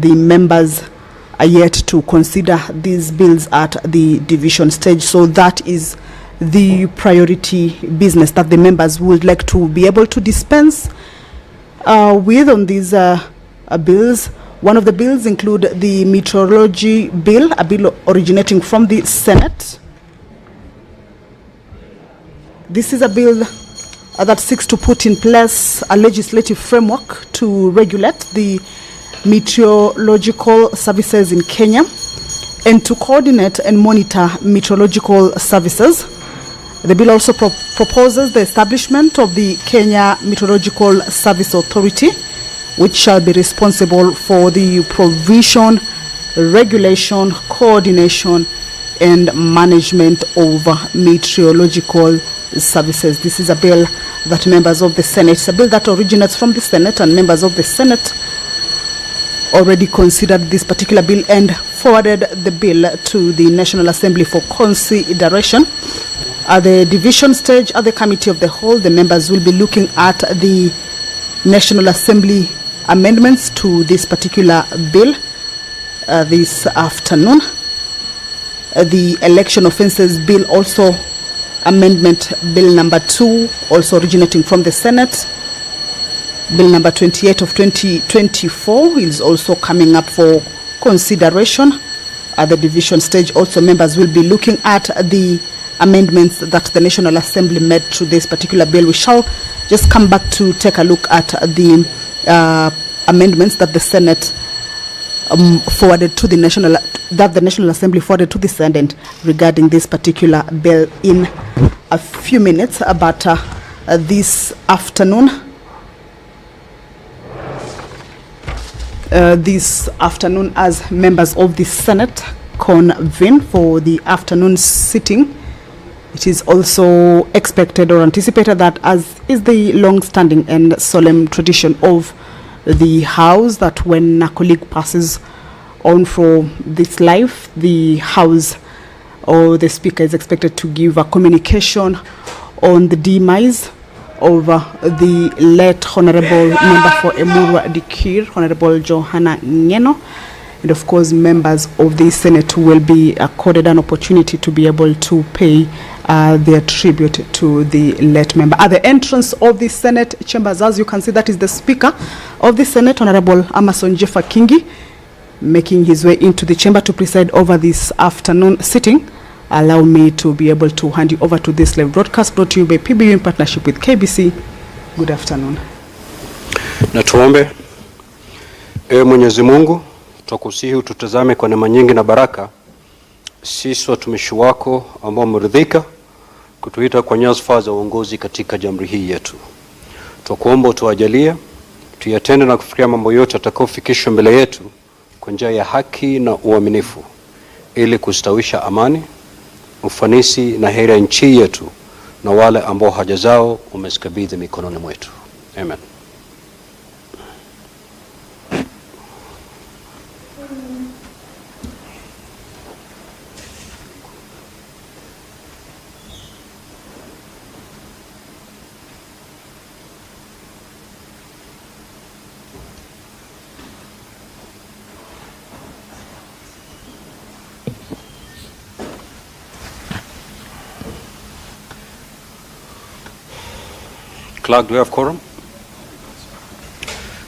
the members are yet to consider these bills at the division stage. So that is the priority business that the members would like to be able to dispense with on these bills. One of the bills include the meteorology bill, a bill originating from the Senate. This is a bill that seeks to put in place a legislative framework to regulate the meteorological services in Kenya and to coordinate and monitor meteorological services. The bill also proposes the establishment of the Kenya Meteorological Service Authority, which shall be responsible for the provision, regulation, coordination, and management of meteorological services. This is a bill that members of the Senate, it's a bill that originates from the Senate, and members of the Senate already considered this particular bill and forwarded the bill to the National Assembly for consideration. At the division stage, at the committee of the whole, the members will be looking at the National Assembly amendments to this particular bill this afternoon. The election offences bill, also amendment bill number 2, also originating from the Senate. Bill number 28 of 2024 is also coming up for consideration at the division stage. Also, members will be looking at the amendments that the National Assembly made to this particular bill. We shall just come back to take a look at the amendments that the Senate forwarded to the National Assembly forwarded to the Senate regarding this particular bill in a few minutes. But this afternoon, as members of the Senate convene for the afternoon sitting, it is also expected or anticipated that, as is the long-standing and solemn tradition of the House, that when a colleague passes on from this life, the House or the Speaker is expected to give a communication on the demise of the late Honorable Member for Emurua Dikir, Honorable Johana Ngeno. And of course, members of the Senate will be accorded an opportunity to be able to pay their tribute to the late member. At the entrance of the Senate chambers, as you can see, that is the Speaker of the Senate, Honorable Amason Jeffa Kingi, making his way into the chamber to preside over this afternoon sitting. Allow me to be able to hand you over to this live broadcast brought to you by PBU in partnership with KBC. Good afternoon. Na tuombe. Mwenyezi Mungu, twakusihi ututazame kwa neema nyingi na baraka, sisi watumishi wako ambao umeridhika kutuita kwa nyadhifa za uongozi katika jamhuri hii yetu. Twakuomba utuajalie tuyatende na kufikiria mambo yote atakayofikishwa mbele yetu kwa njia ya haki na uaminifu, ili kustawisha amani, ufanisi na heri ya nchi yetu na wale ambao haja zao umezikabidhi mikononi mwetu. Amen. Clerk, do we have quorum?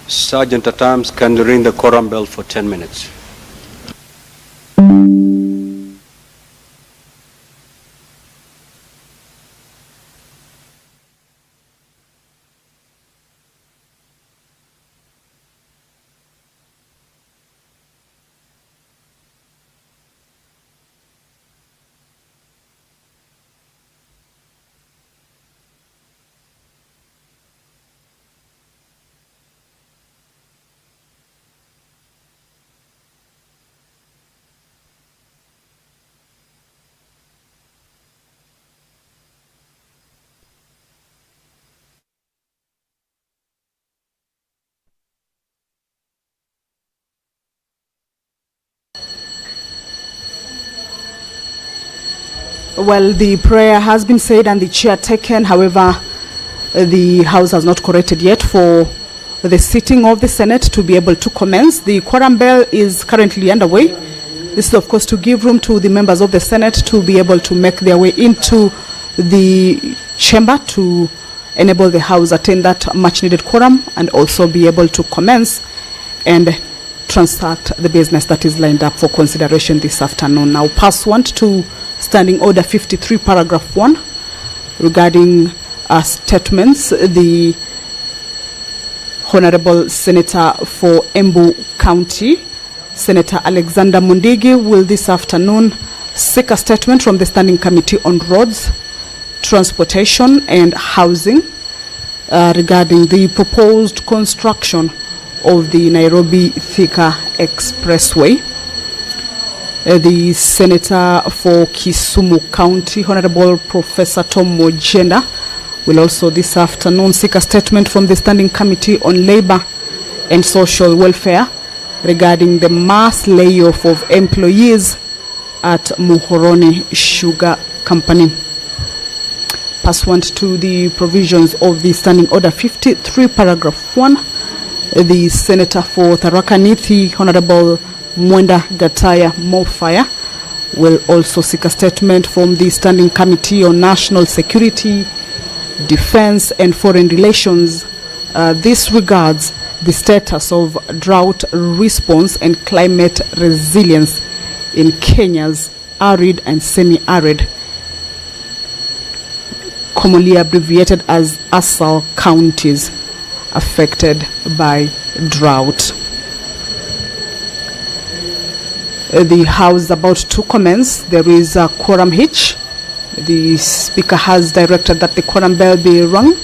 Sergeant at Arms, can you ring the quorum bell for 10 minutes? Well, the prayer has been said and the chair taken. However, the House has not corrected yet for the sitting of the Senate to be able to commence. The quorum bell is currently underway. This is, of course, to give room to the members of the Senate to be able to make their way into the chamber to enable the House attain that much-needed quorum and also be able to commence and transact the business that is lined up for consideration this afternoon. Now, pass on to Standing Order 53, Paragraph 1, regarding statements. The Honorable Senator for Embu County, Senator Alexander Mundigi, will this afternoon seek a statement from the Standing Committee on Roads, Transportation and Housing regarding the proposed construction of the Nairobi-Thika Expressway. The Senator for Kisumu County, Honorable Professor Tom Mojenda, will also this afternoon seek a statement from the Standing Committee on Labor and Social Welfare regarding the mass layoff of employees at Muhoroni Sugar Company. Pursuant to the provisions of the Standing Order 53, Paragraph 1, the Senator for Tharaka Nithi, Honorable Mwenda Gataya Mofaya, will also seek a statement from the Standing Committee on National Security, Defense and Foreign Relations. This regards the status of drought response and climate resilience in Kenya's arid and semi-arid, commonly abbreviated as ASAL counties affected by drought. The House is about to commence. There is a quorum hitch. The Speaker has directed that the quorum bell be rung,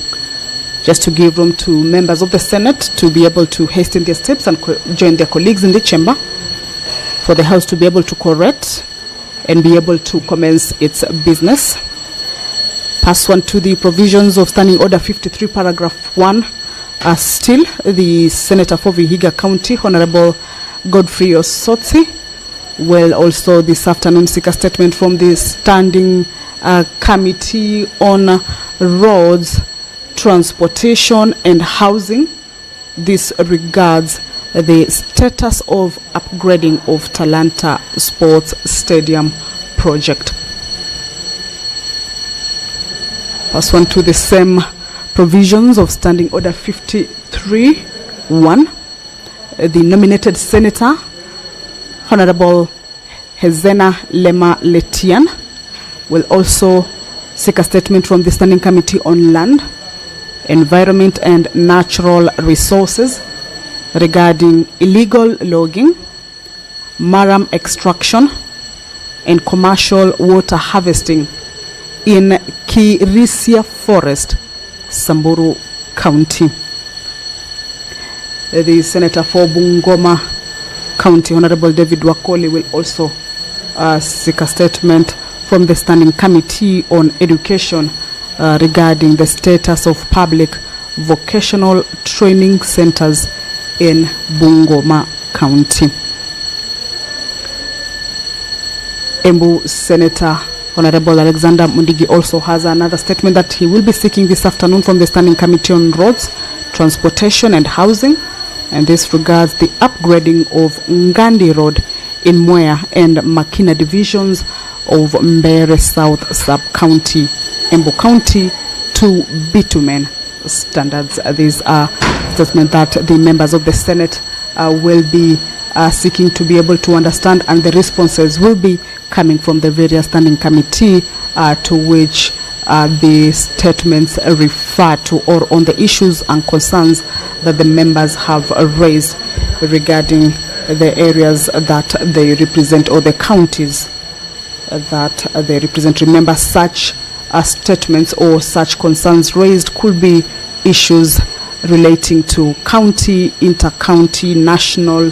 just to give room to members of the Senate to be able to hasten their steps and join their colleagues in the chamber, for the House to be able to correct and be able to commence its business. Pursuant to the provisions of Standing Order 53, Paragraph 1, still the Senator for Vihiga County, Honorable Godfrey Osotsi, will also this afternoon seek a statement from the Standing Committee on Roads, Transportation and Housing. This regards the status of upgrading of Talanta Sports Stadium project. Pursuant to the same provisions of Standing Order 53(1), the nominated Senator, Honorable Hezena Lema Letian, will also seek a statement from the Standing Committee on Land, Environment and Natural Resources regarding illegal logging, maram extraction, and commercial water harvesting in Kirisia Forest, Samburu County. The Senator for Bungoma County, Honorable David Wakoli, will also seek a statement from the Standing Committee on Education regarding the status of public vocational training centers in Bungoma County. Embu Senator Honorable Alexander Mundigi also has another statement that he will be seeking this afternoon from the Standing Committee on Roads, Transportation and Housing, and this regards the upgrading of Ngandi Road in Mwea and Makina divisions of Mbere South Sub-County, Embu County, to bitumen standards. These are statements that the members of the Senate will be seeking to be able to understand, and the responses will be coming from the various standing committee to which the statements refer to, or on the issues and concerns that the members have raised regarding the areas that they represent or the counties that they represent. Remember, such statements or such concerns raised could be issues relating to county, inter-county, national,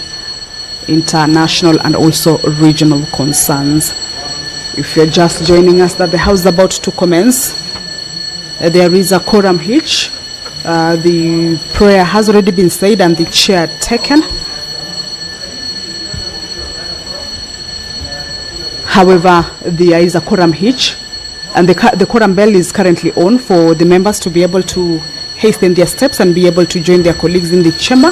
international, and also regional concerns. If you're just joining us, that the House is about to commence, there is a quorum hitch. The prayer has already been said and the chair taken. However, there is a quorum hitch, and the quorum bell is currently on for the members to be able to hasten their steps and be able to join their colleagues in the chamber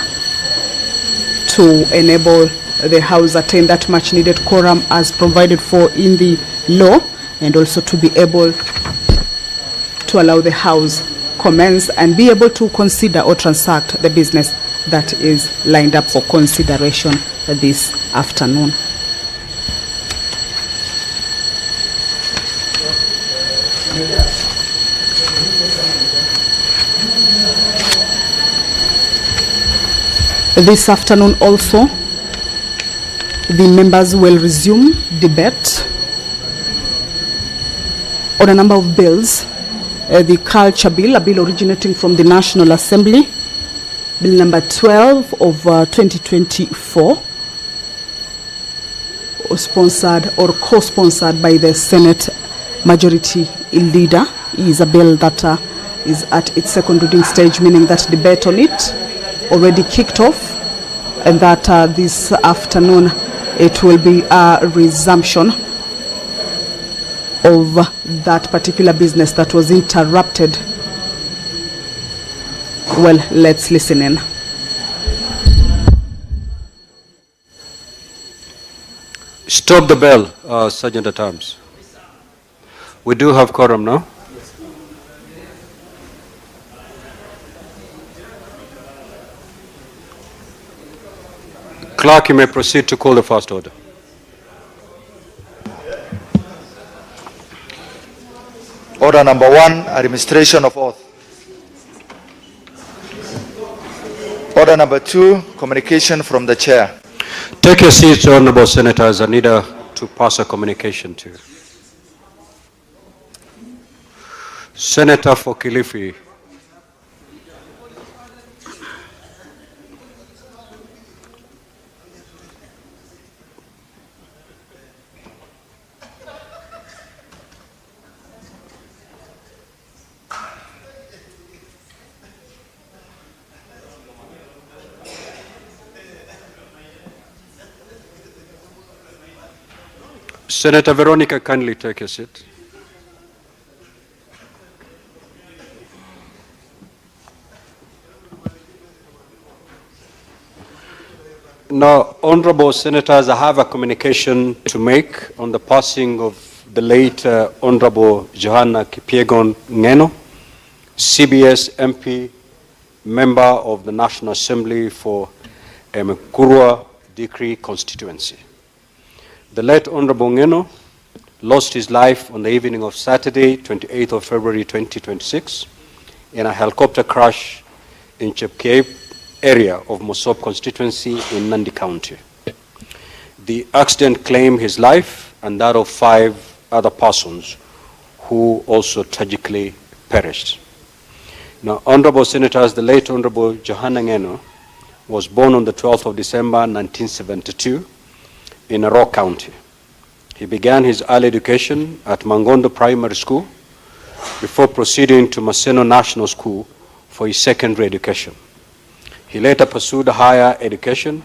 to enable the House attain that much needed quorum as provided for in the law, and also to be able to allow the House commence and be able to consider or transact the business that is lined up for consideration this afternoon. This afternoon also, the members will resume debate on a number of bills. The Culture Bill, a bill originating from the National Assembly, Bill number 12 of 2024, sponsored or co-sponsored by the Senate Majority Leader, is a bill that is at its second reading stage, meaning that debate on it already kicked off, and that this afternoon it will be a resumption of that particular business that was interrupted. Well, let's listen in. Stop the bell, Sergeant at Arms. We do have quorum now. Clerk, you may proceed to call the first order. Order number 1, administration of oath. Order number 2, communication from the chair. Take your seats, Honorable Senators. I need to pass a communication to you. Senator for Kilifi. Senator Veronica, kindly take your seat. Now, Honorable Senators, I have a communication to make on the passing of the late Honorable Johana Ngeno, CBS MP, member of the National Assembly for Mkurwa Dikri constituency. The late Honorable Ngeno lost his life on the evening of Saturday, 28th of February 2026, in a helicopter crash in Chepkei area of Mosop constituency in Nandi County. The accident claimed his life and that of 5 other persons who also tragically perished. Now, Honorable Senators, the late Honorable Johana Ngeno was born on the 12th of December 1972 in Narok County. He began his early education at Mangondo Primary School before proceeding to Maseno National School for his secondary education. He later pursued higher education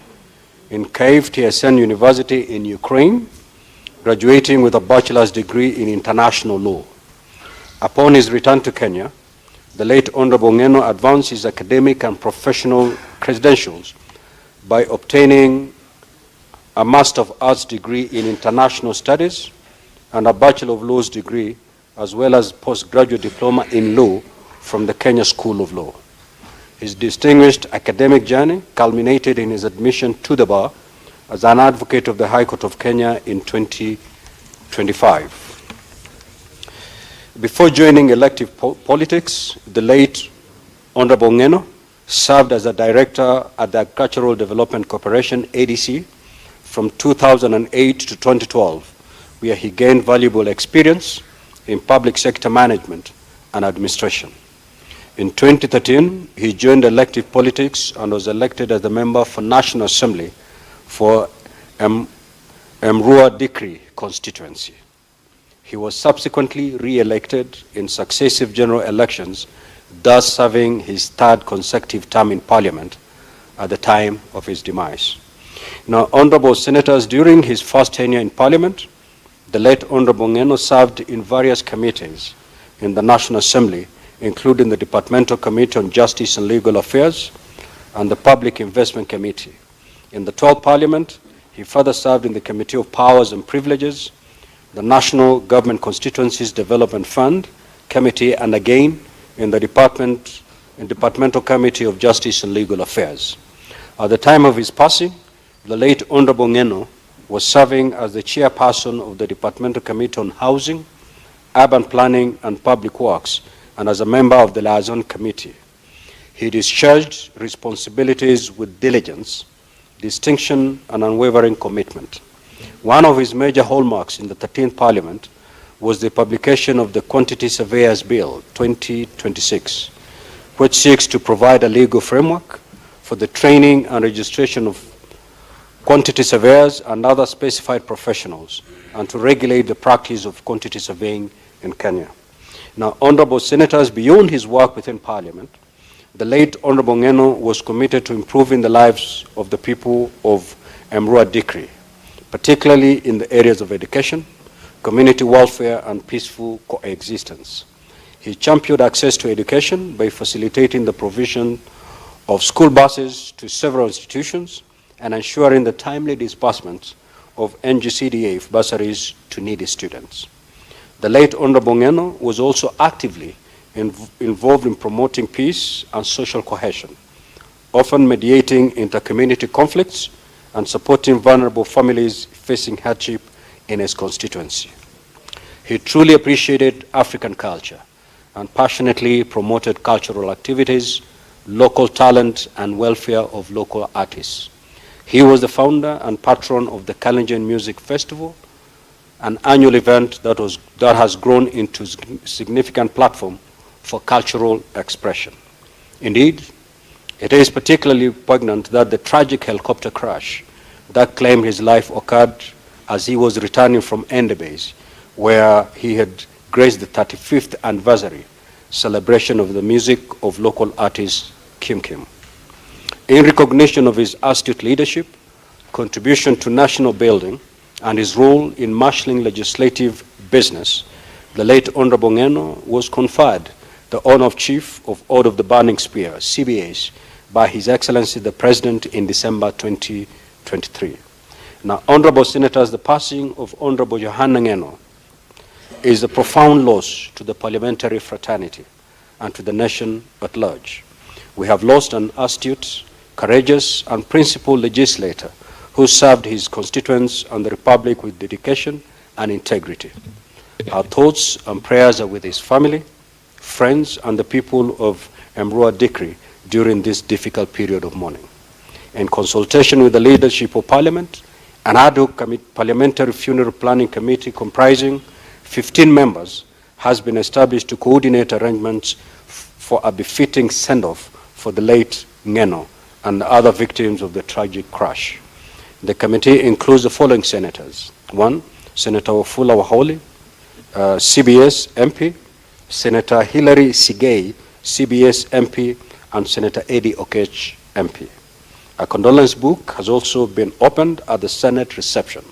in Kyiv TSN University in Ukraine, graduating with a bachelor's degree in international law. Upon his return to Kenya, the late Honorable Ngeno advanced his academic and professional credentials by obtaining a Master of Arts degree in International Studies and a Bachelor of Laws degree, as well as postgraduate diploma in law from the Kenya School of Law. His distinguished academic journey culminated in his admission to the bar as an advocate of the High Court of Kenya in 2025. Before joining elective politics, the late Honorable Ngeno served as a director at the Agricultural Development Corporation, ADC, from 2008 to 2012, where he gained valuable experience in public sector management and administration. In 2013, he joined elective politics and was elected as a member for National Assembly for Mkurwa Dikri constituency. He was subsequently re-elected in successive general elections, thus serving his 3rd consecutive term in Parliament at the time of his demise. Now, Honorable Senators, during his first tenure in Parliament, the late Honorable Ngeno served in various committees in the National Assembly, including the Departmental Committee on Justice and Legal Affairs and the Public Investment Committee. In the 12th Parliament, he further served in the Committee of Powers and Privileges, the National Government Constituencies Development Fund Committee, and again in the Departmental Committee of Justice and Legal Affairs. At the time of his passing, the late Honorable Ngeno was serving as the chairperson of the Departmental Committee on Housing, Urban Planning and Public Works, and as a member of the Liaison Committee. He discharged responsibilities with diligence, distinction, and unwavering commitment. One of his major hallmarks in the 13th Parliament was the publication of the Quantity Surveyors Bill 2026, which seeks to provide a legal framework for the training and registration of quantity surveyors and other specified professionals, and to regulate the practice of quantity surveying in Kenya. Now, Honorable Senators, beyond his work within Parliament, the late Honorable Ngeno was committed to improving the lives of the people of Emurua Dikri, particularly in the areas of education, community welfare, and peaceful coexistence. He championed access to education by facilitating the provision of school buses to several institutions and ensuring the timely disbursement of NGCDA bursaries to needy students. The late Honorable Ngeno was also actively involved in promoting peace and social cohesion, often mediating inter-community conflicts and supporting vulnerable families facing hardship in his constituency. He truly appreciated African culture and passionately promoted cultural activities, local talent, and welfare of local artists. He was the founder and patron of the Kalenjin Music Festival, an annual event that has grown into a significant platform for cultural expression. Indeed, it is particularly poignant that the tragic helicopter crash that claimed his life occurred as he was returning from Endebase, where he had graced the 35th anniversary celebration of the music of local artist Kim Kim. In recognition of his astute leadership, contribution to national building, and his role in marshalling legislative business, the late Honorable Ngeno was conferred the honor of Chief of Order of the Burning Spear, CBS, by His Excellency the President in December 2023. Now, Honorable Senators, the passing of Honorable Johana Ngeno is a profound loss to the parliamentary fraternity and to the nation at large. We have lost an astute, courageous, and principled legislator who served his constituents and the Republic with dedication and integrity. Our thoughts and prayers are with his family, friends, and the people of Emurua Dikri during this difficult period of mourning. In consultation with the leadership of Parliament, an ad hoc parliamentary funeral planning committee comprising 15 members has been established to coordinate arrangements for a befitting send-off for the late Ngeno and other victims of the tragic crash. The committee includes the following senators. 1, Senator Wafula Waholi, CBS MP, Senator Hilary Sigei, CBS MP, and Senator Eddie Okech, MP. A condolence book has also been opened at the Senate reception,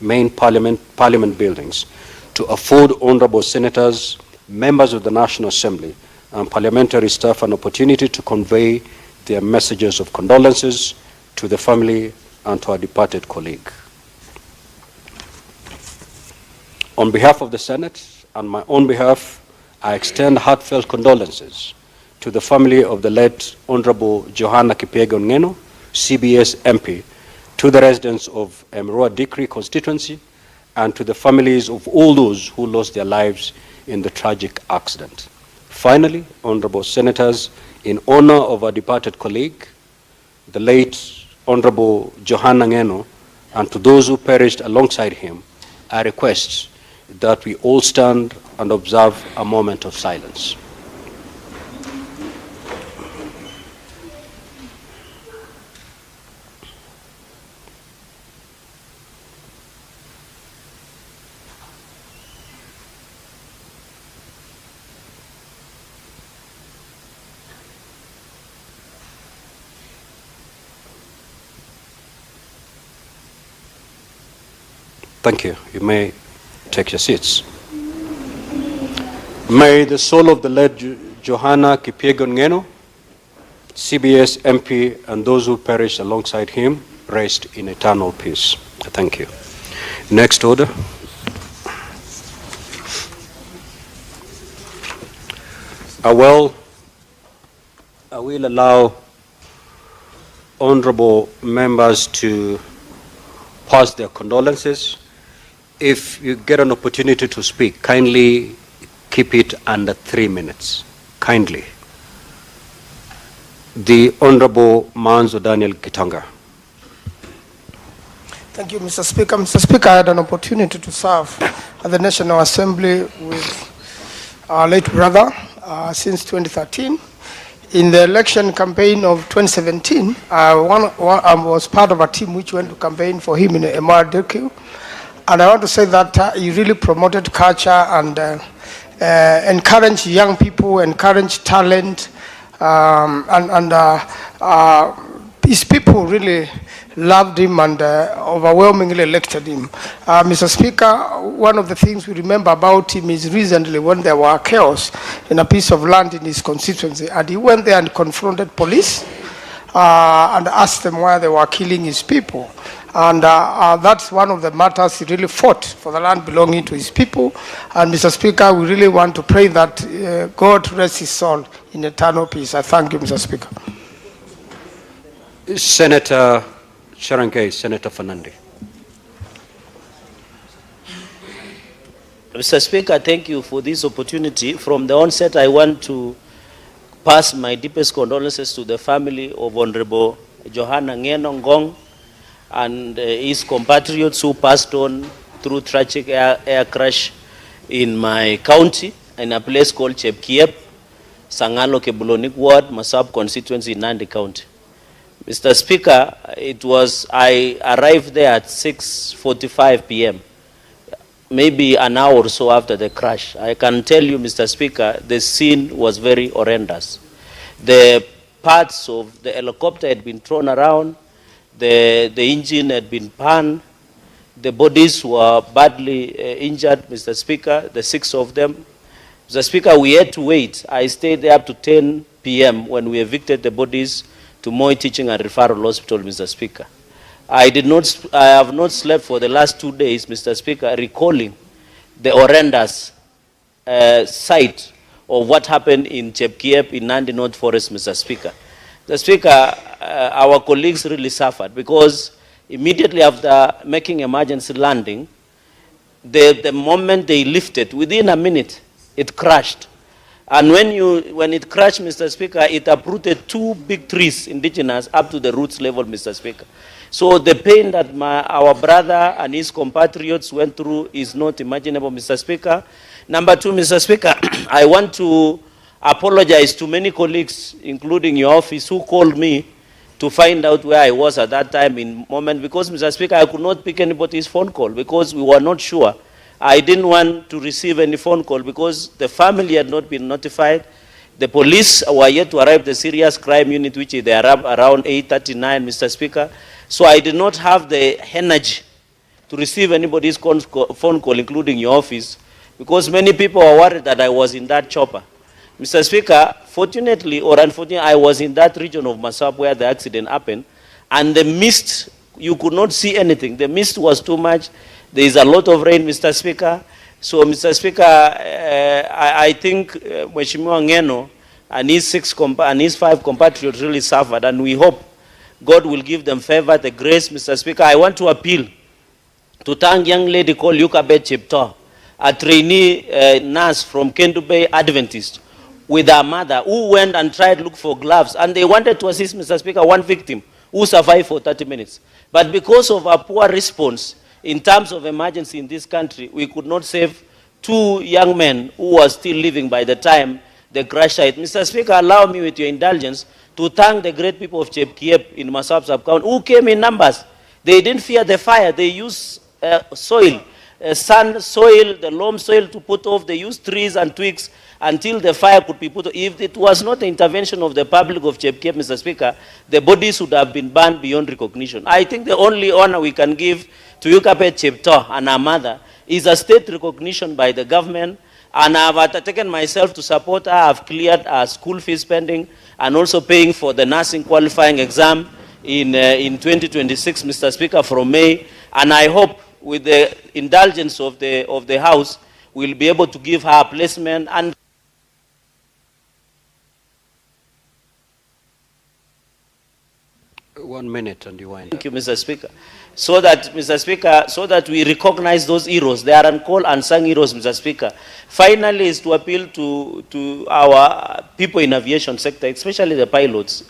main Parliament buildings, to afford honorable senators, members of the National Assembly, and parliamentary staff an opportunity to convey their messages of condolences to the family and to our departed colleague. On behalf of the Senate and my own behalf, I extend heartfelt condolences to the family of the late Honorable Johana Ngeno, CBS MP, to the residents of Emurua Dikri constituency, and to the families of all those who lost their lives in the tragic accident. Finally, Honorable Senators, in honor of our departed colleague, the late Honorable Johana Ngeno, and to those who perished alongside him, I request that we all stand and observe a moment of silence. Thank you. You may take your seats. May the soul of the late Johana Ngeno, CBS MP, and those who perished alongside him, rest in eternal peace. Thank you. Next order. I will allow honorable members to pass their condolences. If you get an opportunity to speak, kindly keep it under 3 minutes. Kindly. The Honorable Manzo Daniel Kitanga. Thank you, Mr. Speaker. Mr. Speaker, I had an opportunity to serve at the National Assembly with our late brother since 2013. In the election campaign of 2017, I was part of a team which went to campaign for him in MRDQ. And I want to say that he really promoted culture and encouraged young people, encouraged talent, his people really loved him and overwhelmingly elected him. Mr. Speaker, one of the things we remember about him is recently when there were chaos in a piece of land in his constituency, and he went there and confronted police and asked them why they were killing his people. And that's one of the matters he really fought for, the land belonging to his people. And Mr. Speaker, we really want to pray that God rest his soul in eternal peace. I thank you, Mr. Speaker. Senator Sharanke, Senator Fernandi. Mr. Speaker, thank you for this opportunity. From the onset, I want to pass my deepest condolences to the family of Honorable Johana Ngeno and his compatriots who passed on through tragic air crash in my county in a place called Chepkiep, Sangalo Kebulonik Ward, Masab constituency in Nandi County. Mr. Speaker, I arrived there at 6:45 p.m., maybe an hour or so after the crash. I can tell you, Mr. Speaker, the scene was very horrendous. The parts of the helicopter had been thrown around, the engine had been burned, the bodies were badly injured, Mr. Speaker, the 6 of them. Mr. Speaker, we had to wait. I stayed there up to 10 p.m. when we evicted the bodies to Moi Teaching and Referral Hospital, Mr. Speaker. I have not slept for the last 2 days, Mr. Speaker, recalling the horrendous sight of what happened in Chepkiep in Nandi North Forest, Mr. Speaker. Mr. Speaker, our colleagues really suffered because immediately after making emergency landing, the moment they lifted, within a minute, it crashed. And when it crashed, Mr. Speaker, it uprooted 2 big trees, indigenous, up to the roots level, Mr. Speaker. So the pain that our brother and his compatriots went through is not imaginable, Mr. Speaker. Number 2, Mr. Speaker, I want to apologize to many colleagues, including your office, who called me to find out where I was at that time in moment, because, Mr. Speaker, I could not pick anybody's phone call because we were not sure. I didn't want to receive any phone call because the family had not been notified. The police were yet to arrive, the serious crime unit, which they arrived around 8:39, Mr. Speaker. So I did not have the energy to receive anybody's phone call, including your office, because many people were worried that I was in that chopper. Mr. Speaker, fortunately or unfortunately, I was in that region of Masab where the accident happened, and the mist, you could not see anything. The mist was too much. There is a lot of rain, Mr. Speaker. So, Mr. Speaker, I think Mheshimiwa Ngeno and his 5 compatriots really suffered, and we hope God will give them favor, the grace, Mr. Speaker. I want to appeal to thank young lady called Yukabet Chepto, a trainee nurse from Kendu Bay Adventist, with her mother, who went and tried to look for gloves, and they wanted to assist, Mr. Speaker, one victim who survived for 30 minutes. But because of our poor response in terms of emergency in this country, we could not save 2 young men who were still living by the time the crash site. Mr. Speaker, allow me, with your indulgence, to thank the great people of Chepkiep in Masab sub-county who came in numbers. They didn't fear the fire. They used soil, sand soil, the loam soil to put off. They used trees and twigs until the fire could be put off. If it was not the intervention of the public of Chepkiep, Mr. Speaker, the bodies would have been burned beyond recognition. I think the only honor we can give to Yukapet Chepto and her mother is a state recognition by the government And I've undertaken myself to support her. I've cleared her school fees pending and also paying for the nursing qualifying exam in 2026, Mr. Speaker, from May. And I hope with the indulgence of the House, we'll be able to give her a placement and One minute and you wind. Thank you, Mr. Speaker. So that, Mr. Speaker, so that we recognize those heroes. They are uncalled, unsung heroes, Mr. Speaker. Finally, is to appeal to our people in aviation sector, especially the pilots,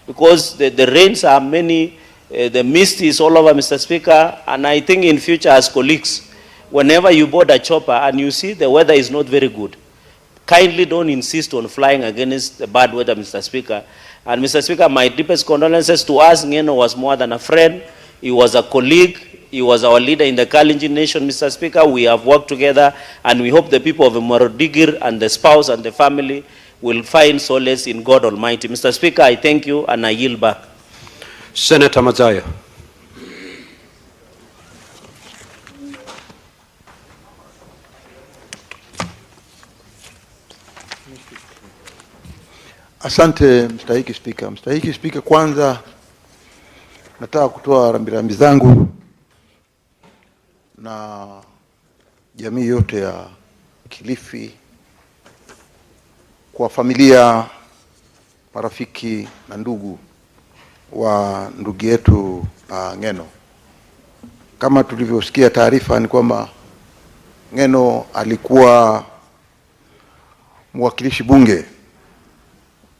because the rains are many, the mist is all over, Mr. Speaker, and I think in future as colleagues, whenever you board a chopper and you see the weather is not very good, kindly don't insist on flying against the bad weather, Mr. Speaker. And Mr. Speaker, my deepest condolences to us. Ngeno was more than a friend. He was a colleague. He was our leader in the Kalenjin nation, Mr. Speaker. We have worked together, and we hope the people of Moradigir and the spouse and the family will find solace in God Almighty. Mr. Speaker, I thank you and I yield back. Senator Mazaya. Asante mstahiki Spika. Mstahiki Spika, kwanza nataka kutoa rambirambi zangu na jamii yote ya Kilifi kwa familia, marafiki na ndugu wa ndugu yetu Ngeno. Kama tulivyosikia taarifa ni kwamba Ngeno alikuwa mwakilishi bunge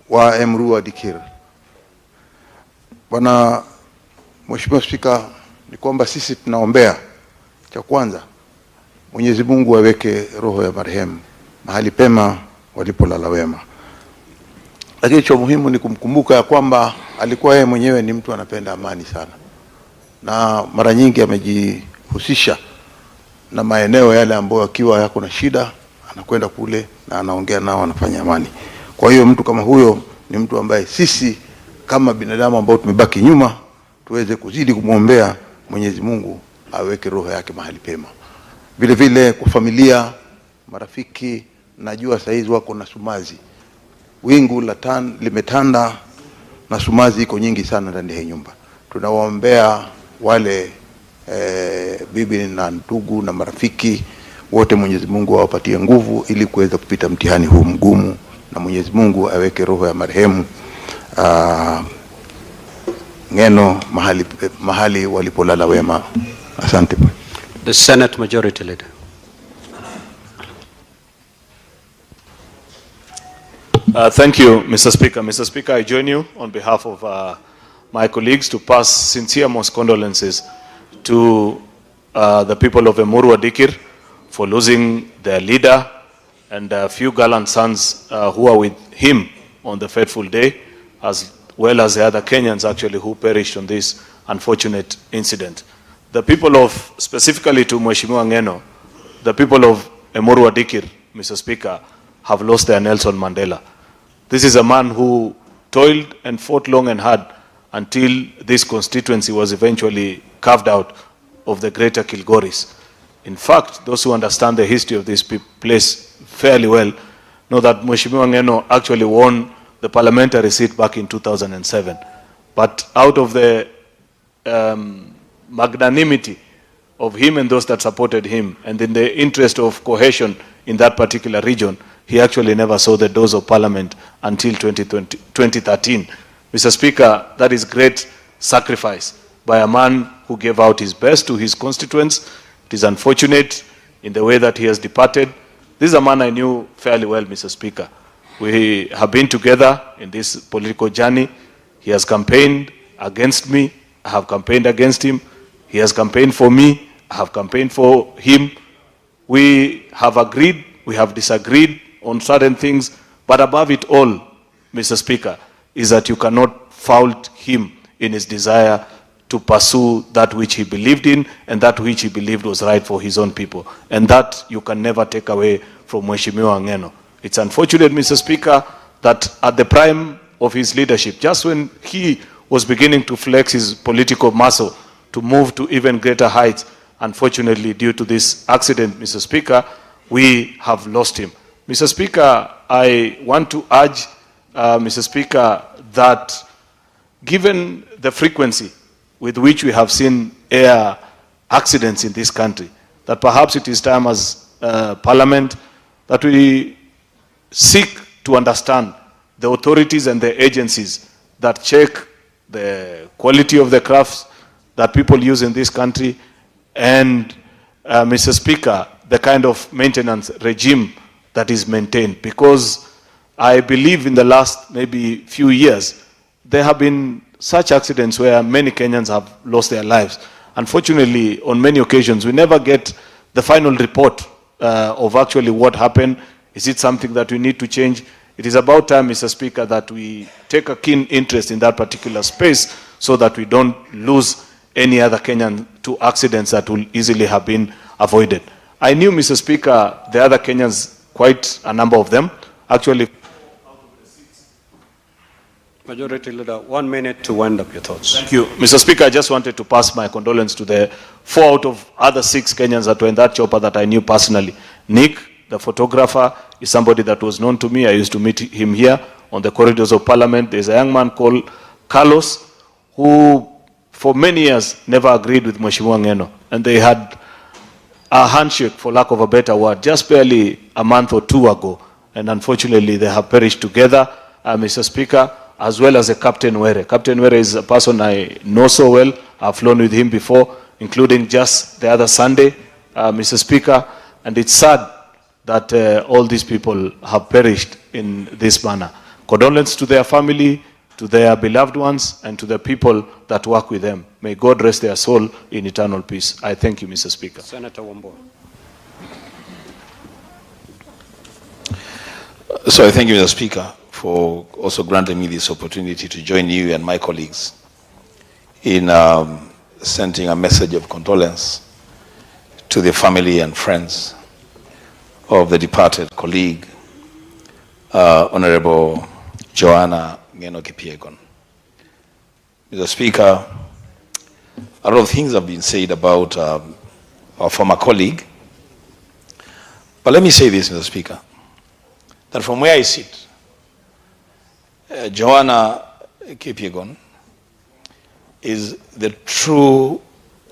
wa Emurua Dikir. Bwana Mheshimiwa Spika, ni kwamba sisi tunaombea, cha kwanza Mwenyezi Mungu aweke roho ya marehemu mahali pema walipolala wema. Lakini cha muhimu ni kumkumbuka ya kwamba alikuwa yeye mwenyewe ni mtu anapenda amani sana, na mara nyingi amejihusisha na maeneo yale ambayo akiwa yako na shida anakwenda kule na anaongea nao, anafanya amani. Kwa hiyo mtu kama huyo ni mtu ambaye sisi kama binadamu ambao tumebaki nyuma tuweze kuzidi kumwombea Mwenyezi Mungu aweke roho yake mahali pema. Vile vile kwa familia, marafiki, najua saizi wako na sumazi. Wingu limetanda na sumazi iko nyingi sana ndani ya nyumba. Tunawaombea wale bibi na ndugu na marafiki wote, Mwenyezi Mungu awapatie nguvu ili kuweza kupita mtihani huu mgumu, na Mwenyezi Mungu aweke roho ya marehemu Ngeno mahali walipolala wema. Asante. The Senate Majority Leader. Thank you, Mr. Speaker. Mr. Speaker, I join you on behalf of my colleagues to pass sincere most condolences to the people of Emurua Dikir for losing their leader and a few gallant sons who are with him on the fateful day, as well as the other Kenyans actually who perished on this unfortunate incident. The people of, specifically to Mheshimiwa Ngeno, the people of Emurua Dikir, Mr. Speaker, have lost their Nelson Mandela. This is a man who toiled and fought long and hard until this constituency was eventually carved out of the greater Kilgoris. In fact, those who understand the history of this place fairly well know that Mheshimiwa Ngeno actually won the parliamentary seat back in 2007. But out of the magnanimity of him and those that supported him, and in the interest of cohesion in that particular region, he actually never saw the doors of parliament until 2013. Mr. Speaker, that is great sacrifice by a man who gave out his best to his constituents. It is unfortunate in the way that he has departed. This is a man I knew fairly well, Mr. Speaker. We have been together in this political journey. He has campaigned against me. I have campaigned against him. He has campaigned for me. I have campaigned for him. We have agreed. We have disagreed on certain things. But above it all, Mr. Speaker, is that you cannot fault him in his desire to pursue that which he believed in and that which he believed was right for his own people. And that you can never take away from Mheshimiwa Ngeno. It's unfortunate, Mr. Speaker, that at the prime of his leadership, just when he was beginning to flex his political muscle to move to even greater heights, unfortunately, due to this accident, Mr. Speaker, we have lost him. Mr. Speaker, I want to urge, Mr. Speaker, that given the frequency with which we have seen air accidents in this country, that perhaps it is time as Parliament that we seek to understand the authorities and the agencies that check the quality of the crafts that people use in this country, and, Mr. Speaker, the kind of maintenance regime that is maintained. Because I believe in the last maybe few years, there have been such accidents where many Kenyans have lost their lives. Unfortunately, on many occasions, we never get the final report of actually what happened. Is it something that we need to change? It is about time, Mr. Speaker, that we take a keen interest in that particular space so that we don't lose any other Kenyan to accidents that will easily have been avoided. I knew, Mr. Speaker, the other Kenyans, quite a number of them, actually. Majority Leader, 1 minute to wind up your thoughts. Thank you. Mr. Speaker, I just wanted to pass my condolence to the 4 out of other 6 Kenyans that were in that chopper that I knew personally. Nick, the photographer, is somebody that was known to me. I used to meet him here on the corridors of Parliament. There's a young man called Carlos, who for many years never agreed with Mheshimiwa Ngeno. And they had a handshake, for lack of a better word, just barely a month or 2 ago. And unfortunately, they have perished together, Mr. Speaker, as well as a Captain Were. Captain Were is a person I know so well. I've flown with him before, including just the other Sunday, Mr. Speaker. And it's sad that all these people have perished in this manner. Condolence to their family, to their beloved ones, and to the people that work with them. May God rest their soul in eternal peace. I thank you, Mr. Speaker. Senator Wambua. So I thank you, Mr. Speaker, for also granting me this opportunity to join you and my colleagues in sending a message of condolence to the family and friends of the departed colleague, Honorable Johana Ngeno. Mr. Speaker, a lot of things have been said about our former colleague, but let me say this, Mr. Speaker, that from where I sit, Johana Ngeno is the true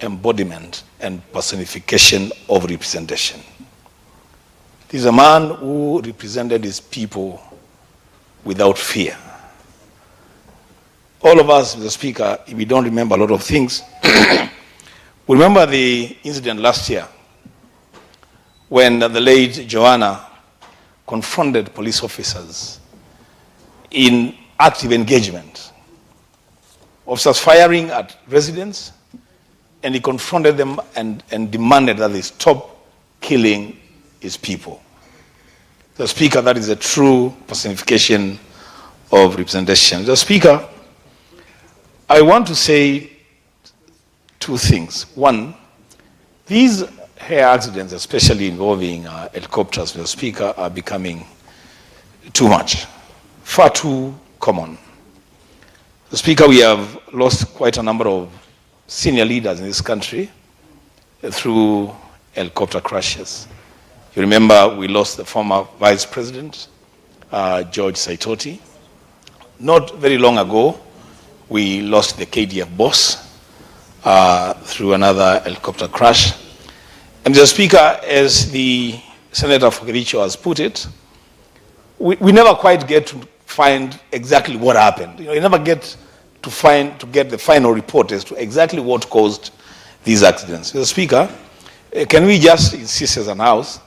embodiment and personification of representation. He's a man who represented his people without fear. All of us, Mr. Speaker, if we don't remember a lot of things, we remember the incident last year when the late Johana confronted police officers in active engagement. Officers firing at residents, and he confronted them and demanded that they stop killing his people. The Speaker, that is a true personification of representation. The Speaker, I want to say 2 things. One, these air accidents, especially involving helicopters, Mr. Speaker, are becoming too much, far too common. The Speaker, we have lost quite a number of senior leaders in this country through helicopter crashes. You remember we lost the former Vice President, George Saitoti. Not very long ago, we lost the KDF boss through another helicopter crash. And Mr. Speaker, as the Senator Fokericho has put it, we never quite get to find exactly what happened. You never get to get the final report as to exactly what caused these accidents. Mr. Speaker, can we just insist as an House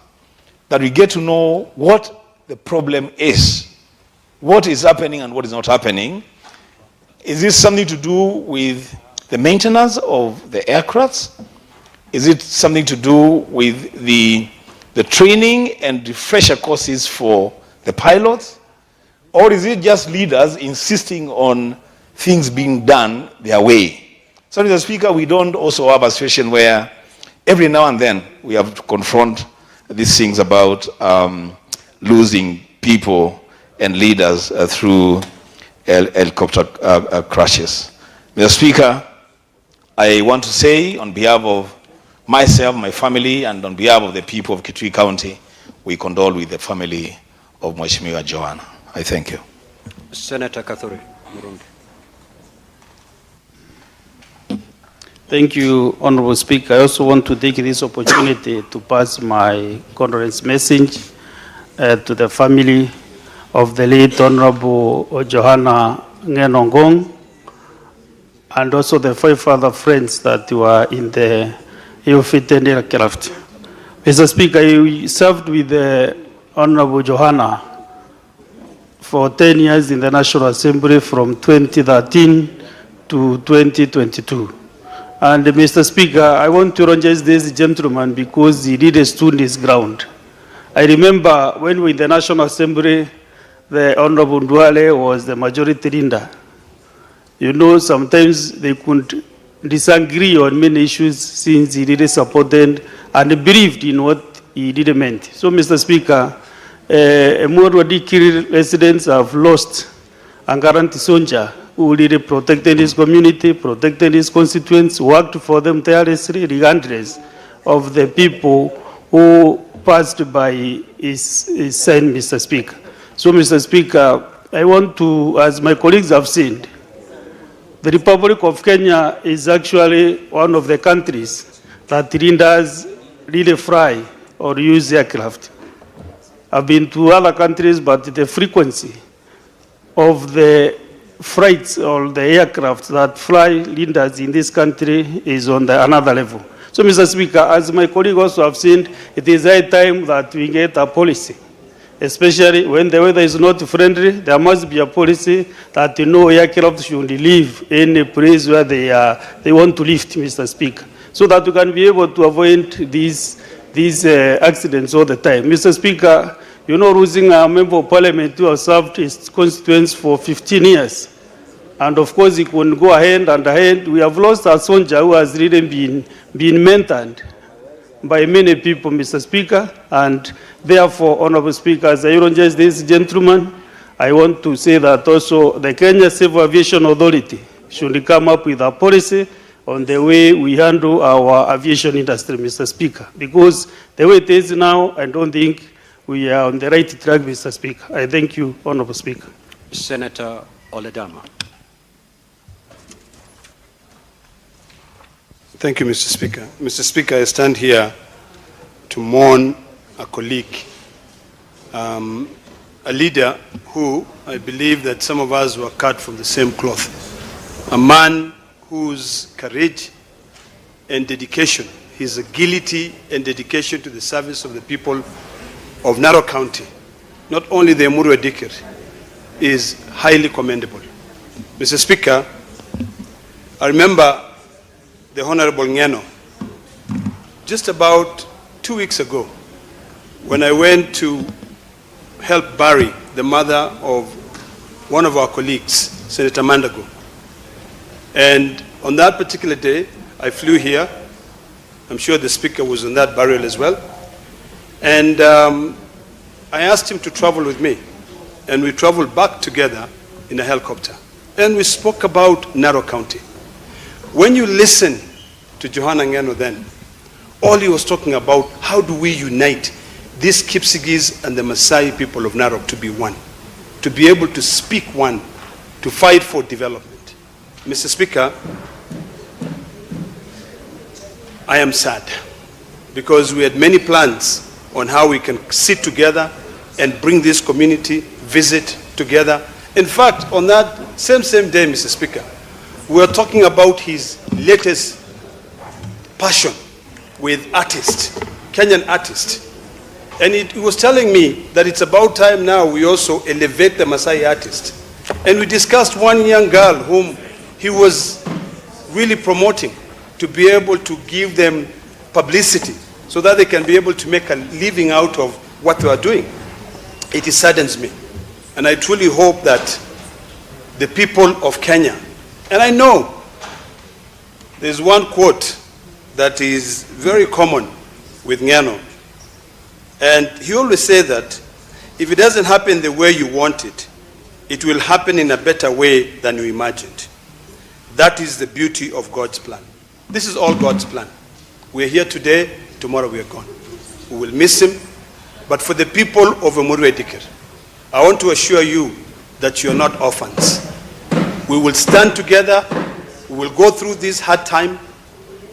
that we get to know what the problem is, what is happening and what is not happening? Is this something to do with the maintenance of the aircrafts? Is it something to do with the training and refresher courses for the pilots? Or is it just leaders insisting on things being done their way? So, Mr. Speaker, we don't also have a situation where every now and then we have to confront these things about losing people and leaders through helicopter crashes. Mr. Speaker, I want to say on behalf of myself, my family, and on behalf of the people of Kitui County, we condole with the family of Mheshimiwa Johana. I thank you. Senator Kathuri Murundi. Thank you, Honorable Speaker. I also want to take this opportunity to pass my condolence message to the family of the late Honorable Johana Ngeno, and also the 5 other friends that were in the ill-fated aircraft. Mr. Speaker, I served with the Honorable Johana for 10 years in the National Assembly from 2013 to 2022. And Mr. Speaker, I want to recognize this gentleman because he really stood his ground. I remember when we were in the National Assembly, the Honorable Ndwale was the majority leader. You know, sometimes they could disagree on many issues since he really supported and believed in what he really meant. So, Mr. Speaker, Murwadikiri residents have lost Angaranti Sonja, who really protected his community, protected his constituents, worked for them tirelessly, regardless of the people who passed by his side, Mr. Speaker. So, Mr. Speaker, I want to, as my colleagues have said, the Republic of Kenya is actually one of the countries that does really fly or use aircraft. I've been to other countries, but the frequency of the flights or the aircraft that fly leaders in this country is on another level. So, Mr. Speaker, as my colleague also have seen, it is high time that we get a policy. Especially when the weather is not friendly, there must be a policy that no aircraft should leave any place where they want to lift, Mr. Speaker, so that we can be able to avoid these accidents all the time. Mr. Speaker, you know, losing a member of parliament who has served his constituents for 15 years. And of course, it can go ahead and ahead. We have lost a soldier who has really been mentored by many people, Mr. Speaker, and therefore, Honorable Speaker, as I eulogize this gentleman, I want to say that also the Kenya Civil Aviation Authority should come up with a policy on the way we handle our aviation industry, Mr. Speaker, because the way it is now, I don't think we are on the right track, Mr. Speaker. I thank you, Honorable Speaker. Senator Oledama. Thank you, Mr. Speaker. Mr. Speaker, I stand here to mourn a colleague, a leader who I believe that some of us were cut from the same cloth, a man whose courage and dedication, his agility and dedication to the service of the people of Narok County, not only the Emuru Dikir, is highly commendable. Mr. Speaker, I remember the Honorable Ngeno, just about 2 weeks ago, when I went to help bury the mother of one of our colleagues, Senator Mandago. And on that particular day, I flew here. I'm sure the Speaker was on that burial as well. And I asked him to travel with me. And we traveled back together in a helicopter. And we spoke about Narok County. When you listen to Johana Ngeno then, all he was talking about, how do we unite these Kipsigis and the Maasai people of Narok to be one, to be able to speak one, to fight for development. Mr. Speaker, I am sad because we had many plans on how we can sit together and bring this community, visit together. In fact, on that same day, Mr. Speaker, we were talking about his latest passion with artists, Kenyan artists. And he was telling me that it's about time now we also elevate the Maasai artist. And we discussed one young girl whom he was really promoting to be able to give them publicity so that they can be able to make a living out of what they are doing. It saddens me. And I truly hope that the people of Kenya, and I know there's one quote that is very common with Ngeno. And he always says that if it doesn't happen the way you want it, it will happen in a better way than you imagined. That is the beauty of God's plan. This is all God's plan. We're here today, tomorrow we are gone. We will miss him. but for the people of Emuru Dikir. I want to assure you that you are not orphans. We will stand together. We will go through this hard time.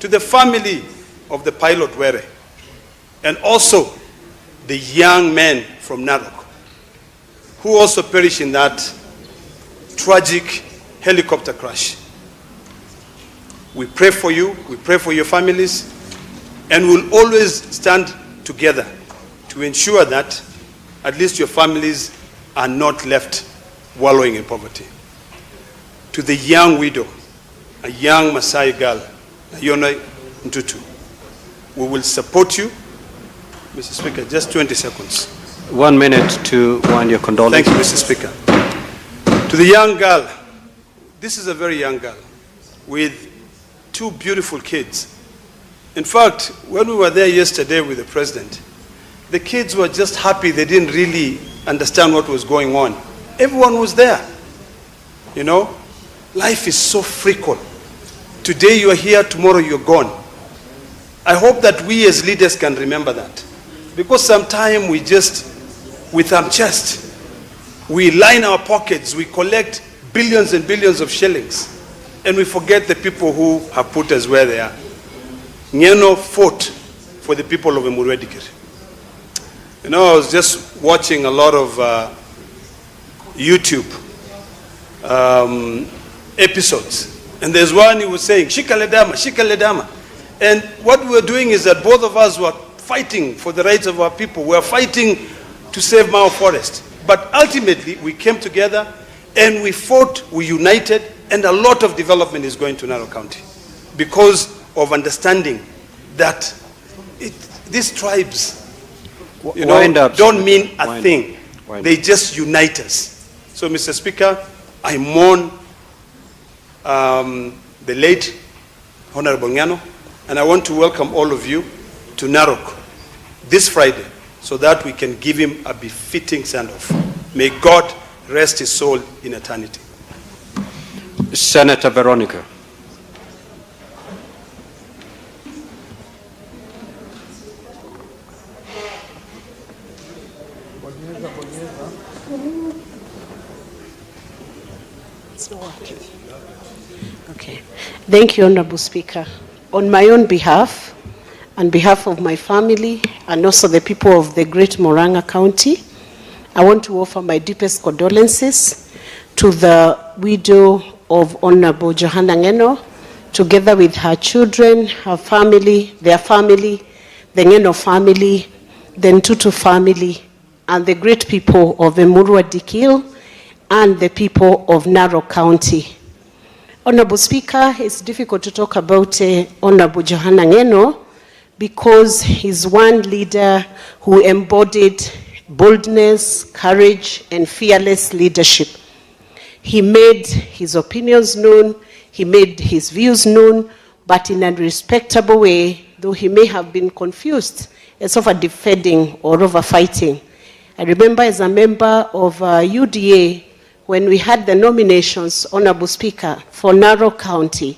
To the family of the pilot Were, and also the young men from Narok, who also perished in that tragic helicopter crash. We pray for you, we pray for your families, and we'll always stand together to ensure that at least your families are not left wallowing in poverty. To the young widow, a young Maasai girl, Yona Ntutu, we will support you. Mr. Speaker, just 20 seconds. 1 minute to wind your condolences. Thank you, Mr. Speaker. To the young girl, this is a very young girl with 2 beautiful kids. In fact, when we were there yesterday with the president, the kids were just happy. They didn't really understand what was going on. Everyone was there. You know, life is so fickle. Today you are here, tomorrow you're gone. I hope that we as leaders can remember that. Because sometimes we just, with our chest, we line our pockets, we collect billions and billions of shillings, and we forget the people who have put us where they are. Ngeno fought for the people of Emuru Dikir. You know, I was just watching a lot of YouTube episodes, and there's one he was saying, Shika Ledama, Shika Ledama. And what we were doing is that both of us were fighting for the rights of our people. We were fighting to save Mao Forest. But ultimately, we came together and we fought, we united, and a lot of development is going to Narok County because of understanding that these tribes, you know, don't mean a thing. They just unite us. So, Mr. Speaker, I mourn the late Honorable Ngeno, and I want to welcome all of you to Narok this Friday so that we can give him a befitting send-off. May God rest his soul in eternity. Senator Veronica. Okay. Thank you, Honorable Speaker. On my own behalf, on behalf of my family, and also the people of the Great Murang'a County, I want to offer my deepest condolences to the widow of Honorable Johana Ngeno, together with her children, her family, their family, the Ngeno family, the Ntutu family, and the great people of Emuru Dikir, and the people of Narok County. Honorable Speaker, it's difficult to talk about Honorable Johana Ngeno because he's one leader who embodied boldness, courage, and fearless leadership. He made his opinions known, he made his views known, but in a respectable way, though he may have been confused as over defending or over fighting. I remember as a member of UDA, when we had the nominations, Honorable Speaker, for Narok County,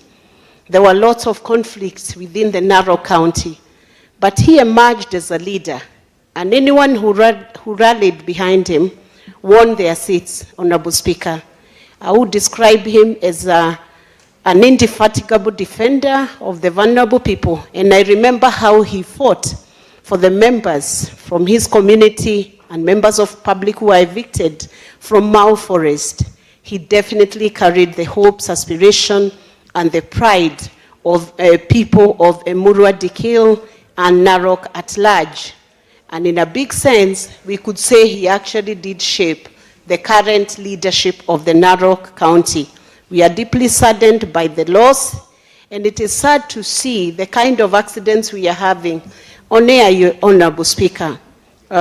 there were lots of conflicts within the Narok County, but he emerged as a leader, and anyone who rallied behind him won their seats, Honorable Speaker. I would describe him as an indefatigable defender of the vulnerable people, and I remember how he fought for the members from his community and members of public who were evicted from Mao Forest. He definitely carried the hopes, aspiration, and the pride of people of Emuru Dikir and Narok at large. And in a big sense, we could say he actually did shape the current leadership of the Narok County. We are deeply saddened by the loss, and it is sad to see the kind of accidents we are having on air, Honorable Speaker.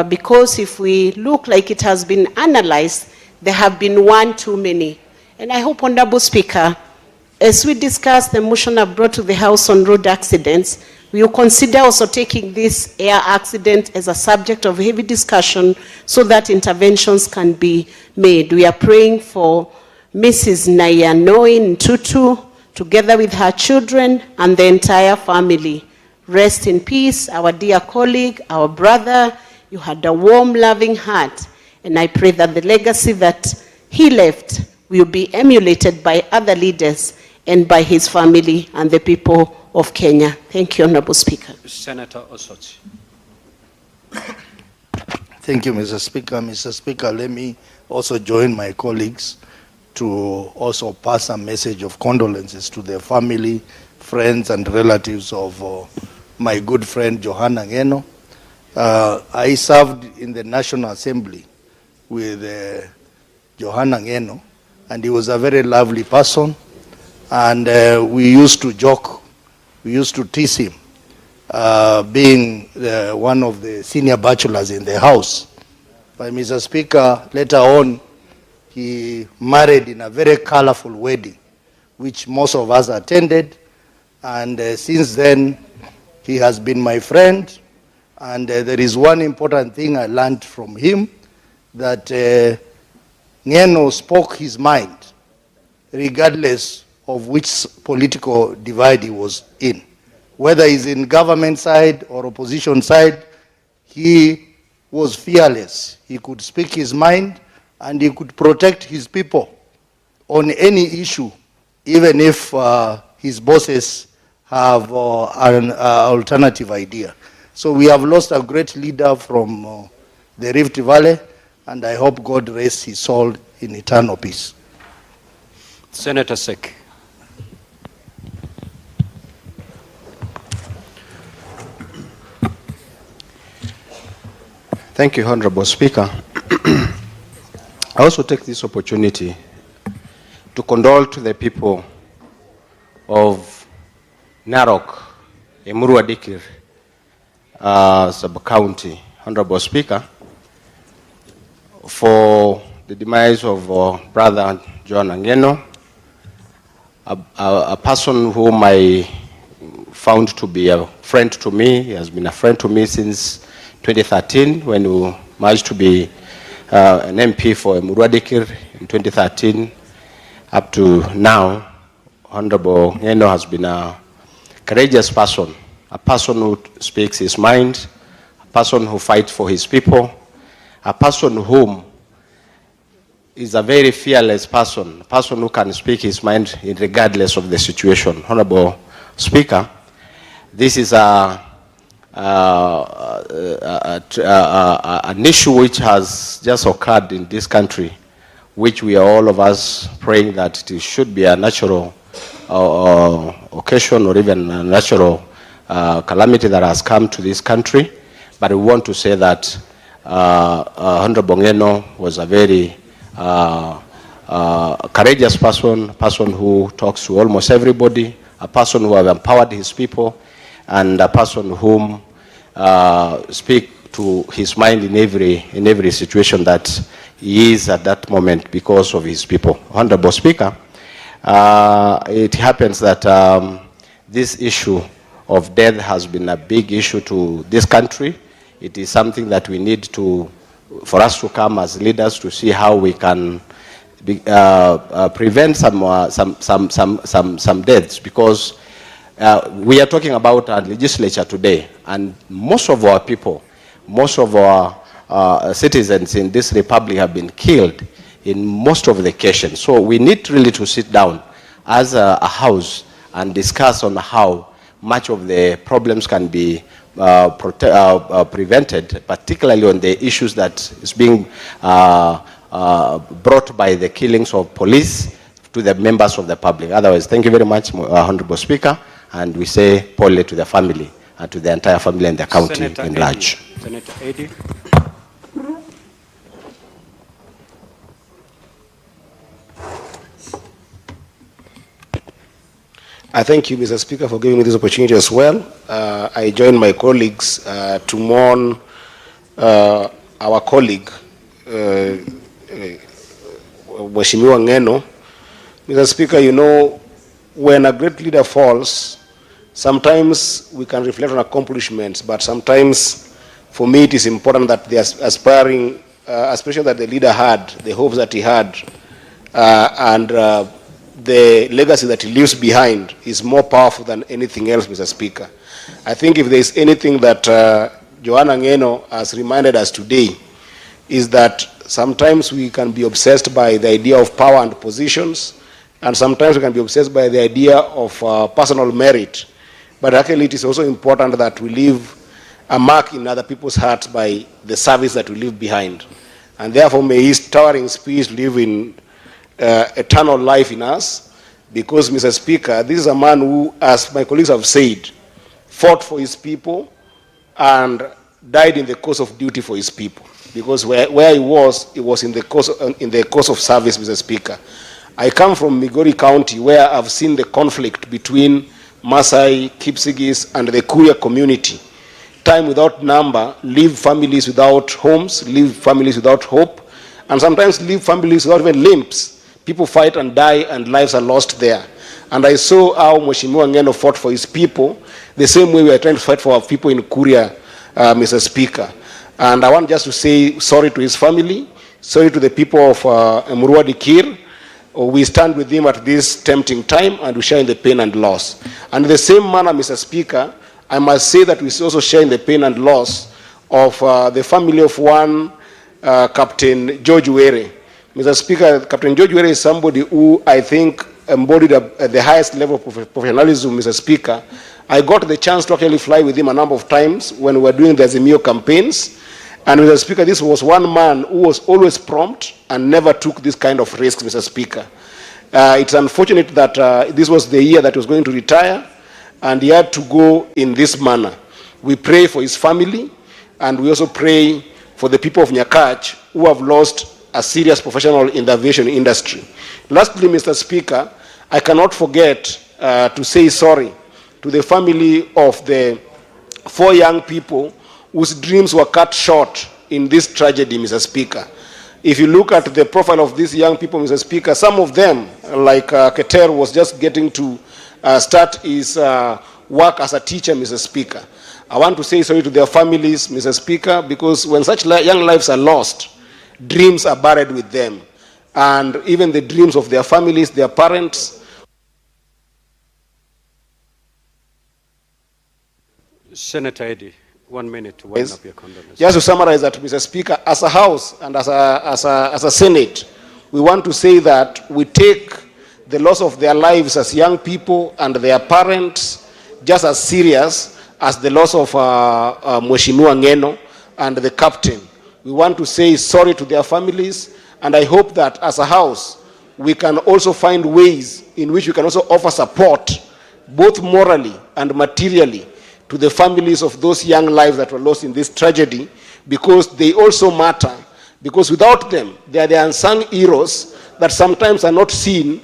Because if we look like it has been analyzed, there have been one too many. And I hope, Honorable Speaker, as we discuss the motion I brought to the House on road accidents, we will consider also taking this air accident as a subject of heavy discussion so that interventions can be made. We are praying for Mrs. Nayanoin Ntutu, together with her children and the entire family. Rest in peace, our dear colleague, our brother, You had a warm, loving heart. And I pray that the legacy that he left will be emulated by other leaders and by his family and the people of Kenya. Thank you, Honorable Speaker. Senator Osotsi. Thank you, Mr. Speaker. Mr. Speaker, let me also join my colleagues to also pass a message of condolences to the family, friends, and relatives of my good friend Johana Ngeno. I served in the National Assembly with Johana Ngeno, and he was a very lovely person, and we used to joke, we used to tease him, being one of the senior bachelors in the House. But Mr. Speaker, later on, he married in a very colorful wedding, which most of us attended, and since then, he has been my friend, and there is one important thing I learned from him, that Ngeno spoke his mind, regardless of which political divide he was in. Whether he's in government side or opposition side, he was fearless. He could speak his mind, and he could protect his people on any issue, even if his bosses have an alternative idea. So we have lost a great leader from the Rift Valley, and I hope God rests his soul in eternal peace. Senator Sek. Thank you, Honorable Speaker. I also take this opportunity to condole to the people of Narok, Emurua Dikir, sub-county, Honorable Speaker, for the demise of Brother Johana Ngeno, a person whom I found to be a friend to me. He has been a friend to me since 2013, when we managed to be an MP for Emurua Dikir in 2013. Up to now, Honorable Ngeno has been a courageous person, a person who speaks his mind, a person who fights for his people, a person whom is a very fearless person, a person who can speak his mind regardless of the situation. Honorable Speaker, this is an issue which has just occurred in this country, which we are all of us praying that it should be a natural occasion or even a natural calamity that has come to this country. But we want to say that Honorable Ngeno was a very courageous person, a person who talks to almost everybody, a person who has empowered his people, and a person whom speak to his mind in every situation that he is at that moment because of his people. Honorable Speaker, it happens that this issue of death has been a big issue to this country. It is something that we need to, for us to come as leaders to see how we can prevent some deaths, because we are talking about a legislature today, and most of our people, most of our citizens in this republic have been killed in most of the occasions. So we need really to sit down as a house and discuss on how much of the problems can be prevented, particularly on the issues that is being brought by the killings of police to the members of the public. Otherwise, thank you very much, Honorable Speaker, and we say pole to the family and to the entire family and the county Senator in large. Senator Eddie. I thank you, Mr. Speaker, for giving me this opportunity as well. I join my colleagues to mourn our colleague, Mheshimiwa Ngeno. Mr. Speaker, you know, when a great leader falls, sometimes we can reflect on accomplishments, but sometimes, for me, it is important that the aspiring, especially that the leader had, the hopes that he had, and the legacy that he leaves behind is more powerful than anything else, Mr. Speaker. I think if there is anything that Johana Ngeno has reminded us today is that sometimes we can be obsessed by the idea of power and positions, and sometimes we can be obsessed by the idea of personal merit. But actually it is also important that we leave a mark in other people's hearts by the service that we leave behind. And therefore may his towering speech live in eternal life in us, because, Mr. Speaker, this is a man who, as my colleagues have said, fought for his people and died in the course of duty for his people. Because where he was in the course of service, Mr. Speaker. I come from Migori County, where I've seen the conflict between Maasai, Kipsigis, and the Kuria community. Time without number, leave families without homes, leave families without hope, and sometimes leave families without even limbs. People fight and die, and lives are lost there. And I saw how Mheshimiwa Ngeno fought for his people, the same way we are trying to fight for our people in Kuria, Mr. Speaker. And I want just to say sorry to his family, sorry to the people of Murwadi Kir. We stand with him at this tempting time, and we share in the pain and loss. And in the same manner, Mr. Speaker, I must say that we also share in the pain and loss of the family of one Captain George Were. Mr. Speaker, Captain George Were is somebody who I think embodied at the highest level of professionalism, Mr. Speaker. I got the chance to actually fly with him a number of times when we were doing the Azimio campaigns. And Mr. Speaker, this was one man who was always prompt and never took this kind of risk, Mr. Speaker. It's unfortunate that this was the year that he was going to retire, and he had to go in this manner. We pray for his family, and we also pray for the people of Nyakach who have lost a serious professional in the aviation industry. Lastly, Mr. Speaker, I cannot forget to say sorry to the family of the 4 young people whose dreams were cut short in this tragedy, Mr. Speaker. If you look at the profile of these young people, Mr. Speaker, some of them, like Keter, was just getting to start his work as a teacher, Mr. Speaker. I want to say sorry to their families, Mr. Speaker, because when such young lives are lost, dreams are buried with them. And even the dreams of their families, their parents. Senator Eddy, 1 minute to wind up your condolences. Just to summarize that, Mr. Speaker, as a House and as a Senate, we want to say that we take the loss of their lives as young people and their parents just as serious as the loss of Mheshimiwa Ngeno and the captain. We want to say sorry to their families, and I hope that as a House, we can also find ways in which we can also offer support, both morally and materially, to the families of those young lives that were lost in this tragedy, because they also matter. Because without them, they are the unsung heroes that sometimes are not seen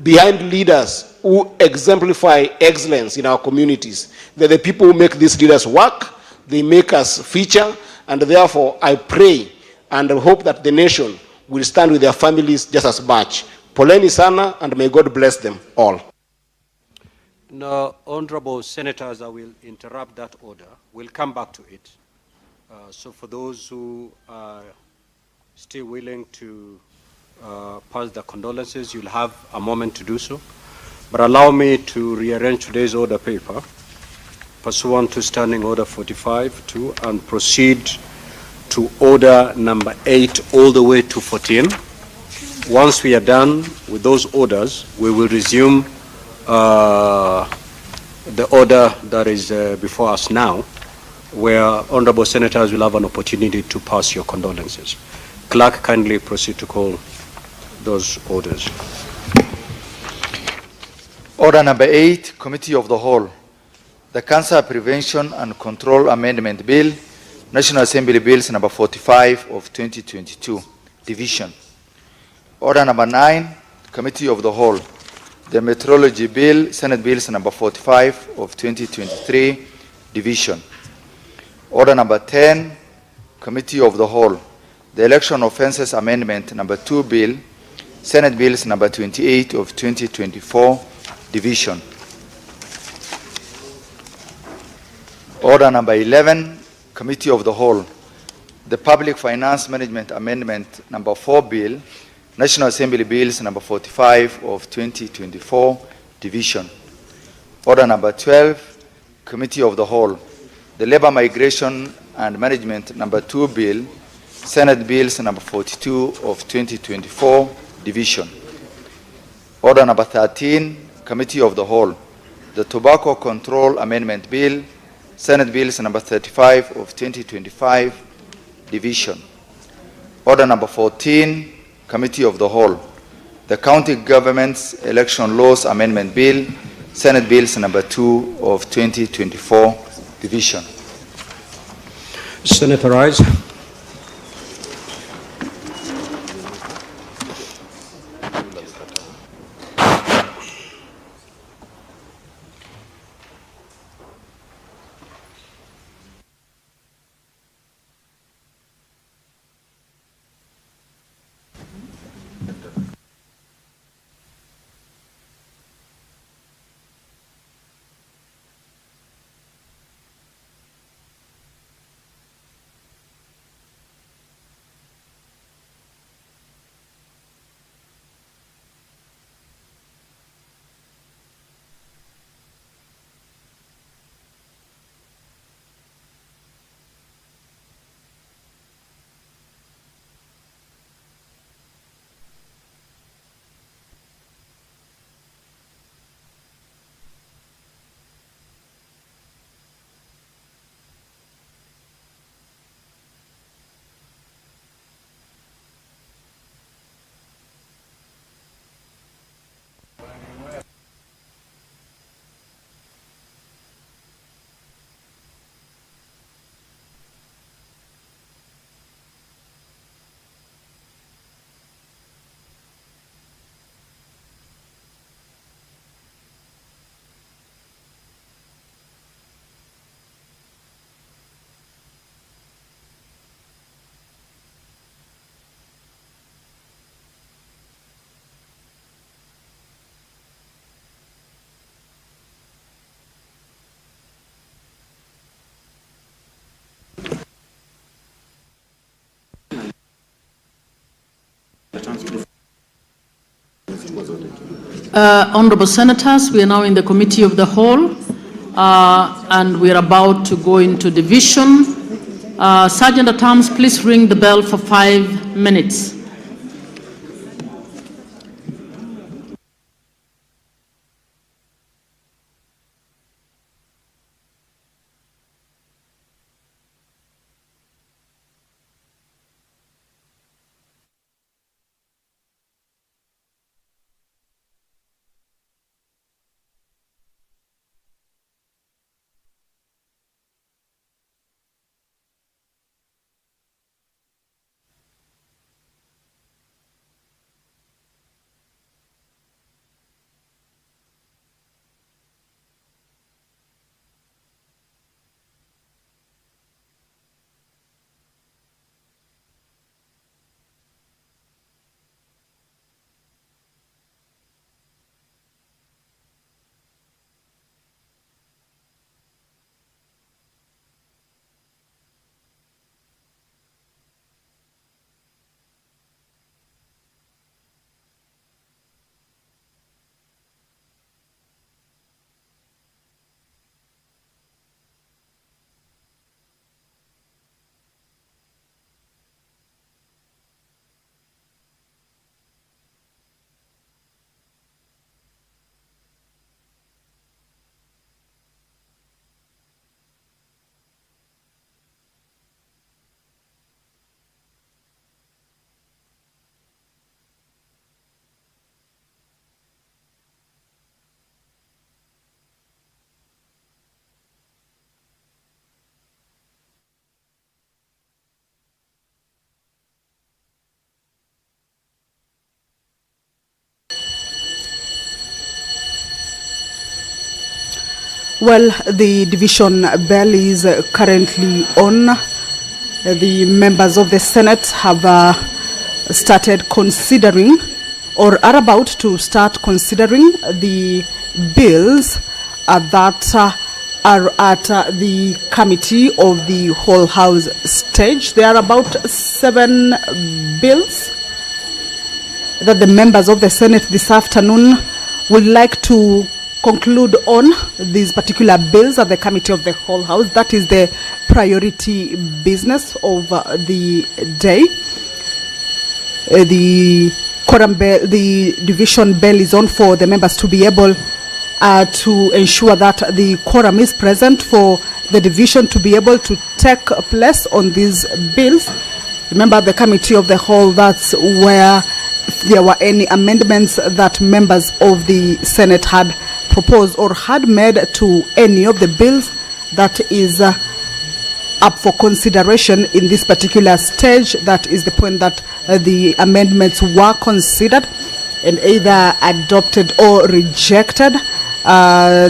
behind leaders who exemplify excellence in our communities. They're the people who make these leaders work, they make us feature, and therefore I pray and hope that the nation will stand with their families just as much. Poleni sana, and may God bless them all. Now, honorable senators, I will interrupt that order. We'll come back to it. So for those who are still willing to pass the condolences, you'll have a moment to do so. But allow me to rearrange today's order paper pursuant to Standing Order 45-2 and proceed to order number 8 all the way to 14. Once we are done with those orders, we will resume the order that is before us now, where honorable senators will have an opportunity to pass your condolences. Clerk, kindly proceed to call those orders. Order number 8, Committee of the Whole. The Cancer Prevention and Control Amendment Bill, National Assembly Bills number 45 of 2022, Division. Order number 9, Committee of the Whole. The Metrology Bill, Senate Bills number 45 of 2023, Division. Order number 10, Committee of the Whole. The Election Offences Amendment number 2 Bill, Senate Bills number 28 of 2024, Division. Order number 11, Committee of the Whole. The Public Finance Management Amendment number 4 Bill, National Assembly Bills number 45 of 2024, Division. Order number 12, Committee of the Whole. The Labor Migration and Management number 2 Bill, Senate Bills number 42 of 2024, Division. Order number 13, Committee of the Whole, the Tobacco Control Amendment Bill, Senate Bills number 35 of 2025, Division. Order number 14, Committee of the Whole, the County Government's Election Laws Amendment Bill, Senate Bills number 2 of 2024, Division. Senator Rise. Honorable Senators, we are now in the Committee of the Whole, and we are about to go into division. Sergeant at Arms, please ring the bell for 5 minutes. Well, the division bell is currently on. The members of the Senate have started considering or are about to start considering the bills that are at the Committee of the Whole House stage. There are about 7 bills that the members of the Senate this afternoon would like to conclude on these particular bills at the Committee of the Whole House. That is the priority business of the day. The quorum bell, the division bell is on for the members to be able to ensure that the quorum is present for the division to be able to take place on these bills. Remember, the committee of the whole, that's where if there were any amendments that members of the Senate had proposed or had made to any of the bills that is up for consideration in this particular stage. That is the point, that the amendments were considered and either adopted or rejected.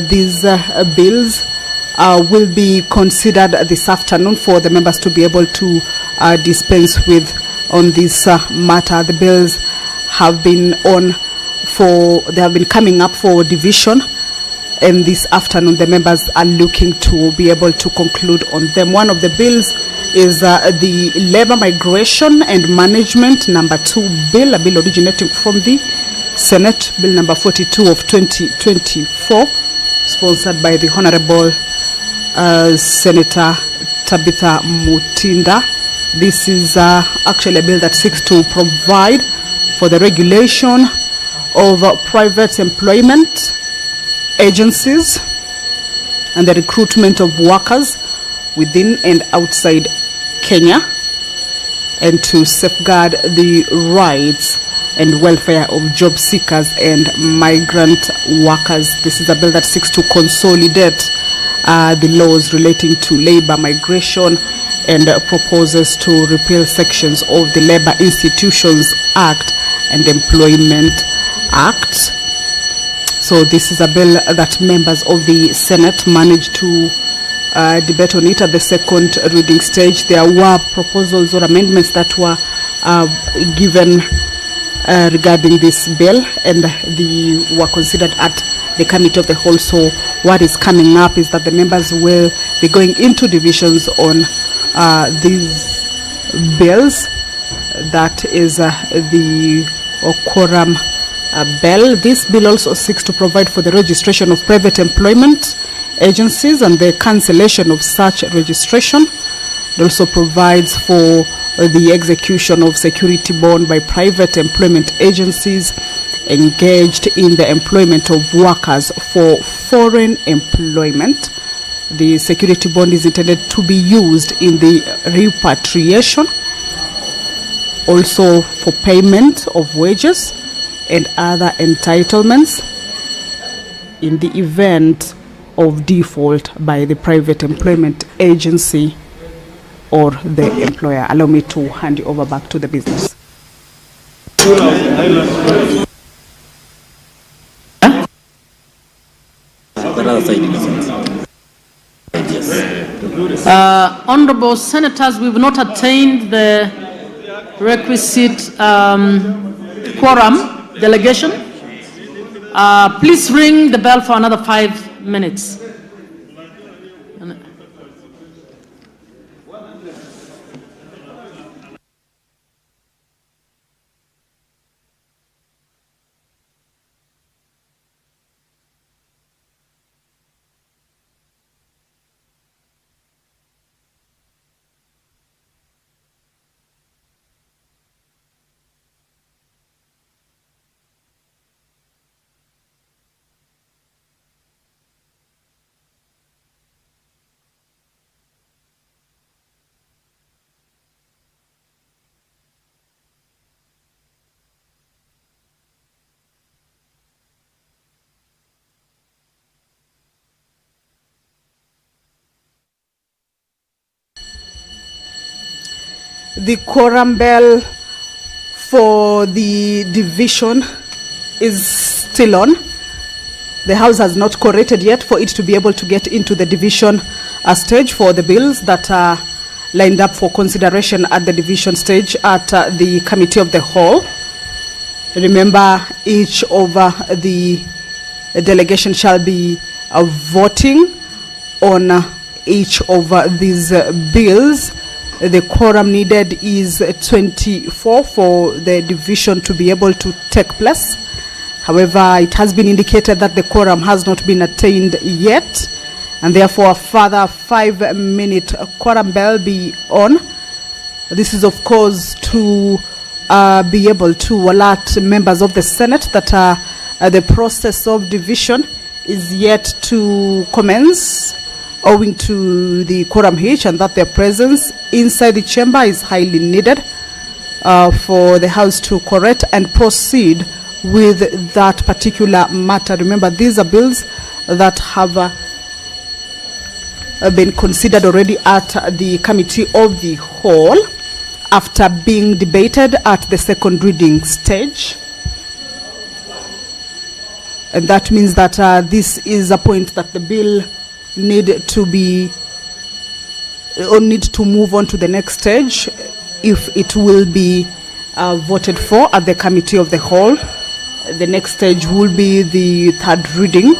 These bills will be considered this afternoon for the members to be able to dispense with on this matter. The bills have been they have been coming up for division, and this afternoon the members are looking to be able to conclude on them. One of the bills is the Labor Migration and Management number 2 bill, a bill originating from the Senate, Bill number 42 of 2024, sponsored by the Honorable Senator Tabitha Mutinda. This is actually a bill that seeks to provide for the regulation of private employment agencies and the recruitment of workers within and outside Kenya, and to safeguard the rights and welfare of job seekers and migrant workers. This is a bill that seeks to consolidate the laws relating to labor migration and proposes to repeal sections of the Labor Institutions Act and Employment Act. So this is a bill that members of the Senate managed to debate on it at the second reading stage. There were proposals or amendments that were given regarding this bill, and they were considered at the committee of the whole. So what is coming up is that the members will be going into divisions on these bills. That is the quorum bill. This bill also seeks to provide for the registration of private employment agencies and the cancellation of such registration. It also provides for the execution of security bond by private employment agencies engaged in the employment of workers for foreign employment. The security bond is intended to be used in the repatriation, also for payment of wages and other entitlements in the event of default by the private employment agency or the employer. Allow me to hand you over back to the business. Honorable Senators, we've not attained the requisite quorum delegation. Please ring the bell for another 5 minutes. The quorum bell for the division is still on. The House has not corrected yet for it to be able to get into the division stage for the bills that are lined up for consideration at the division stage at the committee of the whole. Remember, each of the delegation shall be voting on each of these bills. The quorum needed is 24 for the division to be able to take place. However, it has been indicated that the quorum has not been attained yet, and therefore a further 5-minute quorum bell be on. This is, of course, to be able to alert members of the Senate that the process of division is yet to commence owing to the quorum hitch, and that their presence inside the chamber is highly needed for the House to correct and proceed with that particular matter. Remember, these are bills that have been considered already at the Committee of the Whole after being debated at the second reading stage. And that means that this is a point that the bill need to move on to the next stage if it will be voted for at the Committee of the Whole. The next stage will be the third reading.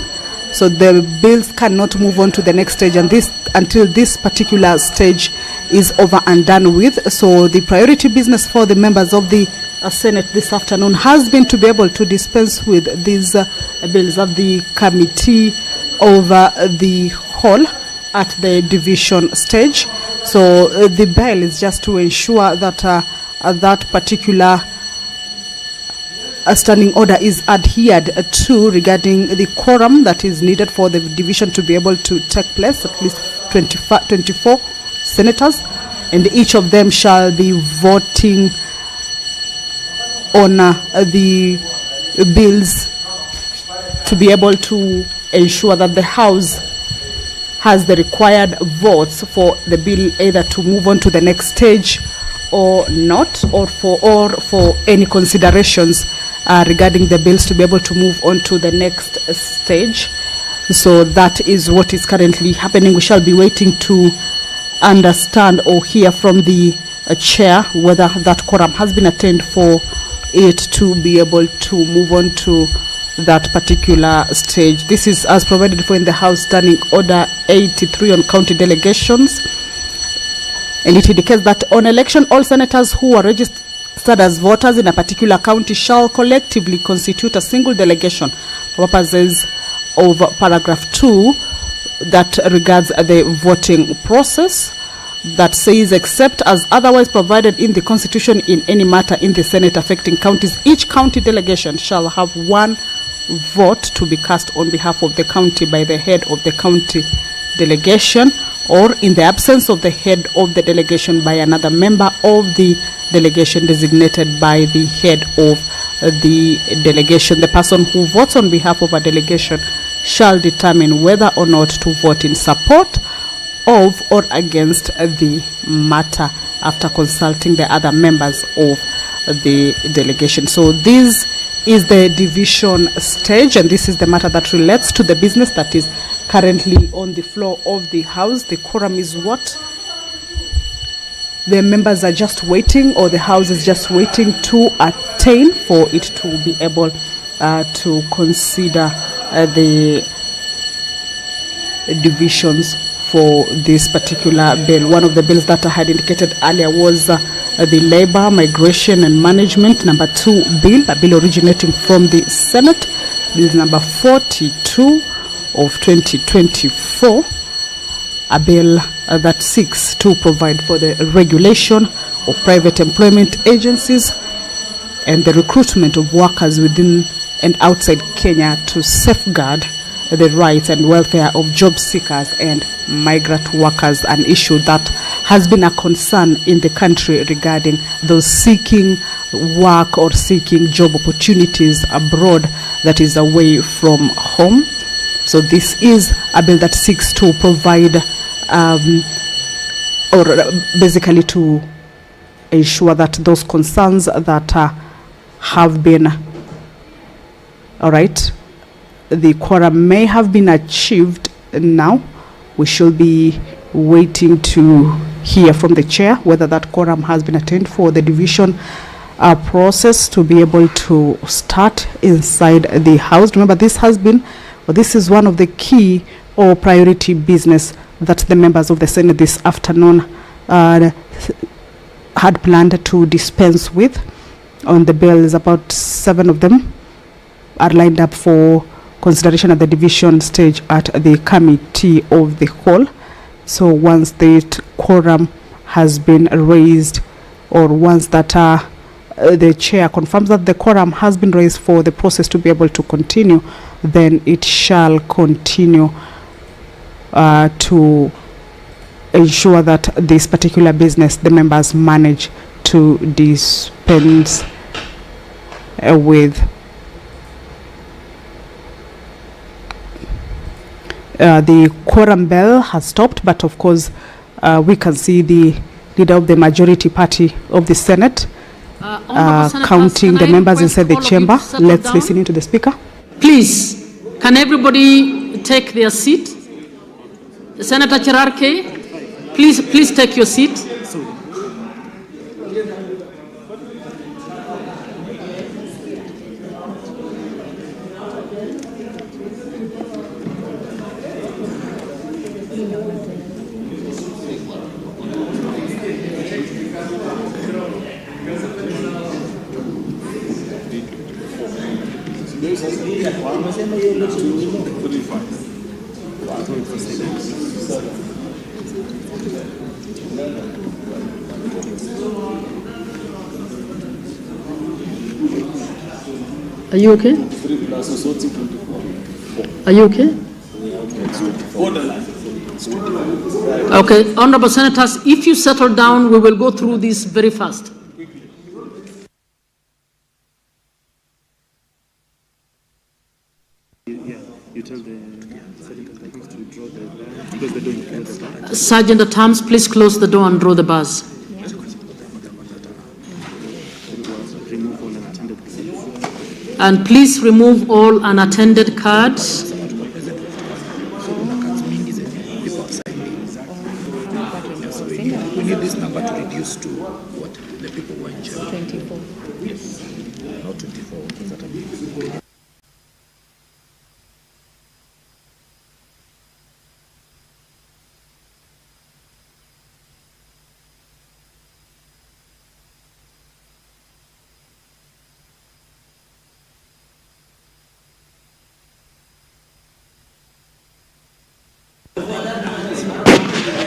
So the bills cannot move on to the next stage until this particular stage is over and done with. So the priority business for the members of the Senate this afternoon has been to be able to dispense with these bills at the Committee of the Whole at the division stage. So the bill is just to ensure that that particular standing order is adhered to regarding the quorum that is needed for the division to be able to take place, at least 24 senators, and each of them shall be voting on the bills to be able to ensure that the House has the required votes for the bill either to move on to the next stage or not, or for any considerations regarding the bills to be able to move on to the next stage. So that is what is currently happening. We shall be waiting to understand or hear from the chair whether that quorum has been attained for it to be able to move on to that particular stage. This is as provided for in the House Standing Order 83 on county delegations, and it indicates that on election all senators who are registered as voters in a particular county shall collectively constitute a single delegation for purposes of paragraph 2 that regards the voting process, that says, except as otherwise provided in the Constitution in any matter in the Senate affecting counties, each county delegation shall have one vote to be cast on behalf of the county by the head of the county delegation, or in the absence of the head of the delegation by another member of the delegation designated by the head of the delegation. The person who votes on behalf of a delegation shall determine whether or not to vote in support of or against the matter after consulting the other members of the delegation. So this is the division stage, and this is the matter that relates to the business that is currently on the floor of the House. The quorum is what the members are just waiting, or the House is just waiting to attain for it to be able to consider the divisions for this particular bill. One of the bills that I had indicated earlier was the Labor, Migration and Management number 2 bill, a bill originating from the Senate. Bill number 42 of 2024, a bill that seeks to provide for the regulation of private employment agencies and the recruitment of workers within and outside Kenya to safeguard the rights and welfare of job seekers and migrant workers, an issue that has been a concern in the country regarding those seeking work or seeking job opportunities abroad that is away from home. So this is a bill that seeks to provide or basically to ensure that those concerns that have been, all right, the quorum may have been achieved now. We should be waiting to hear from the chair whether that quorum has been attained for the division process to be able to start inside the House. Remember, this has been, or this is one of the key or priority business that the members of the Senate this afternoon had planned to dispense with. On the bills, about 7 of them are lined up for consideration at the division stage at the committee of the whole. So once the quorum has been raised, or once that the chair confirms that the quorum has been raised for the process to be able to continue, then it shall continue to ensure that this particular business, the members manage to dispense with. The quorum bell has stopped, but of course we can see the leader of the majority party of the Senate counting the members inside the chamber. Let's listen to the speaker. Please, can everybody take their seat? Senator Cherarke, please take your seat. Are you okay? Are you okay? Okay, honorable senators, if you settle down, we will go through this very fast. Sergeant at arms, please close the door and draw the bars. And please remove all unattended cards. We need this number to reduce to what the people were in charge. 24. Yes. Not 24. What does that mean?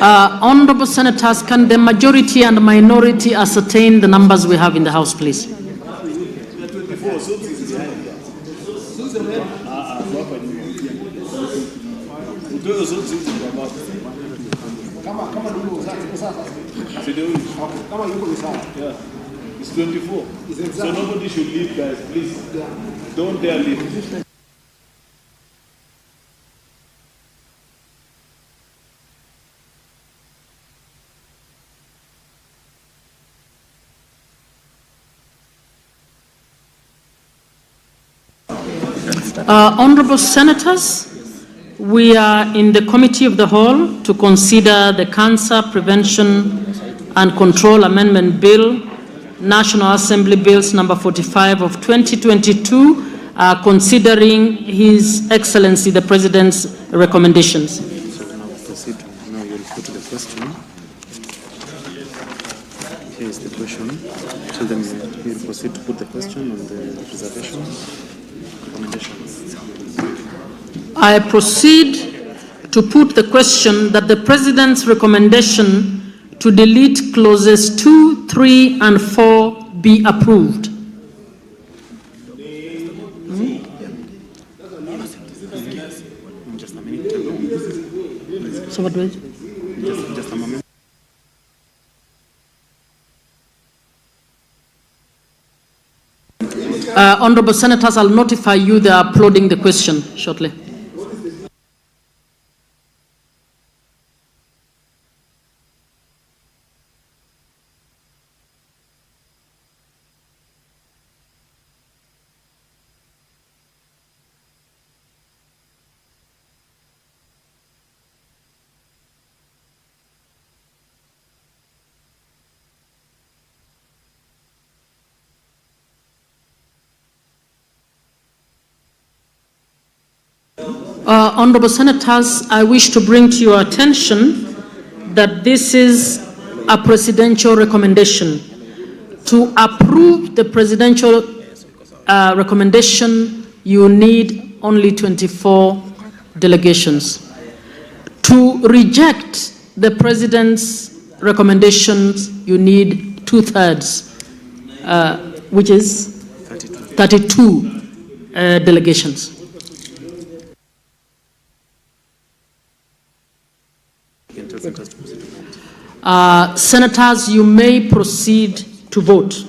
Honorable senators, can the majority and minority ascertain the numbers we have in the House, please? It's 24. So nobody should leave, guys. Please, don't dare leave. Honorable senators, we are in the Committee of the Whole to consider the Cancer Prevention and Control Amendment Bill, National Assembly Bills number 45 of 2022, considering His Excellency the President's recommendations. So now proceed. Now you'll put the question. Here is the question. Tell them you'll proceed to put the question on the reservation. I proceed to put the question that the President's recommendation to delete clauses 2, 3, and 4 be approved. Just a minute. So what do I do? Just a moment. Honorable senators, I'll notify you they are uploading the question shortly. Honorable senators, I wish to bring to your attention that this is a presidential recommendation. To approve the presidential recommendation, you need only 24 delegations. To reject the President's recommendations, you need 2/3, which is 32 delegations. Senators, you may proceed to vote.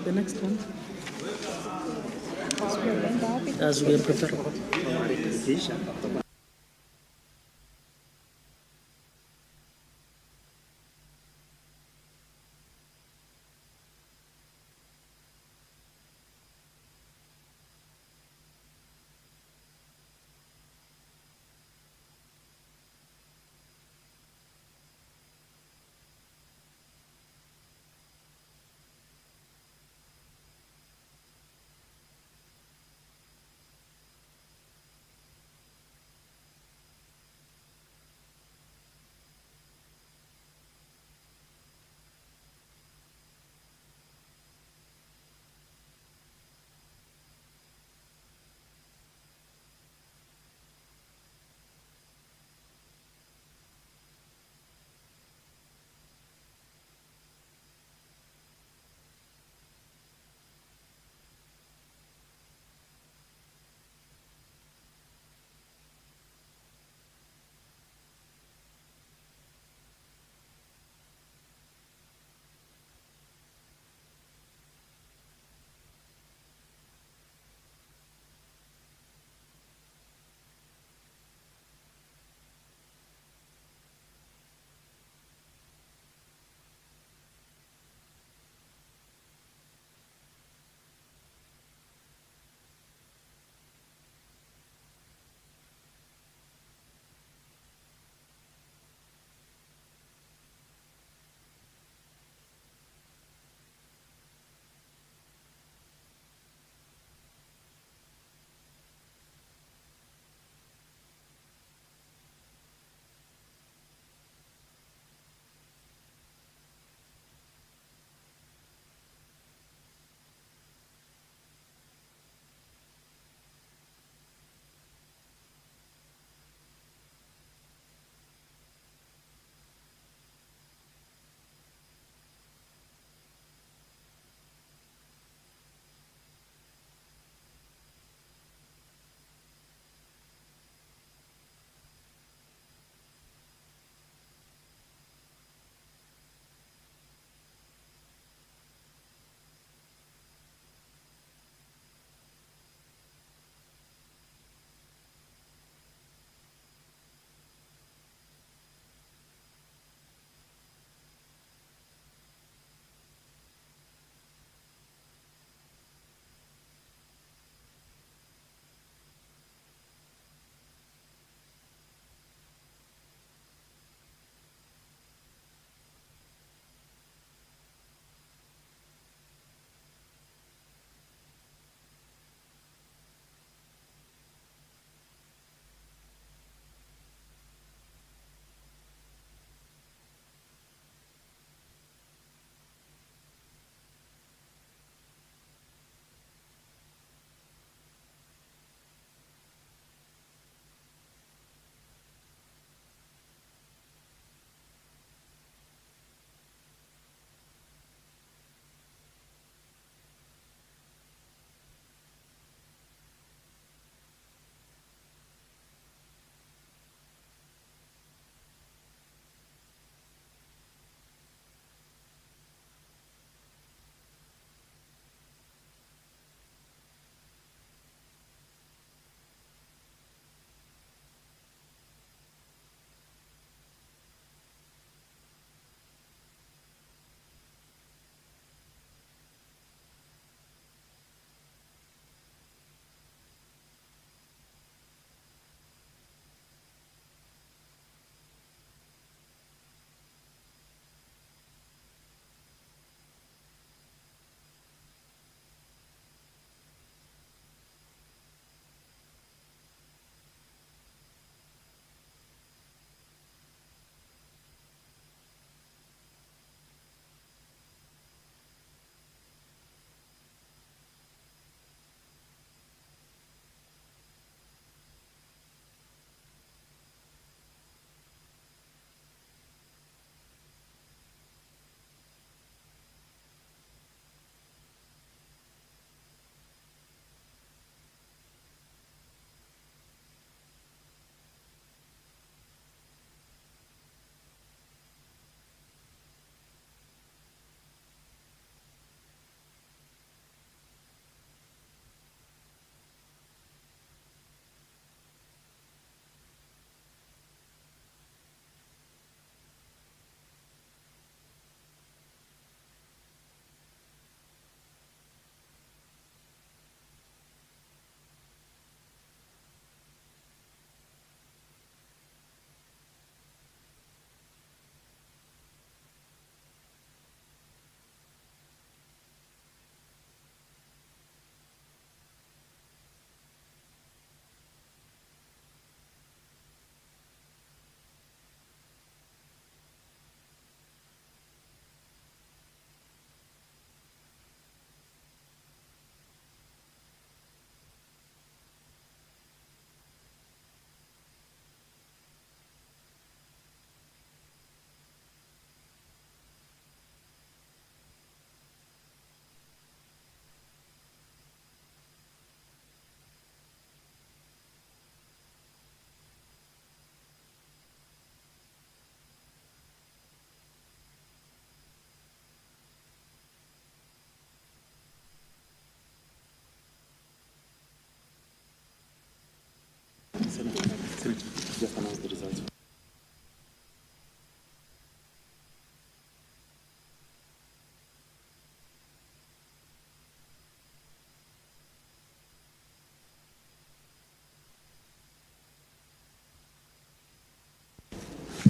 The next one. As we are preparing.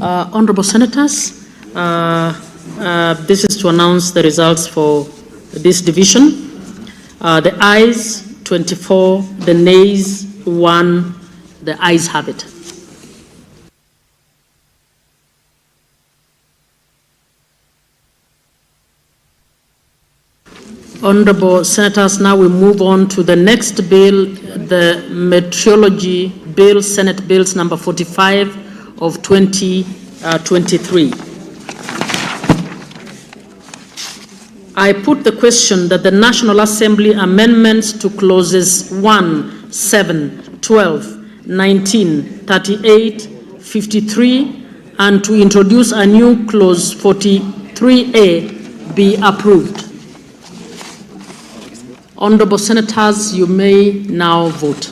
Honorable Senators, this is to announce the results for this division. The ayes 24, the nays 1, the ayes have it. Honorable Senators, now we move on to the next bill, the Meteorology Bill, Senate Bills number 45 of 2023. I put the question that the National Assembly amendments to clauses 1, 7, 12, 19, 38, 53, and to introduce a new clause 43A be approved. Honorable Senators, you may now vote.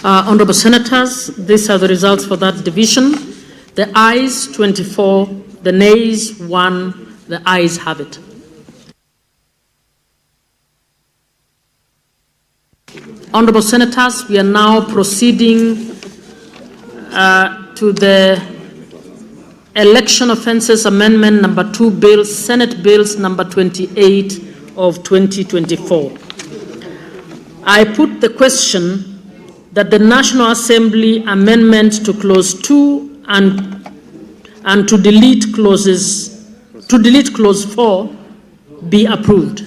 Honorable Senators, these are the results for that division. The ayes 24, the nays 1, the ayes have it. Honorable Senators, we are now proceeding to the Election Offences Amendment number 2 Bill, Senate Bills number 28 of 2024. I put the question that the National Assembly amendment to clause 2 and to delete clause 4 be approved.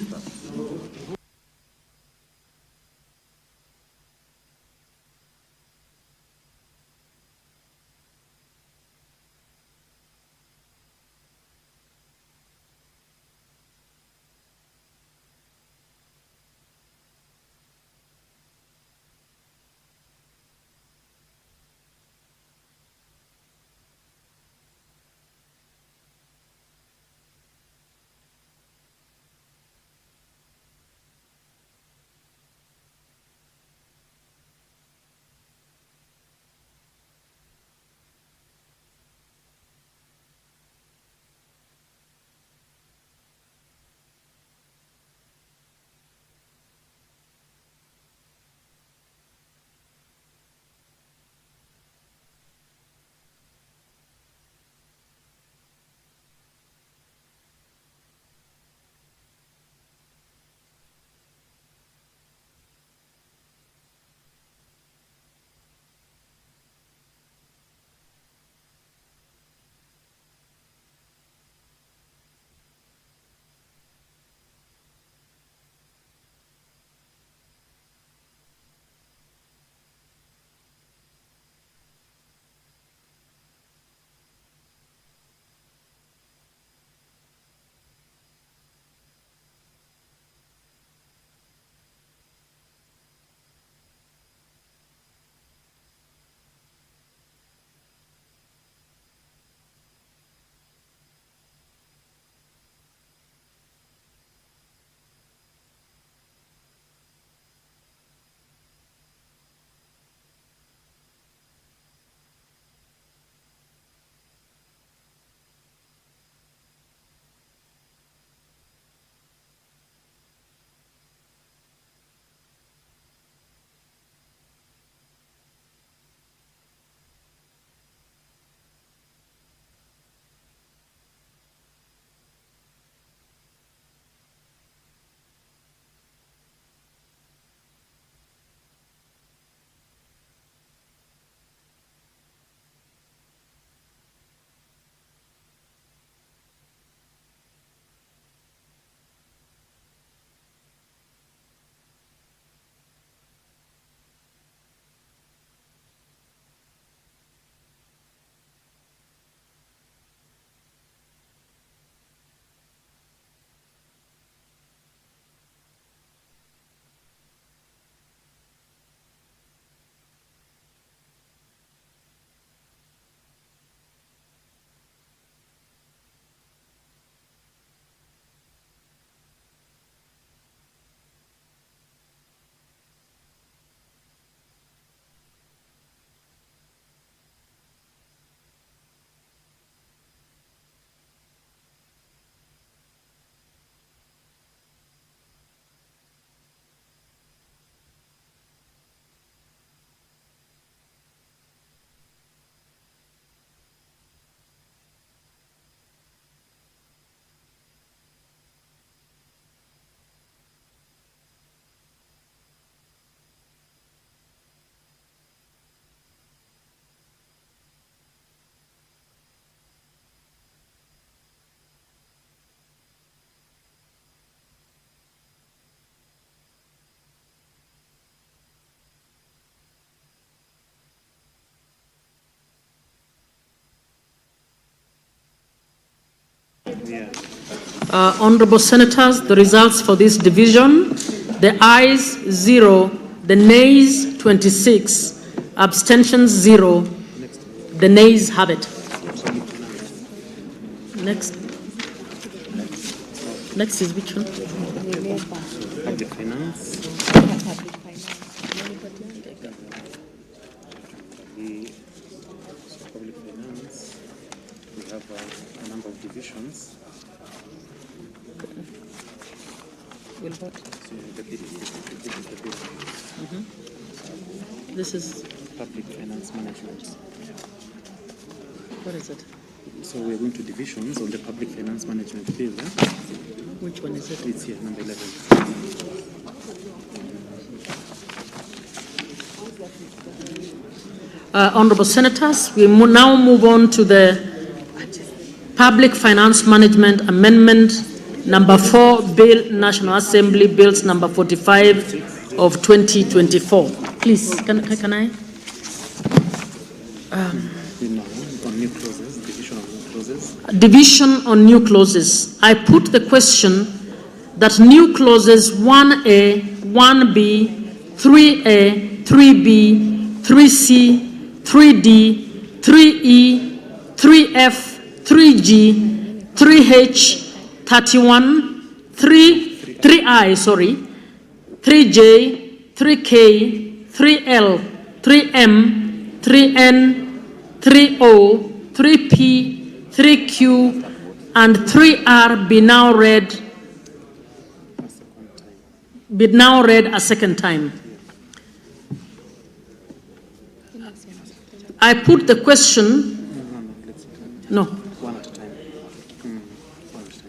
Honorable Senators, the results for this division, the ayes 0, the nays 26, abstentions 0, the nays have it. Next. Next is which one? Public finance. Public finance, we have a number of divisions. Will vote. So the bid is the bill. This is, Public finance management. what is it? So we're going to divisions on the public finance management bill. Which one is it? It's here, number 11. Honorable Senators, we now move on to the Public Finance Management Amendment number 4, Bill, National Assembly Bills number 45 of 2024. Please, can I? On new clauses, division of new clauses. Division on new clauses. I put the question that new clauses 1A, 1B, 3A, 3B, 3C, 3D, 3E, 3F, 3G, 3H, 31, 3I, 3J, 3K, 3L, 3M, 3N, 3O, 3P, 3Q, and 3R be now read a second time. I put the question, no. One at a time. One at a time.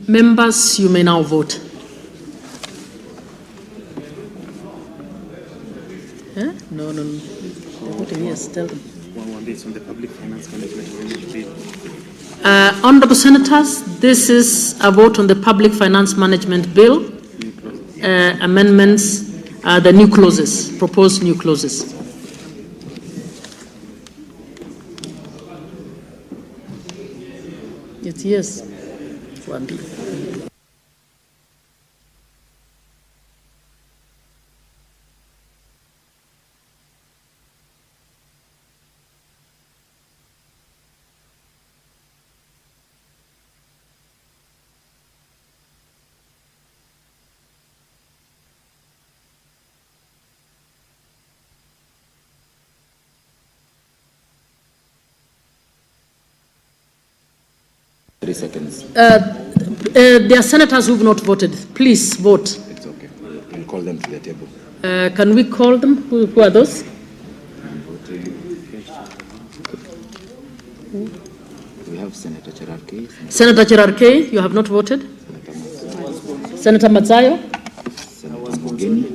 Members, you may now vote. No. They're voting yes, tell them. One is on the public finance management bill. Honorable Senators, this is a vote on the Public Finance Management Bill. Amendments, the new clauses, proposed new clauses. It's yes. 1B. There are senators who have not voted. Please vote. It's okay. I'll call them to the table. Can we call them? Who are those? We have Senator Cherarkey. Senator Cherarkey, you have not voted. Senator Mazzayo. Senator Mogeni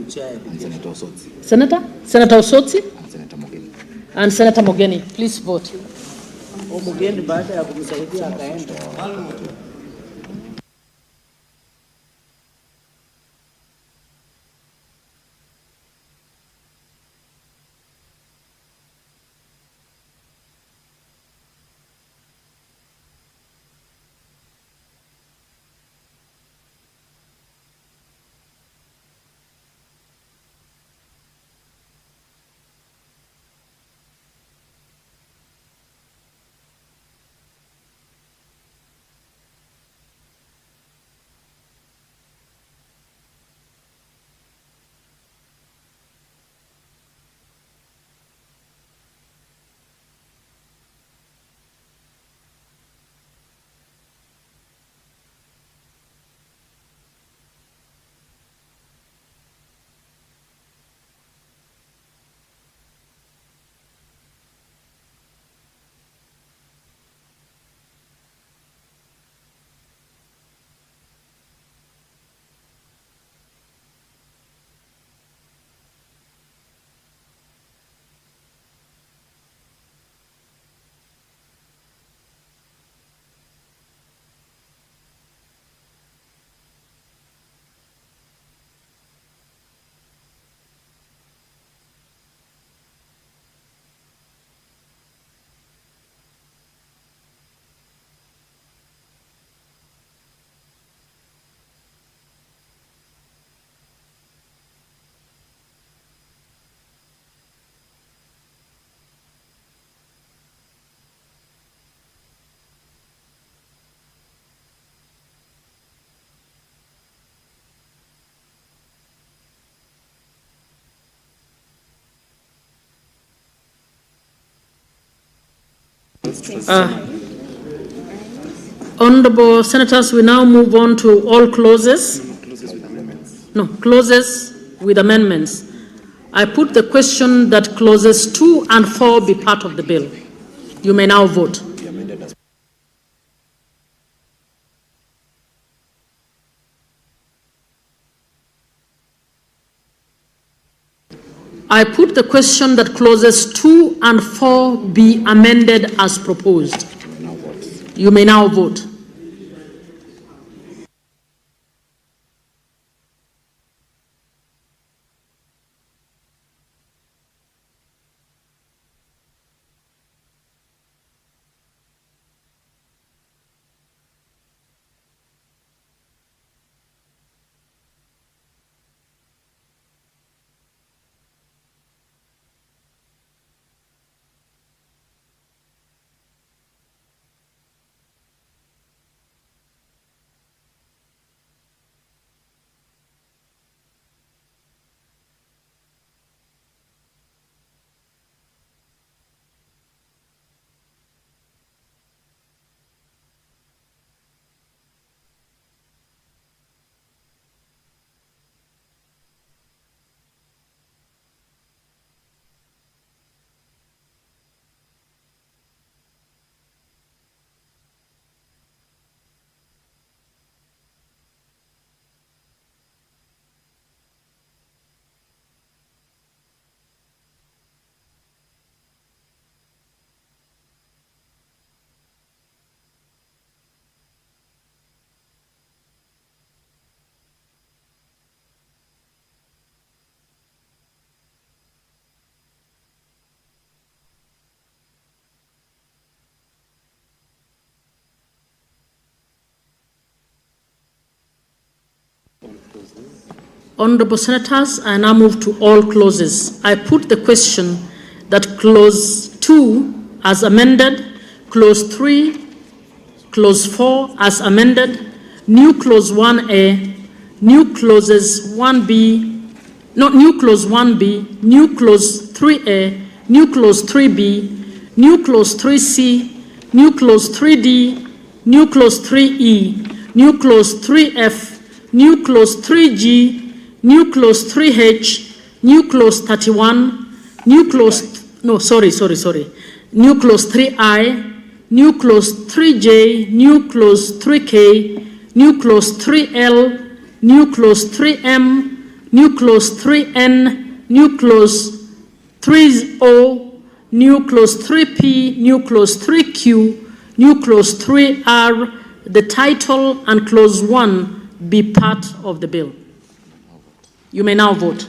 and Senator Osotsi. Senator Osotsi. And Senator Mogeni. And Senator Mogeni. Please vote. Mgeni baada ya kumsaidia akaenda. Honorable Senators, we now move on to all clauses. No, clauses with amendments. I put the question that clauses 2 and 4 be part of the bill. You may now vote. I put the question that clauses 2 and 4 be amended as proposed. You may now vote. Honorable Senators, I now move to all clauses. I put the question that Clause 2 as amended, Clause 3, Clause 4 as amended, new Clause 1A, new Clauses 1B, new Clause 1B, new Clause 3A, new Clause 3B, new Clause 3C, new Clause 3D, new Clause 3E, new Clause 3F, new Clause 3G, new Clause 3H, new Clause 31, new Clause, new Clause 3I, new Clause 3J, new Clause 3K, new Clause 3L, new Clause 3M, new Clause 3N, new Clause 3O, new Clause 3P, new Clause 3Q, new Clause 3R, the title and Clause 1 be part of the bill. You may now vote.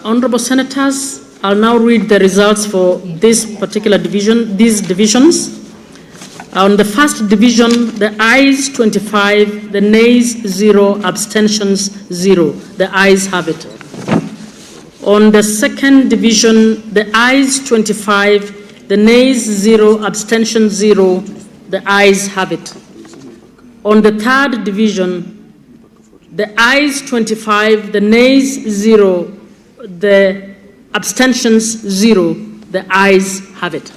Honorable Senators, I'll now read the results for this particular division, these divisions. On the first division, the ayes 25, the nays 0, abstentions 0. The ayes have it. On the second division, the ayes 25, the nays 0, abstentions 0. The ayes have it. On the third division, the ayes 25, the nays 0, the abstentions 0. The ayes have it.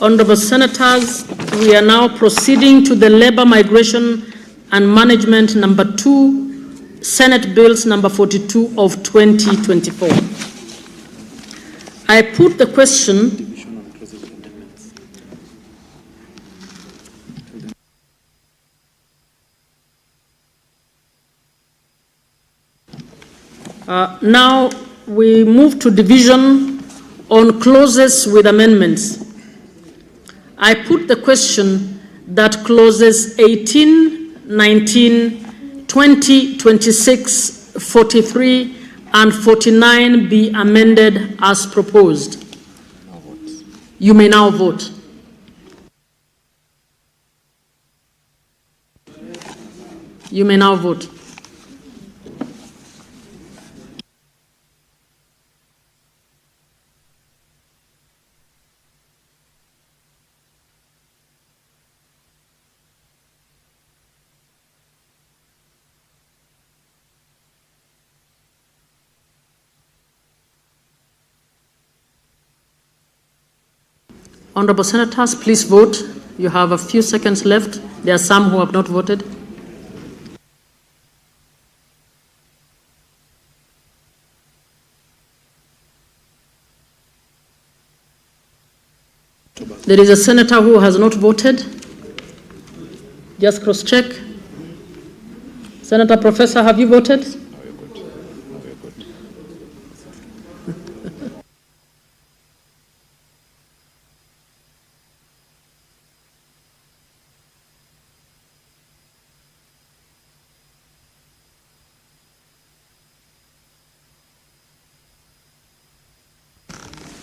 Honorable Senators, we are now proceeding to the Labor, Migration and Management number 2, Senate Bills number 42 of 2024. I put the question now we move to division on clauses with amendments. I put the question that clauses 18, 19, 20, 26, 43, and 49 be amended as proposed. You may now vote. You may now vote. Honorable Senators, please vote. You have a few seconds left. There are some who have not voted. There is a senator who has not voted. Just cross-check. Senator Professor, have you voted?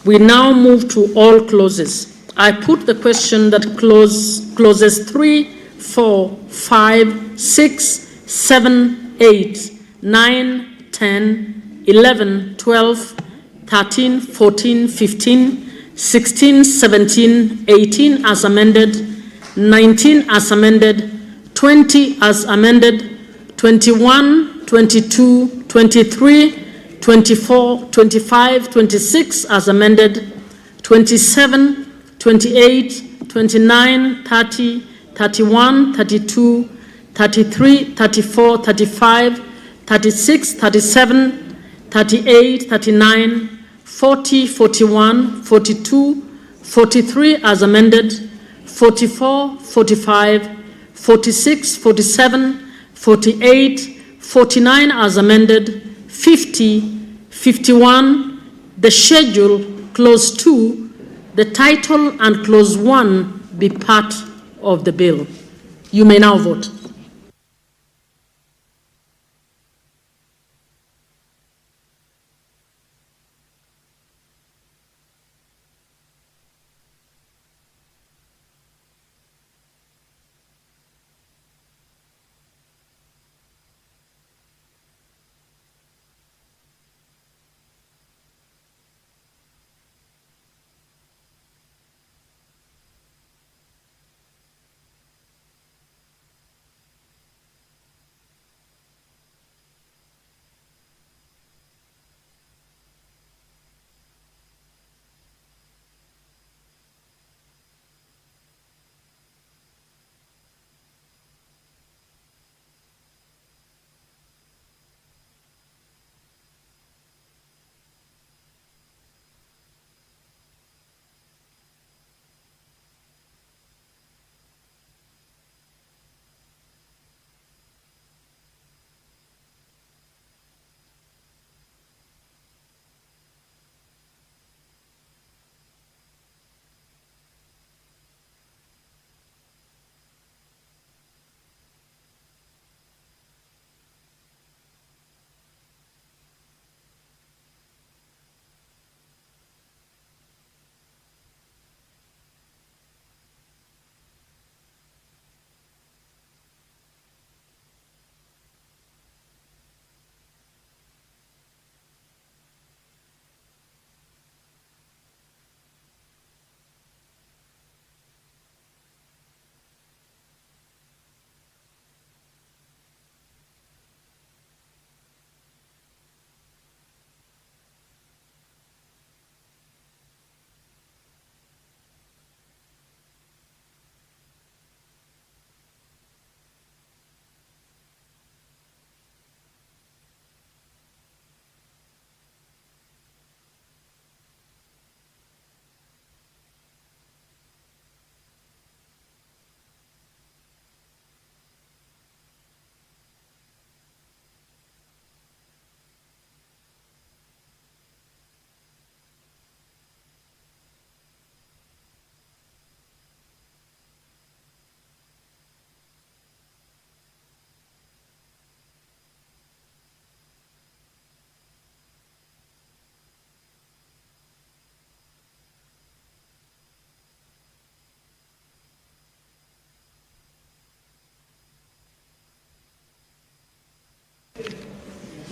We now move to all clauses. I put the question that clauses 3, 4, 5, 6, 7, 8, 9, 10, 11, 12, 13, 14, 15, 16, 17, 18 as amended, 19 as amended, 20 as amended, 21, 22, 23, 24, 25, 26 as amended, 27, 28, 29, 30, 31, 32, 33, 34, 35, 36, 37, 38, 39, 40, 41, 42, 43 as amended, 44, 45, 46, 47, 48, 49 as amended, 50, 51, the schedule, clause 2, the title and clause 1 be part of the bill. You may now vote.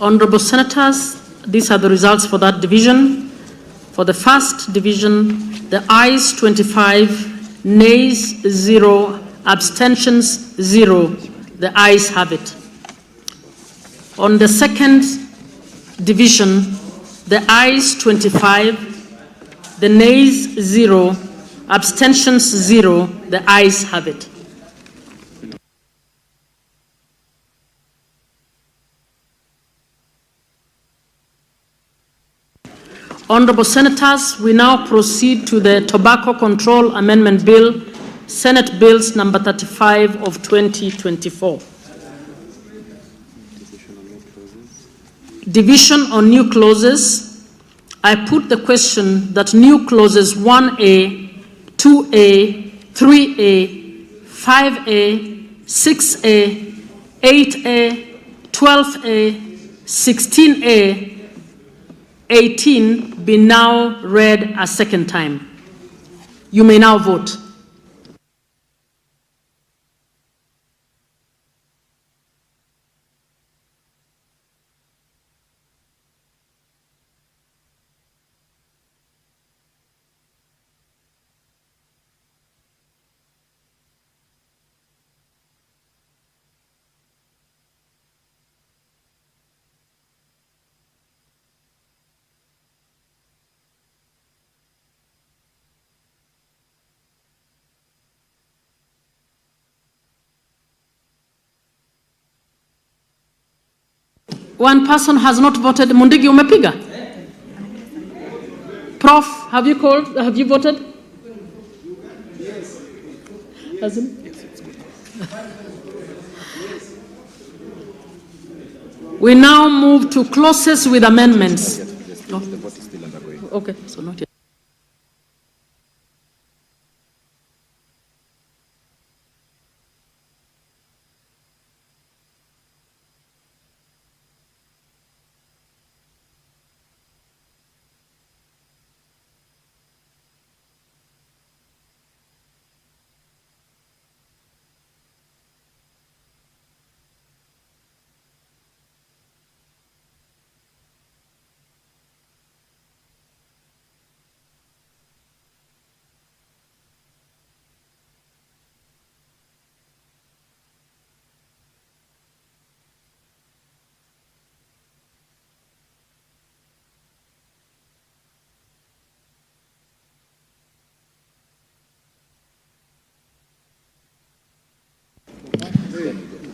Honorable Senators, these are the results for that division. For the first division, the ayes 25, nays 0, abstentions 0. The ayes have it. On the second division, the ayes 25, the nays 0, abstentions 0. The ayes have it. Honorable Senators, we now proceed to the Tobacco Control Amendment Bill, Senate Bills number 35 of 2024. Division on new clauses. I put the question that new clauses 1A, 2A, 3A, 5A, 6A, 8A, 12A, 16A, 18 be now read a second time. You may now vote. One person has not voted. Mundigi, umepiga? Prof, have you called? Have you voted? Yes. Hasn't? We now move to clauses with amendments. No? The vote is still undergoing. Okay, so not yet.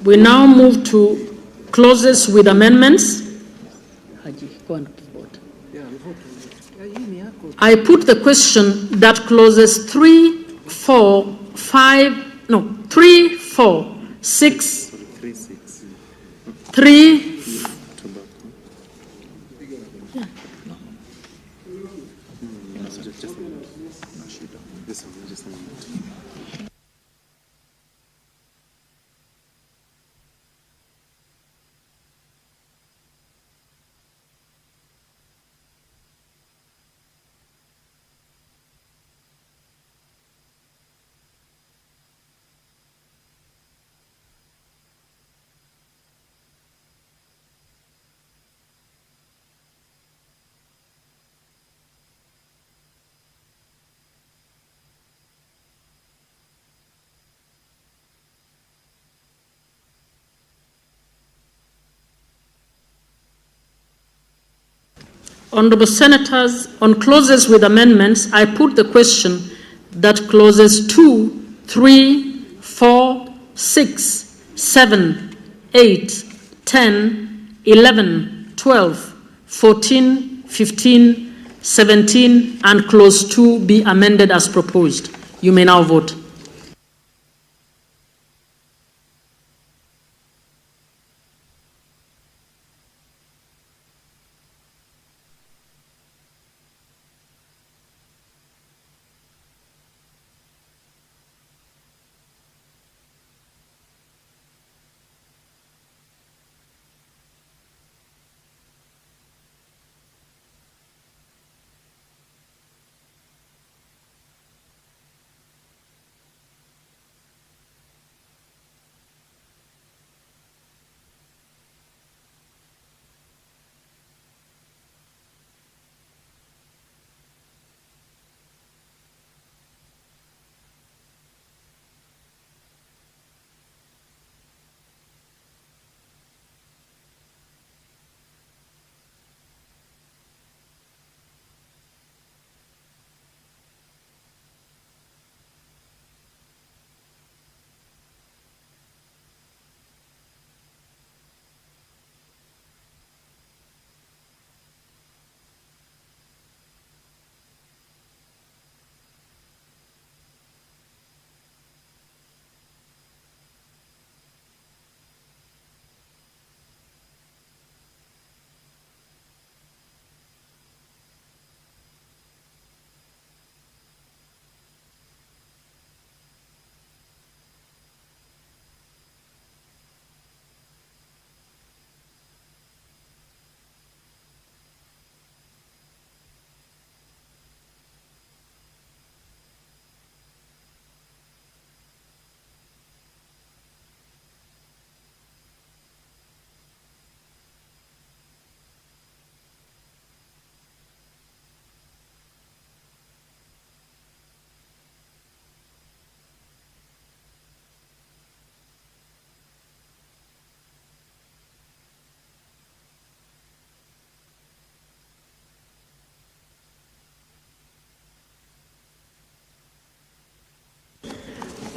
We now move to clauses with amendments. I put the question that clauses 3, 4, 5, no, 3, 4, 6, 3, Honorable Senators, on clauses with amendments, I put the question that clauses 2, 3, 4, 6, 7, 8, 10, 11, 12, 14, 15, 17, and clause 2 be amended as proposed. You may now vote.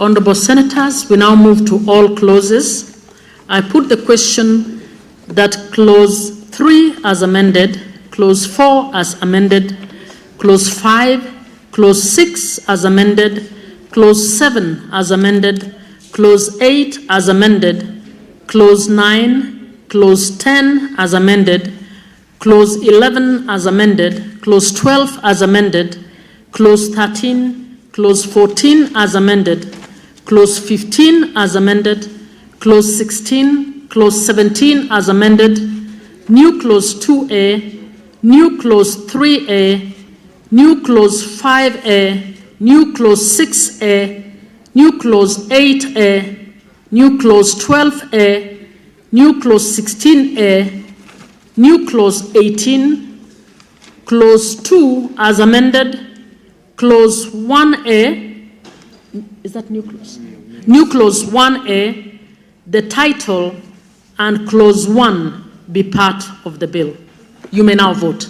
Honorable Senators, we now move to all clauses. I put the question that clause 3 as amended, clause 4 as amended, clause 5, clause 6 as amended, clause 7 as amended, clause 8 as amended, clause 9, clause 10 as amended, clause 11 as amended, clause 12 as amended, clause 13, clause 14 as amended, clause 15 as amended, clause 16, clause 17 as amended, new clause 2A, new clause 3A, new clause 5A, new clause 6A, new clause 8A, new clause 12A, new clause 16A, new clause 18, clause 2 as amended, clause 1A, is that new clause? New clause 1A, the title, and clause 1 be part of the bill. You may now vote.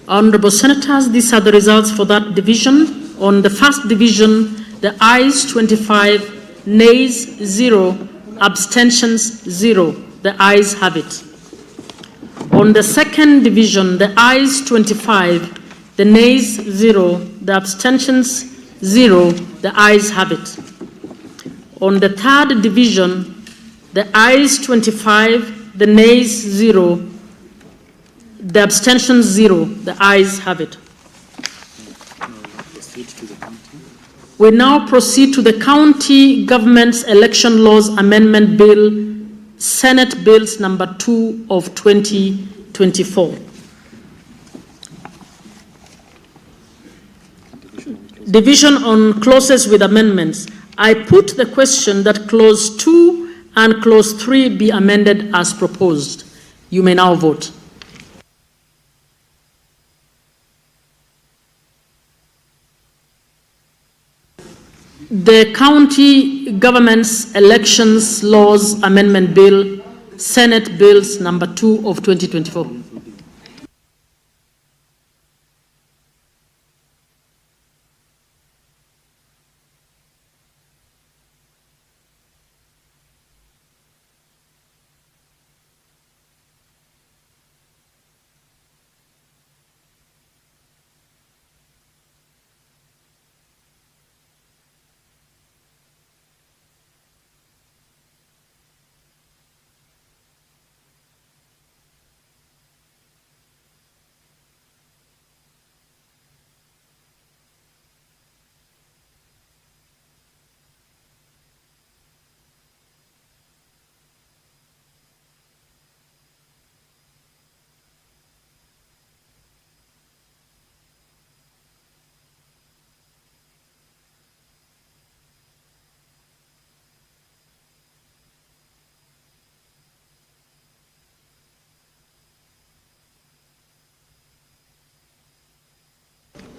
Honorable Senators, these are the results for that division. On the first division, the ayes 25, nays 0, abstentions 0. The ayes have it. On the second division, the ayes 25, the nays 0, the abstentions 0. The ayes have it. On the third division, the ayes 25, the nays 0, the abstentions 0. The ayes have it. We now proceed to the County Government's Election Laws Amendment Bill, Senate Bills number 2 of 2024. Division on clauses with amendments. I put the question that clause 2 and clause 3 be amended as proposed. You may now vote. The County Government's Elections Laws Amendment Bill, Senate Bills number 2 of 2024.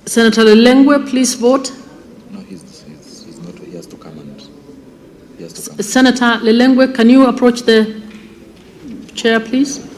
Senator Lengwe, please vote. No, he's not. He has to come and. Senator Lelengwe, can you approach the chair, please?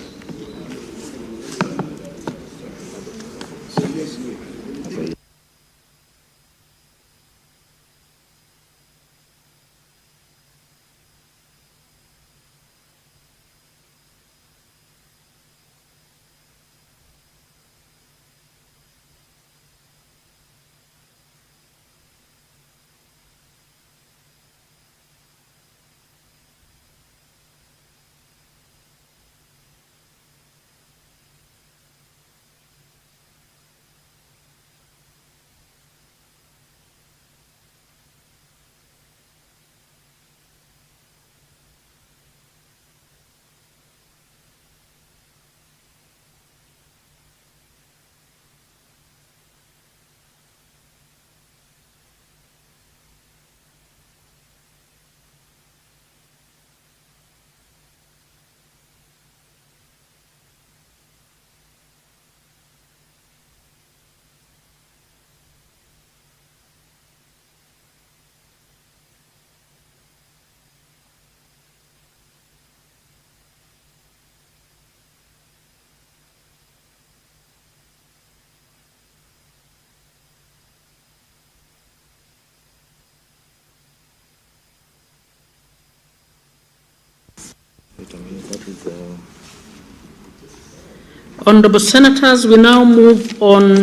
Honorable Senators, we now move on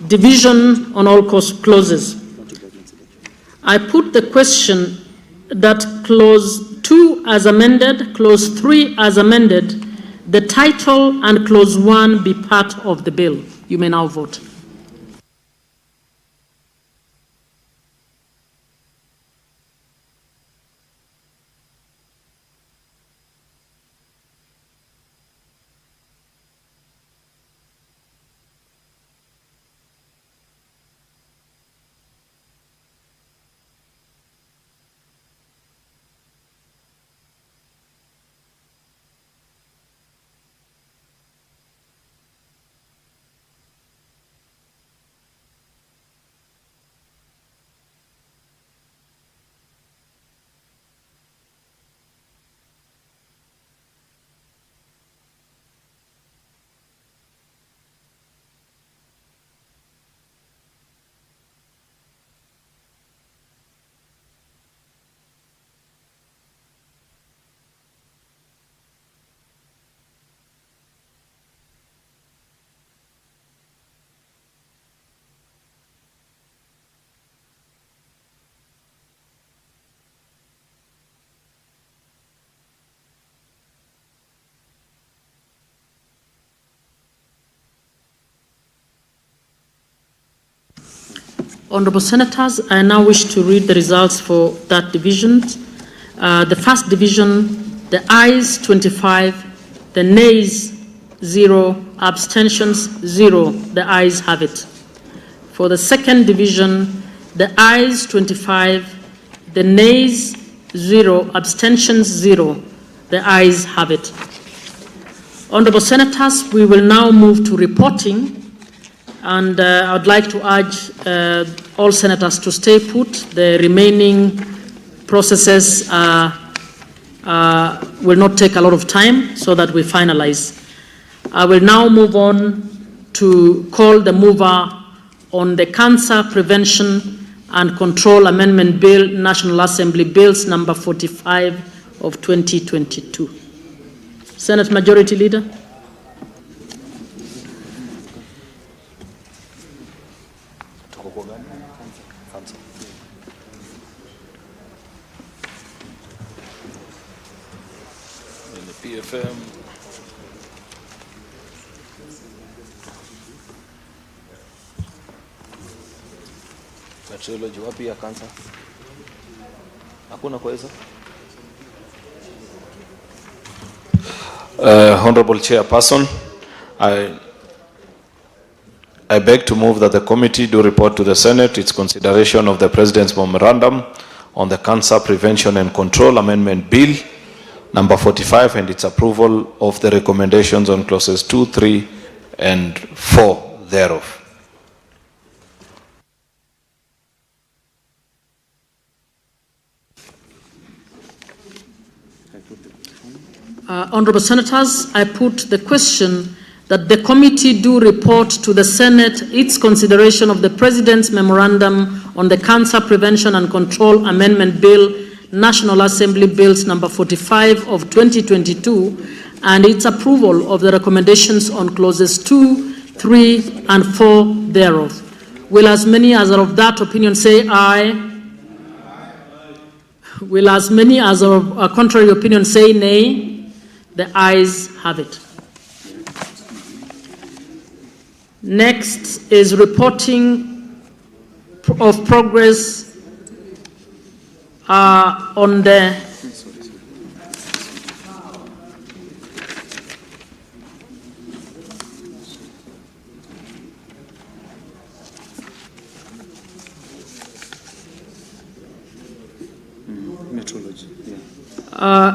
division on all clauses. I put the question that clause 2 as amended, clause 3 as amended, the title and clause 1 be part of the bill. You may now vote. Honorable Senators, I now wish to read the results for that division. The first division, the ayes 25, the nays 0, abstentions 0. The ayes have it. For the second division, the ayes 25, the nays 0, abstentions 0. The ayes have it. Honorable Senators, we will now move to reporting. And I would like to urge all senators to stay put. The remaining processes will not take a lot of time so that we finalize. I will now move on to call the mover on the Cancer Prevention and Control Amendment Bill, National Assembly Bills number 45 of 2022. Senate Majority Leader. PFM. Meteorology wapi ya cancer? Hakuna kwa hizo? Honorable Chairperson, I beg to move that the committee do report to the Senate its consideration of the President's memorandum on the Cancer Prevention and Control Amendment Bill number 45 and its approval of the recommendations on clauses 2, 3, and 4 thereof. Honorable Senators, I put the question that the committee do report to the Senate its consideration of the President's Memorandum on the Cancer Prevention and Control Amendment Bill, National Assembly Bills number 45 of 2022, and its approval of the recommendations on clauses 2, 3, and 4 thereof. Will as many as are of that opinion say aye? Will as many as are of a contrary opinion say nay? The ayes have it. Next is reporting of progress on the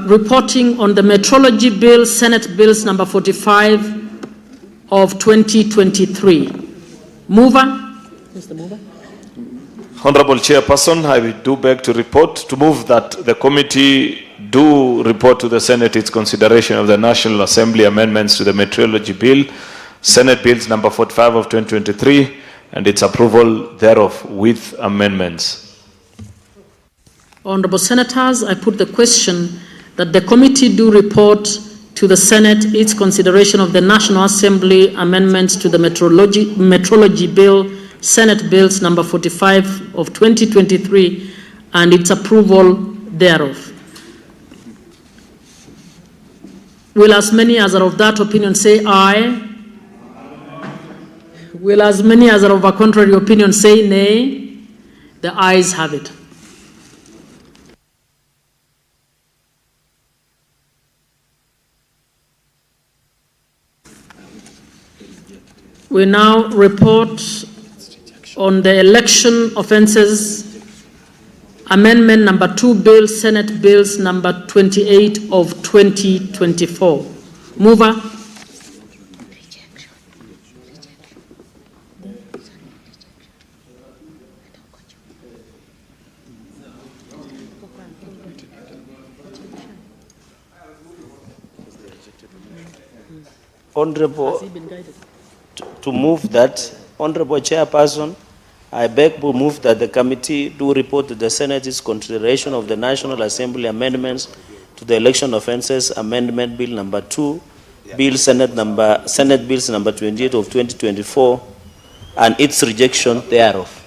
reporting on the Metrology Bill, Senate Bills number 45 of 2023. Mover? Who's the mover? Honorable Chairperson, I do beg to move that the committee do report to the Senate its consideration of the National Assembly amendments to the Metrology Bill, Senate Bills number 45 of 2023, and its approval thereof with amendments. Honorable Senators, I put the question that the committee do report to the Senate its consideration of the National Assembly amendments to the Metrology Bill, Senate Bills number 45 of 2023, and its approval thereof. Will as many as are of that opinion say aye? Will as many as are of a contrary opinion say nay? The ayes have it. We now report on the election offences amendment number 2 bill, Senate Bills number 28 of 2024. Mover? Honorable, to move that, Honorable Chairperson, I beg to move that the committee do report to the Senate its consideration of the National Assembly amendments to the Election Offences Amendment Bill number 2, Bill Senate Bills number 28 of 2024, and its rejection thereof.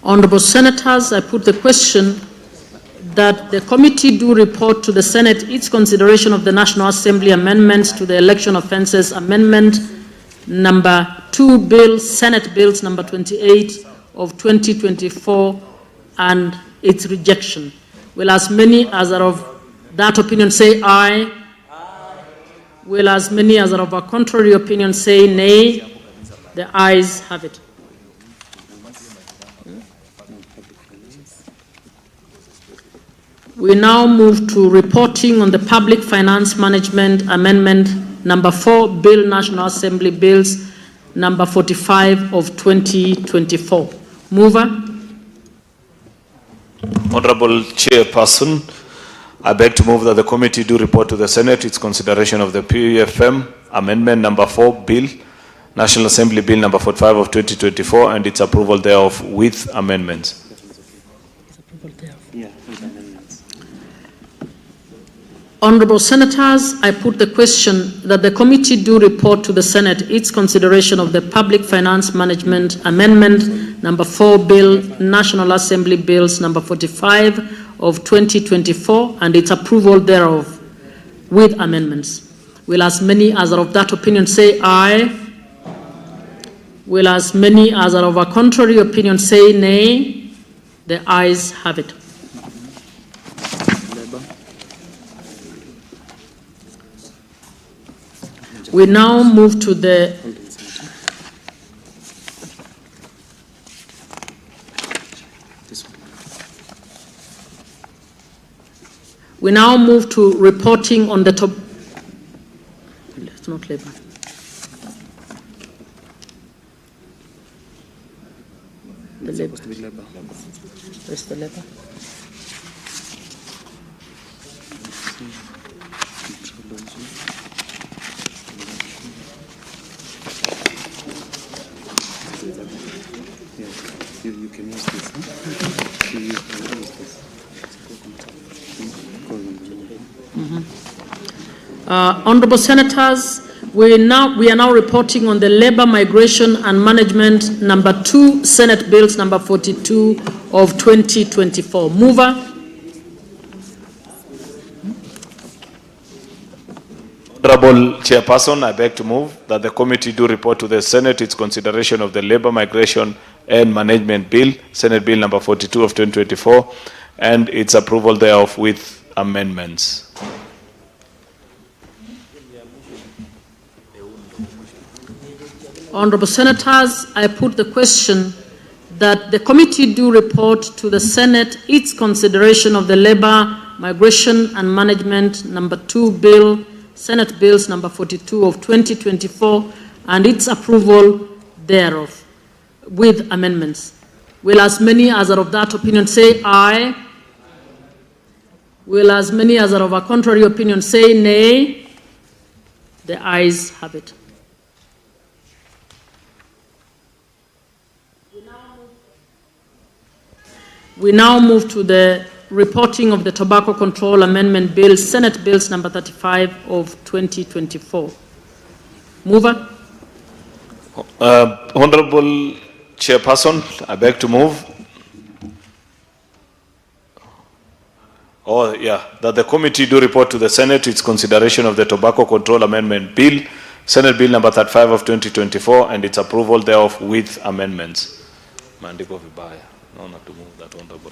Honorable Senators, I put the question that the committee do report to the Senate its consideration of the National Assembly amendments to the Election Offences Amendment number 2 Bill, Senate Bills number 28 of 2024, and its rejection. Will as many as are of that opinion say aye? Will as many as are of a contrary opinion say nay? The ayes have it. We now move to reporting on the Public Finance Management Amendment number 4 Bill, National Assembly Bills number 45 of 2024. Mover? Honorable Chairperson, I beg to move that the committee do report to the Senate its consideration of the PFM Amendment number 4 Bill, National Assembly Bill number 45 of 2024, and its approval thereof with amendments. Honorable Senators, I put the question that the committee do report to the Senate its consideration of the Public Finance Management Amendment number 4 Bill, National Assembly Bills number 45 of 2024, and its approval thereof with amendments. Will as many as are of that opinion say aye? Will as many as are of a contrary opinion say nay? The ayes have it. We now move to the reporting on the top. It's not labor. The labor. Where's the labor? You can use this. Huh? You can use this. Honorable Senators, we are now reporting on the Labor, Migration and Management number 2, Senate Bills number 42 of 2024. Mover. Honorable Chairperson, I beg to move that the committee do report to the Senate its consideration of the Labor, Migration and Management Bill, Senate Bill number 42 of 2024, and its approval thereof with amendments. Honorable Senators, I put the question that the committee do report to the Senate its consideration of the Labor, Migration and Management number 2 Bill, Senate Bills number 42 of 2024, and its approval thereof with amendments. Will as many as are of that opinion say aye? Will as many as are of a contrary opinion say nay? The ayes have it. We now move to the reporting of the Tobacco Control Amendment Bill, Senate Bills number 35 of 2024. Mover. Honorable Chairperson, I beg to move. That the committee do report to the Senate its consideration of the Tobacco Control Amendment Bill, Senate Bill number 35 of 2024, and its approval thereof with amendments. Mandiko vibaya. Naona to move that, Honorable.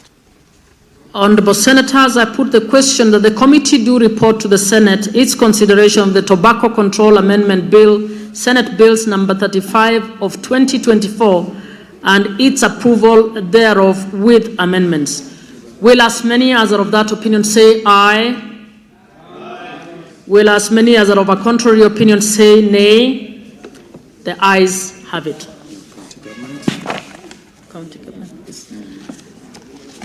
Honorable Senators, I put the question that the committee do report to the Senate its consideration of the Tobacco Control Amendment Bill, Senate Bills number 35 of 2024, and its approval thereof with amendments. Will as many as are of that opinion say aye? Aye. Will as many as are of a contrary opinion say nay? The ayes have it. County government.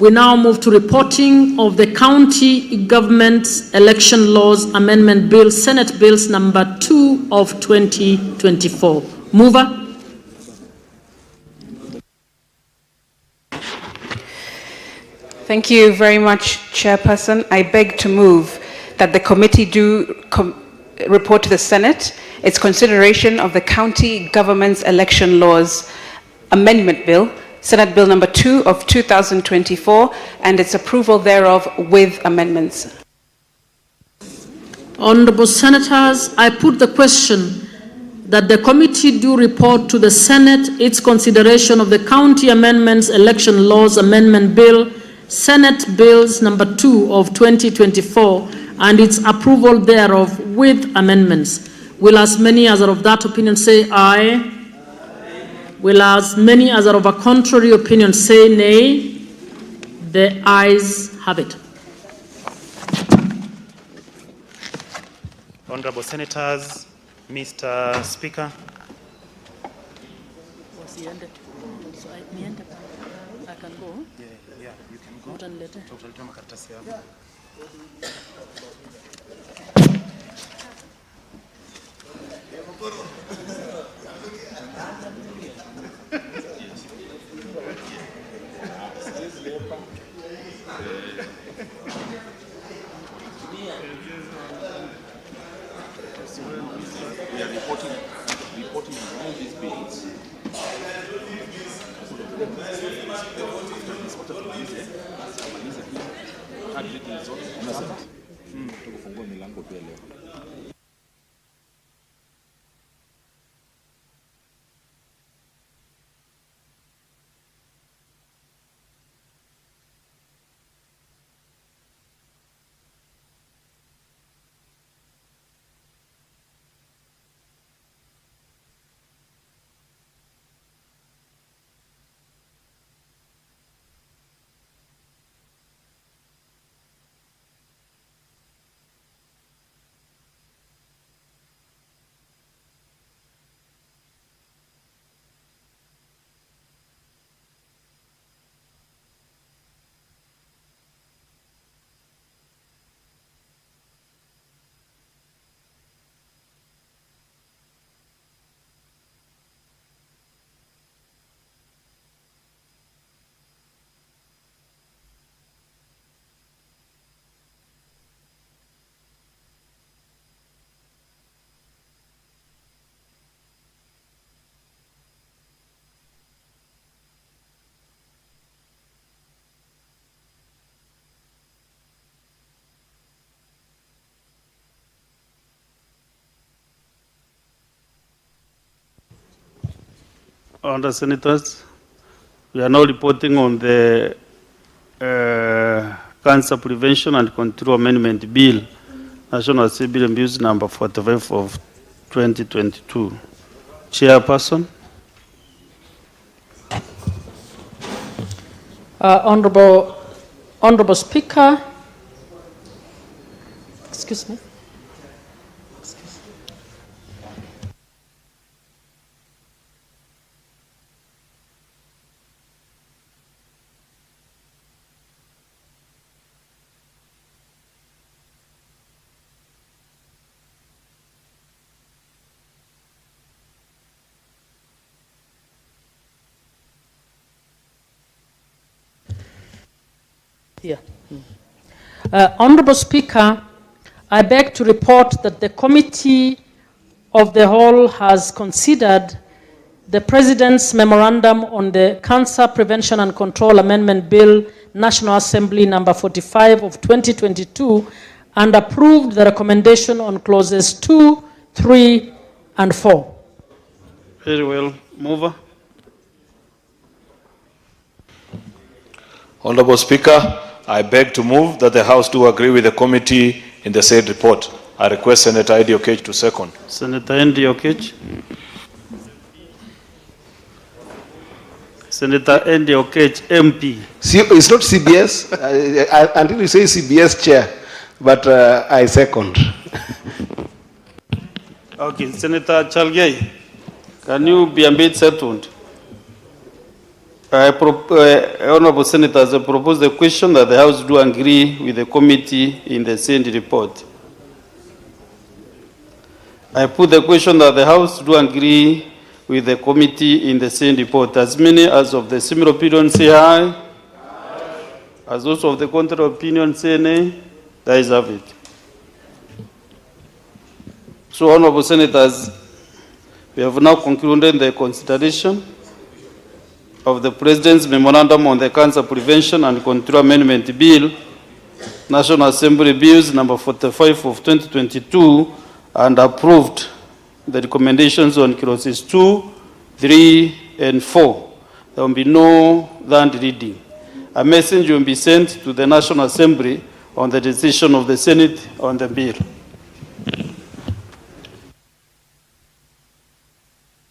We now move to reporting of the County Government Election Laws Amendment Bill, Senate Bills number 2 of 2024. Mover. Thank you very much, Chairperson. I beg to move that the committee do report to the Senate its consideration of the County Government's Election Laws Amendment Bill, Senate Bill number 2 of 2024, and its approval thereof with amendments. Honorable Senators, I put the question that the committee do report to the Senate its consideration of the County Amendments Election Laws Amendment Bill, Senate Bills number 2 of 2024, and its approval thereof with amendments. Will as many as are of that opinion say aye? Will as many as are of a contrary opinion say nay? The ayes have it. Honorable Senators, Mr. Speaker. I can go. Yeah, you can go. Tutaletea makaratasi yako. We are reporting on all these bills. Tukufungua milango pia leo. Honourable Senators, we are now reporting on the Cancer Prevention and Control Amendment Bill, National Assembly Bills number 45 of 2022. Chairperson. Honorable Speaker, excuse me. Yeah. Honorable Speaker, I beg to report that the Committee of the Whole has considered the President's Memorandum on the Cancer Prevention and Control Amendment Bill, National Assembly number 45 of 2022, and approved the recommendation on clauses 2, 3, and 4. Very well. Mover. Honorable Speaker, I beg to move that the House do agree with the committee in the said report. I request Senator Eddie Okech to second. Senator Eddie Okech. Senator Eddie Okech, MP. It's not CBS. Until you say CBS chair, but I second. Okay, Senator Chalgei, can you be a bit settled? Honorable Senators, I propose the question that the House do agree with the committee in the same report. I put the question that the House do agree with the committee in the same report. As many as of the similar opinion say aye. As those of the contrary opinion say nay. The ayes have it. So, Honorable Senators, we have now concluded the consideration of the President's Memorandum on the Cancer Prevention and Control Amendment Bill, National Assembly Bills number 45 of 2022, and approved the recommendations on clauses 2, 3, and 4. There will be no third reading. A message will be sent to the National Assembly on the decision of the Senate on the bill.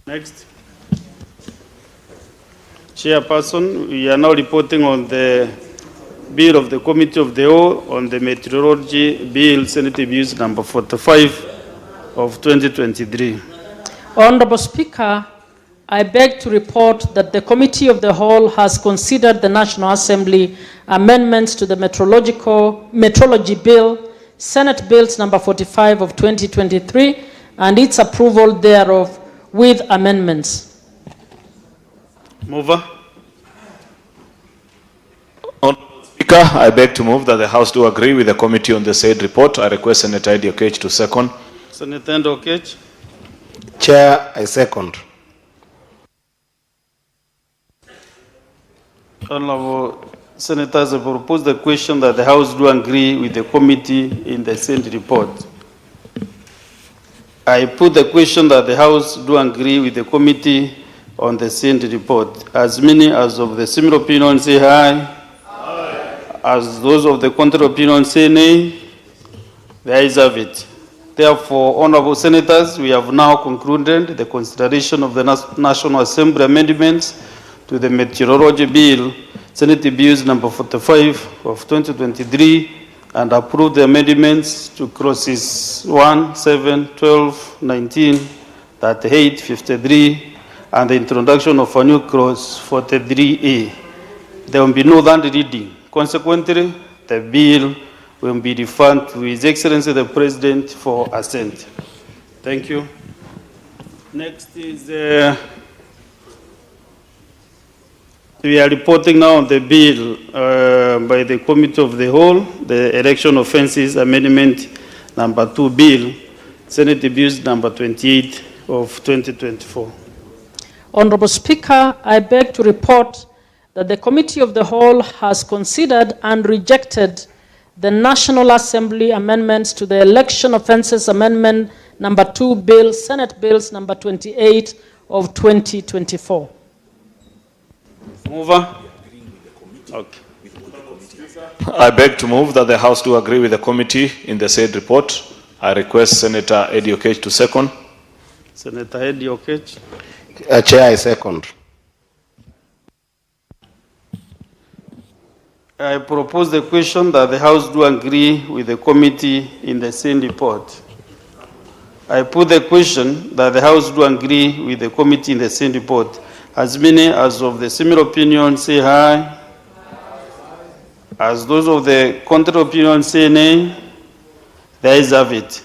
Next. Chairperson, we are now reporting on the bill of the Committee of the Whole on the Meteorology Bill, Senate Bills number 45 of 2023. Honorable Speaker, I beg to report that the Committee of the Whole has considered the National Assembly amendments to the Meteorology Bill, Senate Bills number 45 of 2023, and its approval thereof with amendments. Mover. Honorable Speaker, I beg to move that the House do agree with the committee on the said report. I request Senator Eddie Okech to second. Senator Eddie Okech. Chair, I second. Honorable Senators, I propose the question that the House do agree with the committee in the said report. I put the question that the House do agree with the committee on the said report. As many as of the similar opinion say aye. Aye. As those of the contrary opinion say nay. The ayes have it. Therefore, Honorable Senators, we have now concluded the consideration of the National Assembly amendments to the Meteorology Bill, Senate Bills number 45 of 2023, and approved the amendments to clauses 1, 7, 12, 19, 38, 53, and the introduction of a new clause 43A. There will be no third reading. Consequently, the bill will be referred to His Excellency the President for assent. Thank you. Next is, we are reporting now on the bill by the Committee of the Whole, the Election Offences Amendment number 2 Bill, Senate Bills number 28 of 2024. Honorable Speaker, I beg to report that the Committee of the Whole has considered and rejected the National Assembly amendments to the Election Offences Amendment number 2 Bill, Senate Bills number 28 of 2024. Mover? Okay. I beg to move that the House do agree with the committee in the said report. I request Senator Eddie Okech to second. Senator Eddie Okech. Chair, I second. I propose the question that the House do agree with the committee in the same report. I put the question that the House do agree with the committee in the same report. As many as of the similar opinion say aye. As those of the contrary opinion say nay, the ayes have it.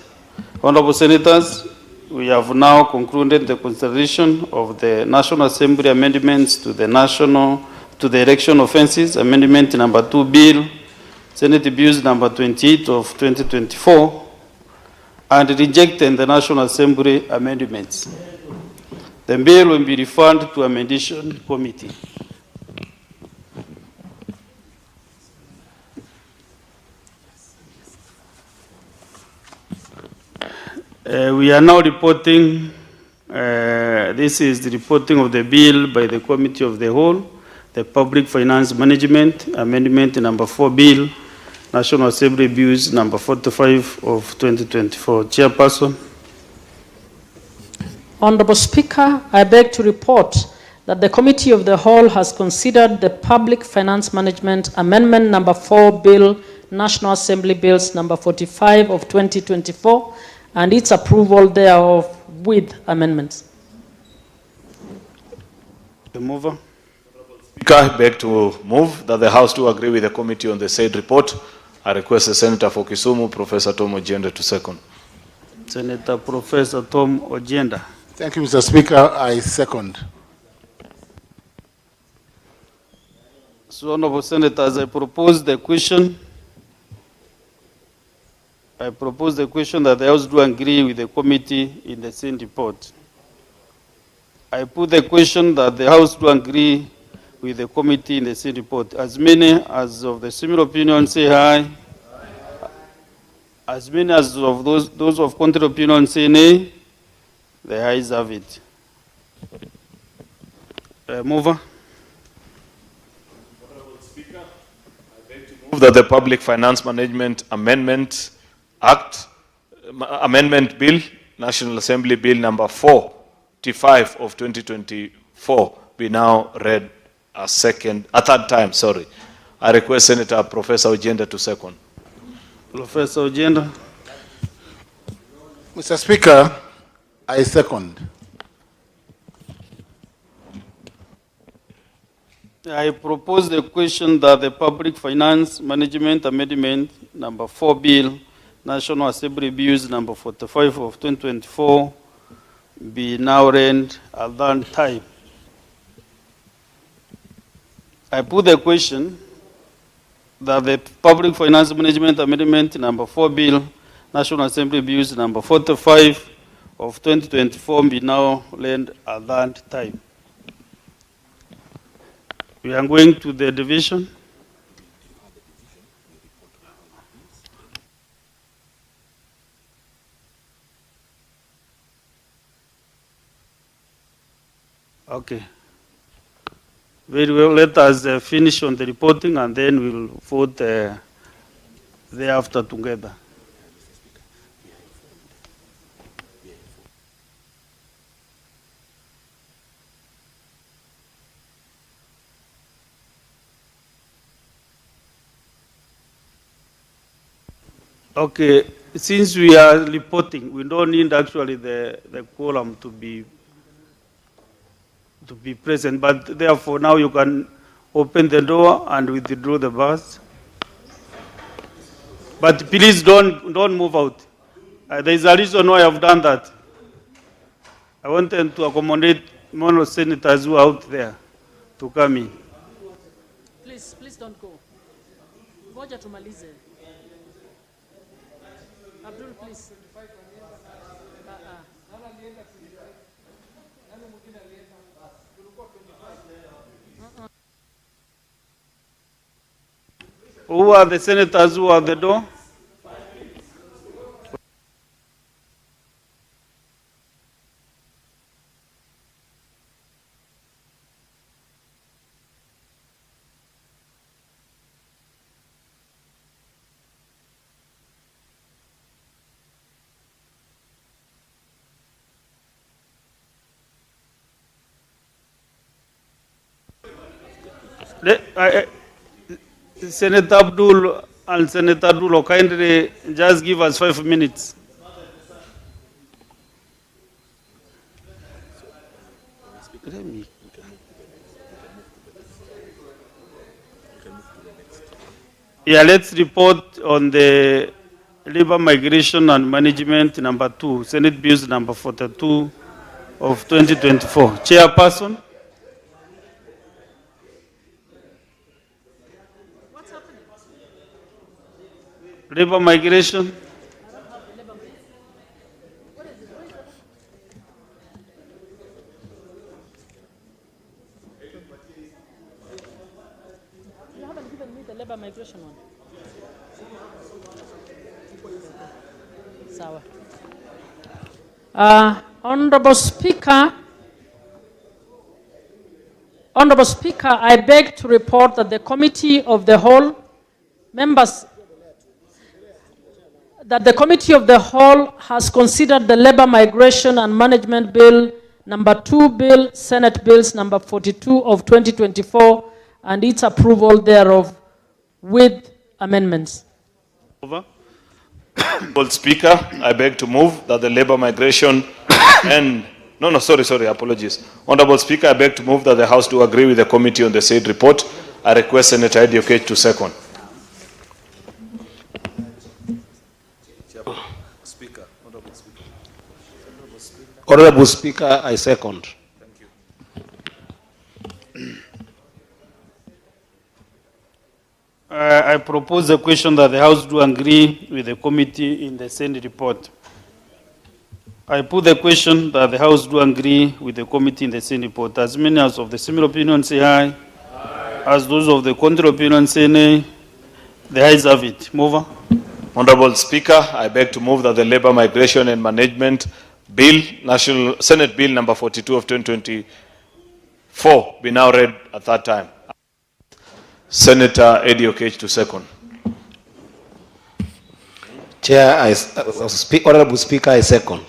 Honorable Senators, we have now concluded the consideration of the National Assembly amendments to the election offences, amendment number 2 bill, Senate Bills number 28 of 2024, and rejecting the National Assembly amendments. The bill will be referred to amendation committee. We are now reporting, this is the reporting of the bill by the Committee of the Whole, the Public Finance Management, Amendment number 4 Bill, National Assembly Bills number 45 of 2024. Chairperson. Honorable Speaker, I beg to report that the Committee of the Whole has considered the Public Finance Management Amendment number 4 Bill, National Assembly Bills number 45 of 2024, and its approval thereof with amendments. The mover. Speaker, I beg to move that the House do agree with the committee on the said report. I request the Senator for Kisumu, Professor Tom Ojienda, to second. Senator Professor Tom Ojienda. Thank you, Mr. Speaker. I second. So, Honorable Senators, I propose the question that the House do agree with the committee in the same report. I put the question that the House do agree with the committee in the same report. As many as of the similar opinion say aye. As many as of those of contrary opinion say nay. The ayes have it. Mover. Move that the Public Finance Management Amendment Act, Amendment Bill, National Assembly Bill number 45 of 2024 be now read a third time, sorry. I request Senator Professor Ojienda to second. Professor Ojienda. Mr. Speaker, I second. I propose the question that the Public Finance Management Amendment number 4 Bill, National Assembly Bills number 45 of 2024 be now read at that time. I put the question that the Public Finance Management Amendment number 4 Bill, National Assembly Bills number 45 of 2024 be now read at that time. We are going to the division. Okay. Very well, let us finish on the reporting and then we'll vote thereafter together. Okay, since we are reporting, we don't need actually the quorum to be present, but therefore now you can open the door and withdraw the bars. But please don't move out. There is a reason why I've done that. I wanted to accommodate more senators who are out there to come in. Please don't go. Ngoja tumalize. Abdul, please. Who are the senators who are at the door? Senator Abdul and Senator Abdul, kindly just give us 5 minutes. Yeah, let's report on the labor migration and management number 2, Senate Bills number 42 of 2024. Chairperson. Labor migration. You haven't given me the labor migration one. Sawa. Honorable Speaker, I beg to report that the Committee of the Whole has considered the Labor Migration and Management Bill number 2 Bill, Senate Bills number 42 of 2024, and its approval thereof with amendments. Over. Honorable Speaker, I beg to move that the labor migration and apologies. Honorable Speaker, I beg to move that the House do agree with the committee on the said report. I request Senator Ediokech to second. Honorable Speaker, I second. I propose a question that the House do agree with the committee in the Senate report. I put the question that the House do agree with the committee in the Senate report. As many as of the similar opinion say aye. Aye. As those of the contrary opinion say nay. The ayes have it. Mover. Honorable Speaker, I beg to move that the Labor Migration and Management Bill, National Senate Bill number 42 of 2024, be now read at that time. Senator Ediokech to second. Chair, Honorable Speaker, I second.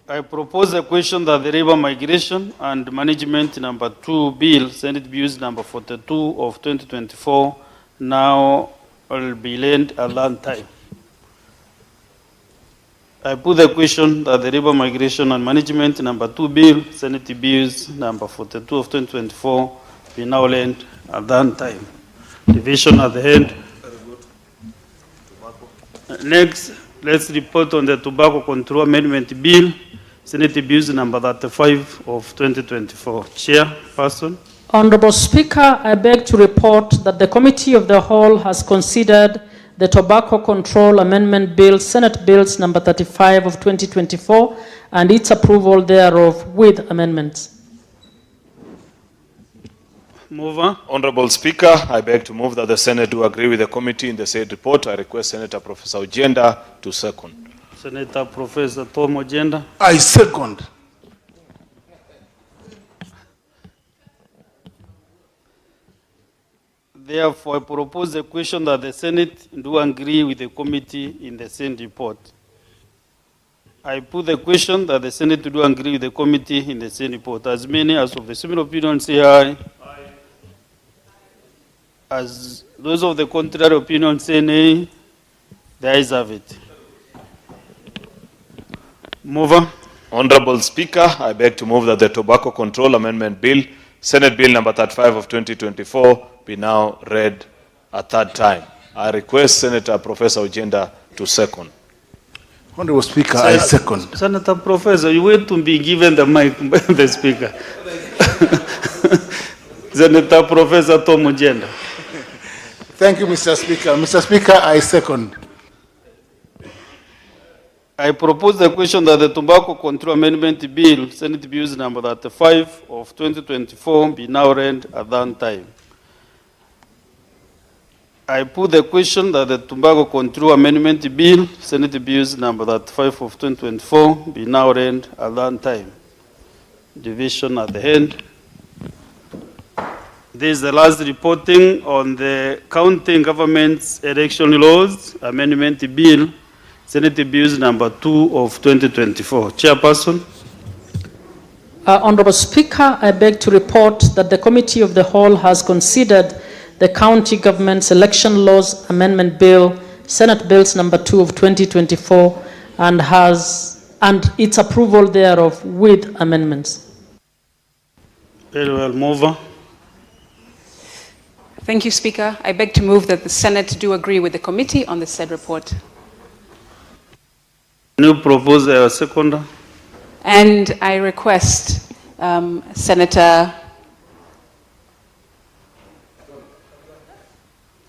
I propose a question that the Labor Migration and Management number 2 Bill, Senate Bills number 42 of 2024, now will be laid at that time. I put the question that the Labor Migration and Management number 2 Bill, Senate Bills number 42 of 2024, be now laid at that time. Division at the end. Next, let's report on the Tobacco Control Amendment Bill, Senate Bills number 35 of 2024. Chairperson. Honorable Speaker, I beg to report that the Committee of the Whole has considered the Tobacco Control Amendment Bill, Senate Bills number 35 of 2024, and its approval thereof with amendments. Mover. Honorable Speaker, I beg to move that the Senate do agree with the committee in the said report. I request Senator Professor Ojenda to second. Senator Professor Tom Ojenda. I second. Therefore, I propose a question that the Senate do agree with the committee in the same report. I put the question that the Senate do agree with the committee in the same report. As many as of the similar opinion say aye. Aye. As those of the contrary opinion say nay, the ayes have it. Mover. Honorable Speaker, I beg to move that the Tobacco Control Amendment Bill, Senate Bill number 35 of 2024, be now read at that time. I request Senator Professor Ojenda to second. Honorable Speaker, I second. Senator Professor, you wait to be given the mic by the Speaker. Senator Professor Tom Ojenda. Thank you, Mr. Speaker. Mr. Speaker, I second. I propose the question that the Tobacco Control Amendment Bill, Senate Bills number 35 of 2024, be now read at that time. I put the question that the Tobacco Control Amendment Bill, Senate Bills number 35 of 2024, be now read at that time. Division at the end. This is the last reporting on the County Government's Election Laws Amendment Bill, Senate Bills number 2 of 2024. Chairperson. Honorable Speaker, I beg to report that the Committee of the Whole has considered the County Government's Election Laws Amendment Bill, Senate Bills number 2 of 2024, and its approval thereof with amendments. Very well, mover. Thank you, Speaker. I beg to move that the Senate do agree with the committee on the said report. New proposer, seconder. And I request Senator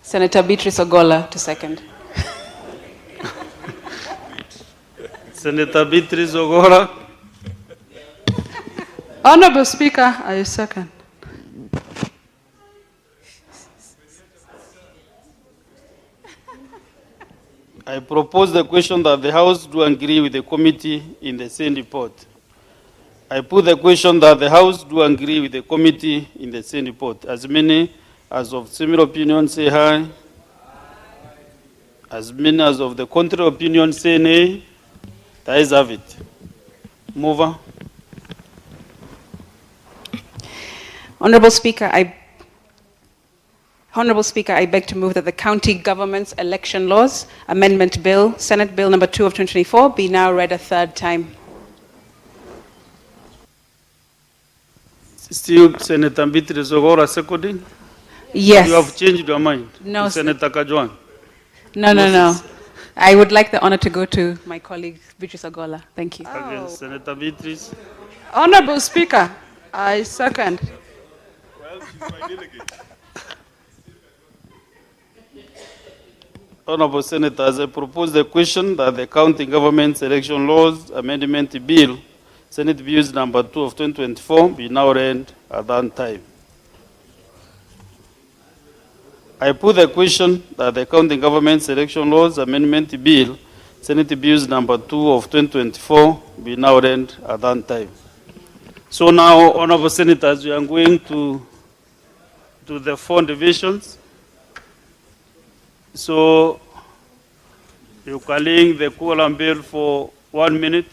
Beatrice Ogola to second. Senator Beatrice Ogola. Honorable Speaker, I second. I propose the question that the House do agree with the committee in the same report. I put the question that the House do agree with the committee in the same report. As many as of similar opinion say aye. As many as of the contrary opinion say nay. The ayes have it. Mover. Honorable Speaker, I beg to move that the County Government's Election Laws Amendment Bill, Senate Bill number 2 of 2024, be now read a third time. Still, Senator Beatrice Ogola seconding? Yes. You have changed your mind? No, Senator Kajwan? No. I would like the honor to go to my colleague, Beatrice Ogola. Thank you. Okay, Senator Beatrice. Honorable Speaker, I second. Honorable Senators, I propose the question that the County Government's Election Laws Amendment Bill, Senate Bills number 2 of 2024, be now read at that time. I put the question that the County Government's Election Laws Amendment Bill, Senate Bills number 2 of 2024, be now read at that time. So now, Honorable Senators, we are going to the 4 divisions. So you calling the quorum bill for 1 minute.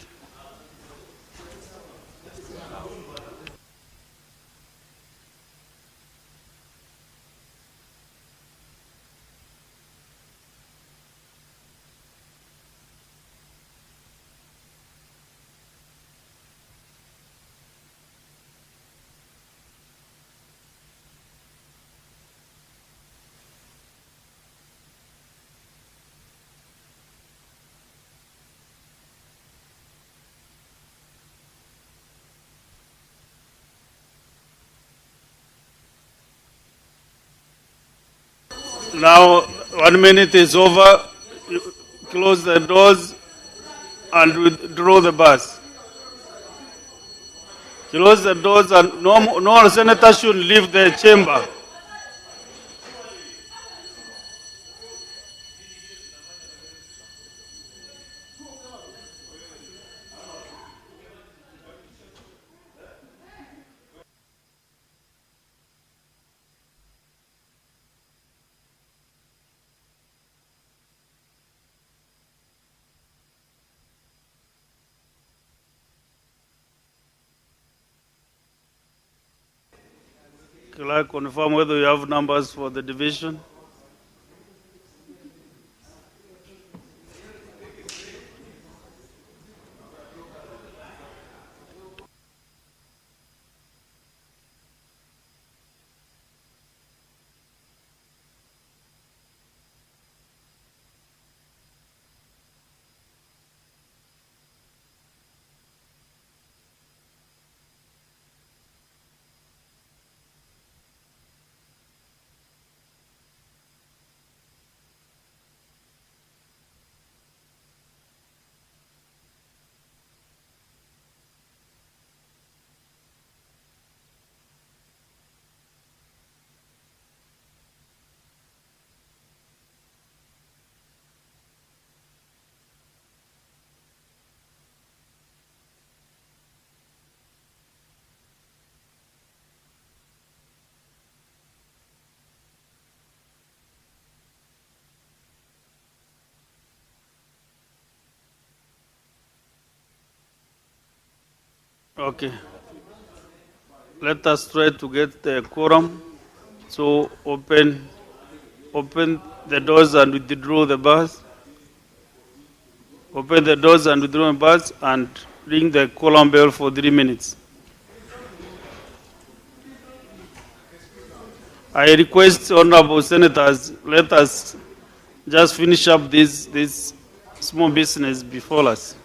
Now 1 minute is over. You close the doors and withdraw the bus. Close the doors and no senator should leave the chamber. Can I confirm whether you have numbers for the division? Okay. let us try to get the quorum. So open the doors and withdraw the bars. Open the doors and withdraw the bars and ring the quorum bell for 3 minutes. I request honorable senators, let us just finish up this small business before us.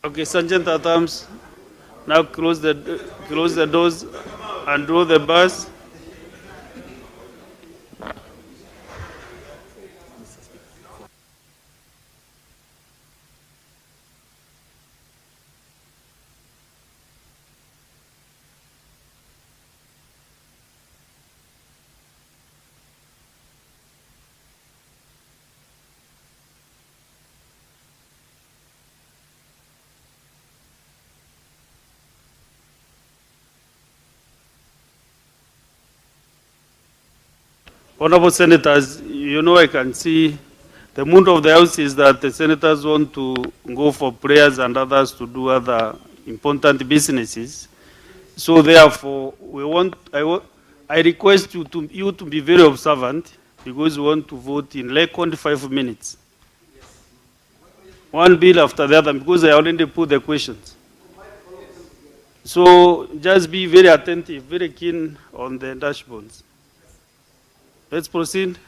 Okay, Sergeant at arms, now close the doors and draw the bars. Honorable Senators, you know I can see the mood of the House is that the Senators want to go for prayers and others to do other important businesses. So therefore, I request you to be very observant because we want to vote in less than 5 minutes. One bill after the other because I already put the questions. So just be very attentive, very keen on the dashboards. Let's proceed.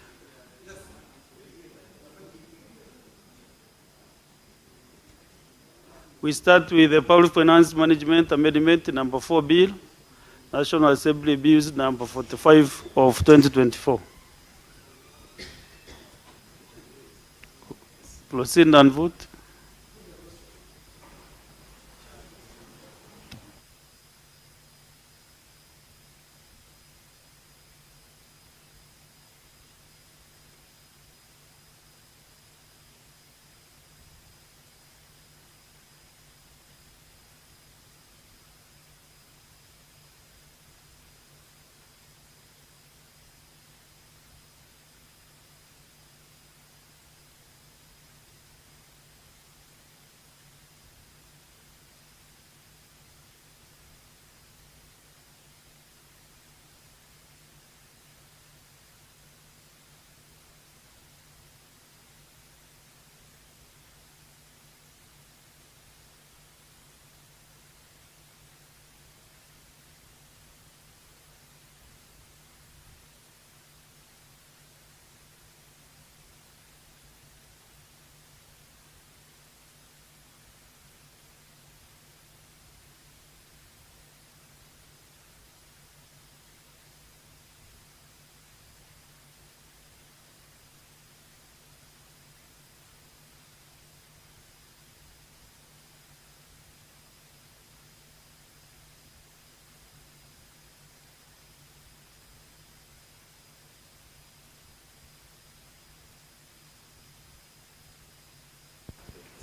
We start with the Public Finance Management Amendment number 4 bill, National Assembly Bills number 45 of 2024. Proceed and vote.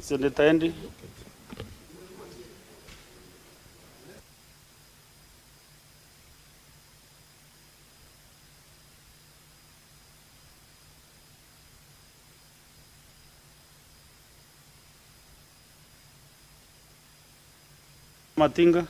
Senator Andy. Matinga.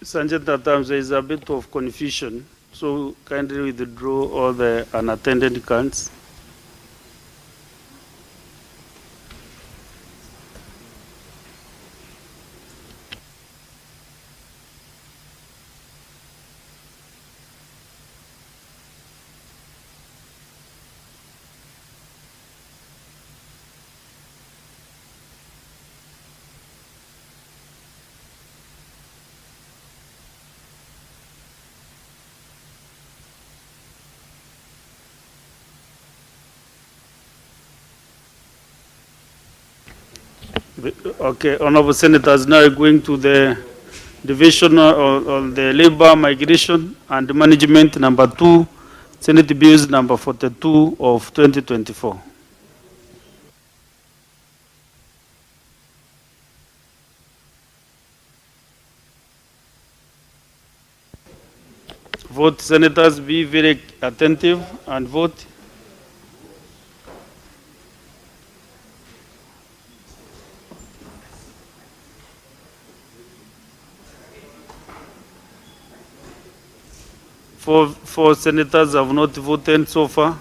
Sergeant at arms, there is a bit of confusion, so kindly withdraw all the unattended cards. Okay, Honorable Senators, now going to the division on the labor, migration, and management number 2, Senate Bills number 42 of 2024. Vote, Senators, be very attentive and vote. Four senators have not voted so far.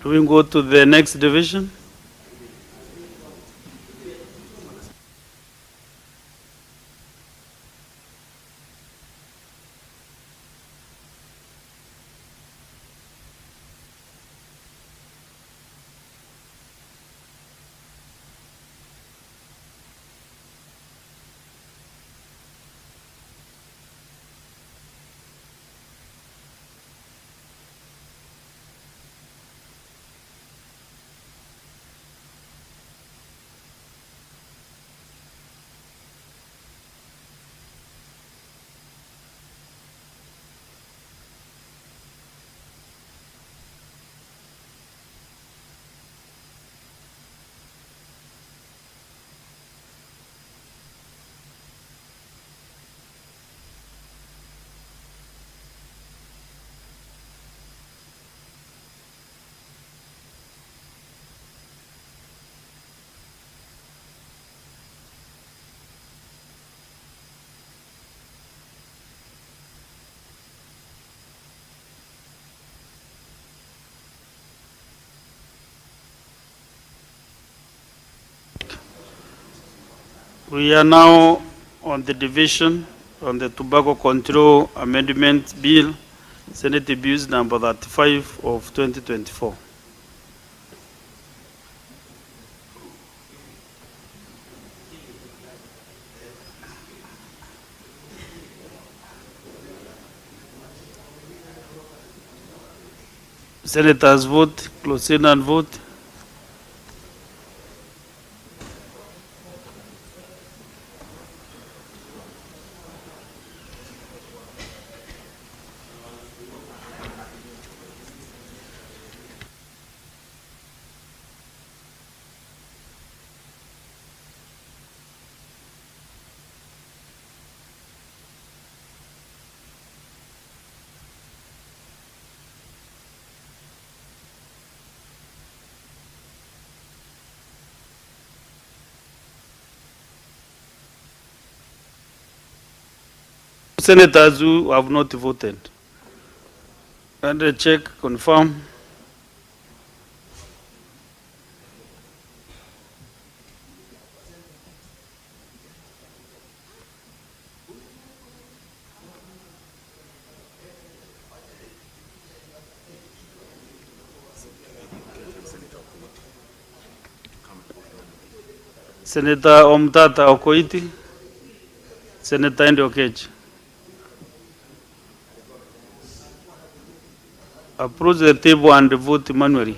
Do we go to the next division? We are now on the division on the Tobacco Control Amendment Bill, Senate Bills number 35 of 2024. Senators vote, close in and vote. Senators who have not voted. And a check, confirm. Senator Omtata Okoiti, Senator Andy Okech. Approach the table and vote manually.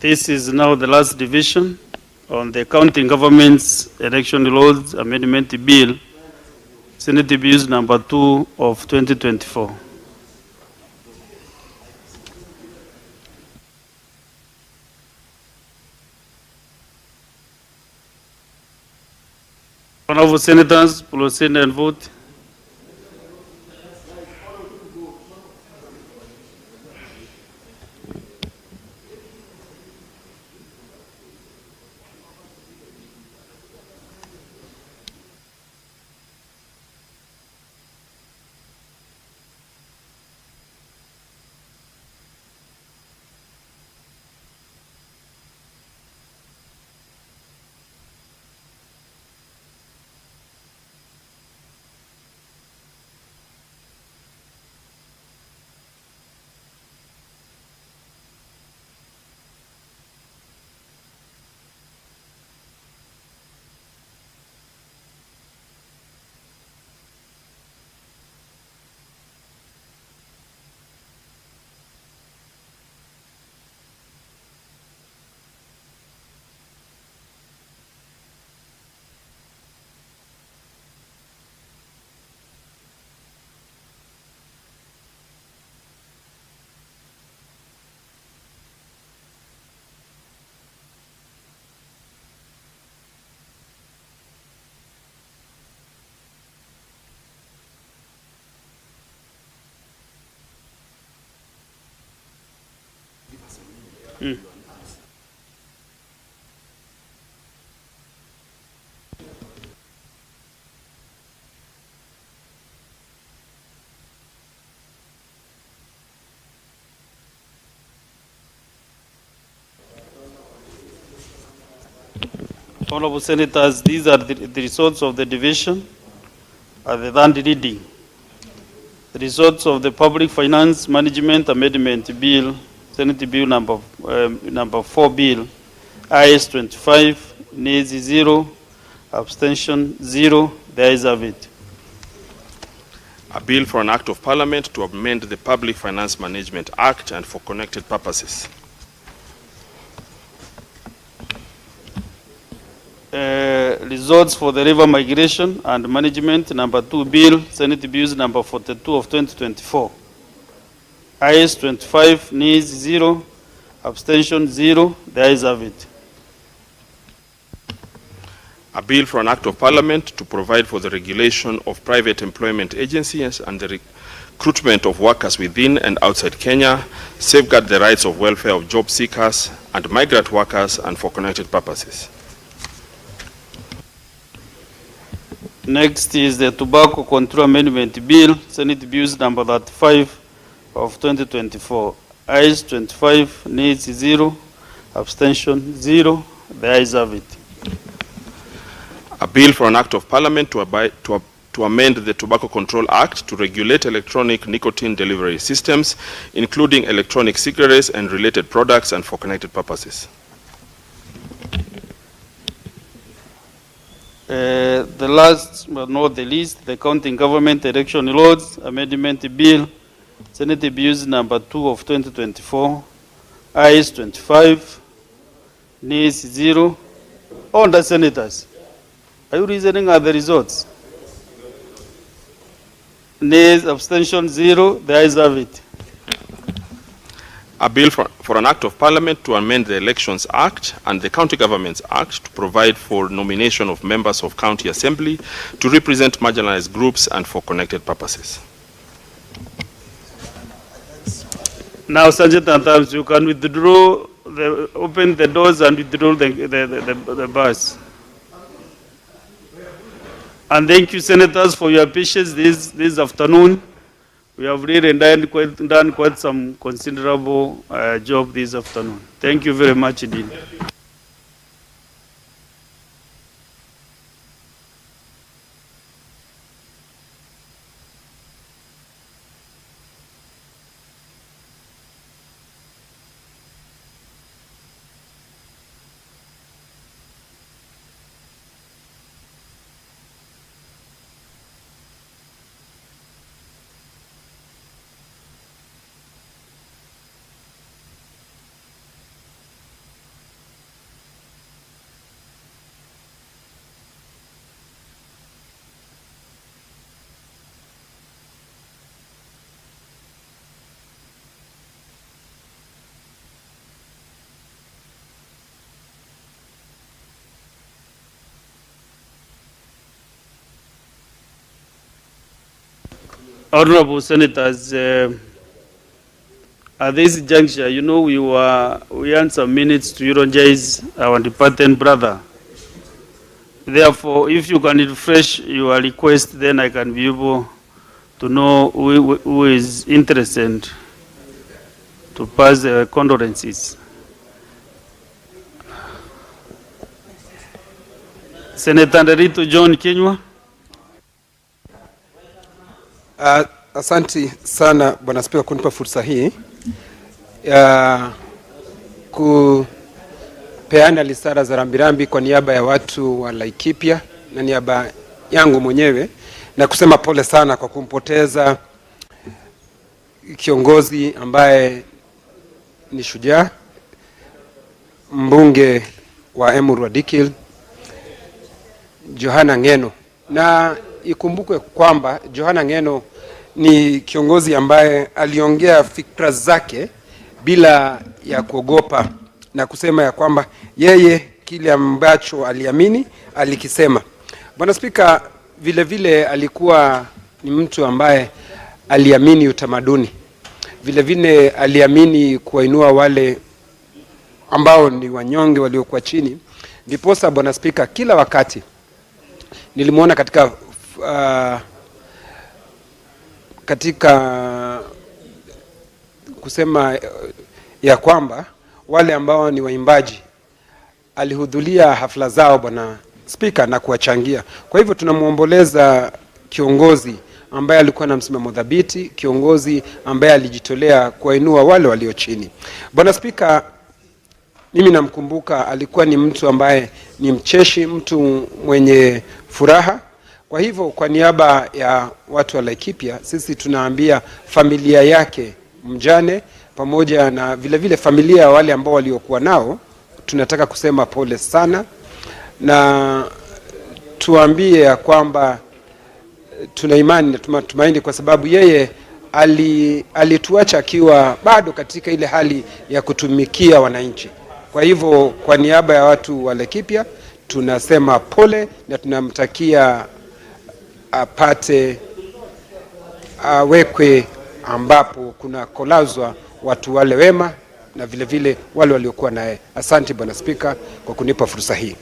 This is now the last division on the County Government's Election Laws Amendment Bill, Senate Bills number 2 of 2024. Honorable Senators, proceed and vote. Honorable Senators, these are the results of the division at the third reading. The results of the Public Finance Management Amendment Bill, Senate Bill number 4 Bill, ayes 25, nays 0, abstention 0, the ayes have it. A bill for an act of parliament to amend the Public Finance Management Act and for connected purposes. Results for the river migration and management number 2 bill, Senate Bills number 42 of 2024. Ayes 25, nays 0, abstention 0, the ayes have it. A bill for an act of parliament to provide for the regulation of private employment agencies and the recruitment of workers within and outside Kenya, safeguard the rights of welfare of job seekers and migrant workers and for connected purposes. Next is the Tobacco Control Amendment Bill, Senate Bills number 35 of 2024. Ayes 25, nays 0, abstention 0, the ayes have it. A bill for an act of parliament to amend the Tobacco Control Act to regulate electronic nicotine delivery systems, including electronic cigarettes and related products and for connected purposes. The last but not the least, the County Government Election Laws Amendment Bill, Senate Bills number 2 of 2024. Ayes 25, nays 0. On the senators, are you reasoning at the results? Nays, abstention 0, the ayes have it. A bill for an act of parliament to amend the Elections Act and the County Governments Act to provide for nomination of members of County Assembly to represent marginalized groups and for connected purposes. Now, Sergeant Anthams, you can withdraw, open the doors and withdraw the bars. And thank you, Senators, for your patience this afternoon. We have really done quite some considerable job this afternoon. Thank you very much indeed. Honorable Senators, at this juncture, you know, we had some minutes to eulogize our departed brother. Therefore, if you can refresh your request, then I can be able to know who is interested to pass the condolences. Senator Nderitu John Kinyua. Asanti sana Bwana Spika kunipa fursa hii ya kupeana risala za rambirambi kwa niaba ya watu wa Laikipia na niaba yangu mwenyewe na kusema pole sana kwa kumpoteza kiongozi ambaye ni shujaa, mbunge wa Emuru Dikil, Johana Ngeno. Na ikumbukwe kwamba Johana Ngeno ni kiongozi ambaye aliongea fikra zake bila ya kuogopa na kusema ya kwamba yeye kile ambacho aliamini alikisema. Bwana Spika, vile vile alikuwa ni mtu ambaye aliamini utamaduni. Vile vile aliamini kuwainua wale ambao ni wanyonge waliokuwa chini. Ndiposa Bwana Spika, kila wakati nilimwona katika kusema ya kwamba wale ambao ni waimbaji alihudhuria hafla zao Bwana Spika na kuwachangia. Kwa hivyo tunamuomboleza kiongozi ambaye alikuwa na msimamo dhabiti, kiongozi ambaye alijitolea kuwainua wale walio chini. Bwana Spika, mimi namkumbuka alikuwa ni mtu ambaye ni mcheshi, mtu mwenye furaha. Kwa hivyo kwa niaba ya watu wa Laikipia, sisi tunaambia familia yake mjane pamoja na vile vile familia ya wale ambao waliokuwa nao, tunataka kusema pole sana, na tuambie ya kwamba tuna imani na tunatumaini kwa sababu yeye alituacha akiwa bado katika ile hali ya kutumikia wananchi. Kwa hivyo kwa niaba ya watu wa Laikipia tunasema pole na tunamtakia apate awekwe ambapo kuna kolazwa watu wale wema na vile vile wale waliokuwa naye. Asante Bwana Spika kwa kunipa fursa hii.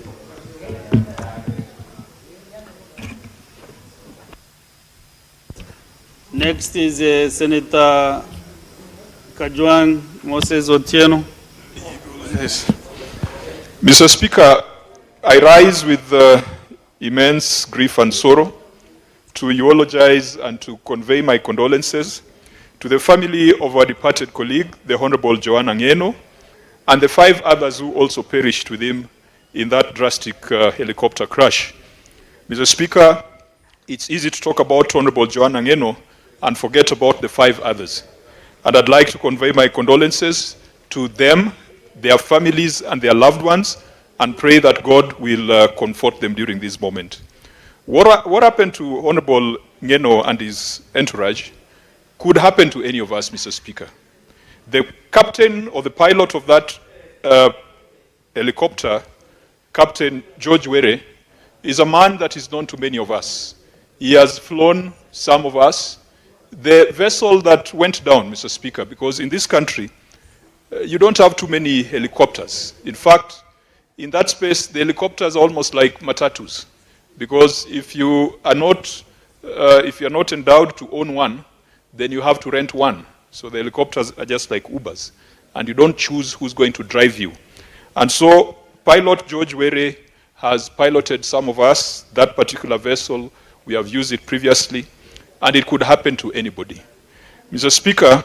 Next is Senator Kajwang Moses Otieno. Yes. Mr. Speaker, I rise with immense grief and sorrow to eulogize and to convey my condolences to the family of our departed colleague, the Honorable Johana Ngeno, and the 5 others who also perished with him in that drastic helicopter crash. Mr. Speaker, it's easy to talk about Honorable Johana Ngeno and forget about the 5 others. And I'd like to convey my condolences to them, their families, and their loved ones, and pray that God will comfort them during this moment. What happened to Honorable Ngeno and his entourage could happen to any of us, Mr. Speaker. The captain or the pilot of that helicopter, Captain George Were, is a man that is known to many of us. He has flown some of us. The vessel that went down, Mr. Speaker, because in this country, you don't have too many helicopters. In fact, in that space, the helicopters are almost like matatus, because if you are not endowed to own one, then you have to rent one. So the helicopters are just like Ubers, and you don't choose who's going to drive you. And so pilot George Were has piloted some of us, that particular vessel. We have used it previously, and it could happen to anybody. Mr. Speaker,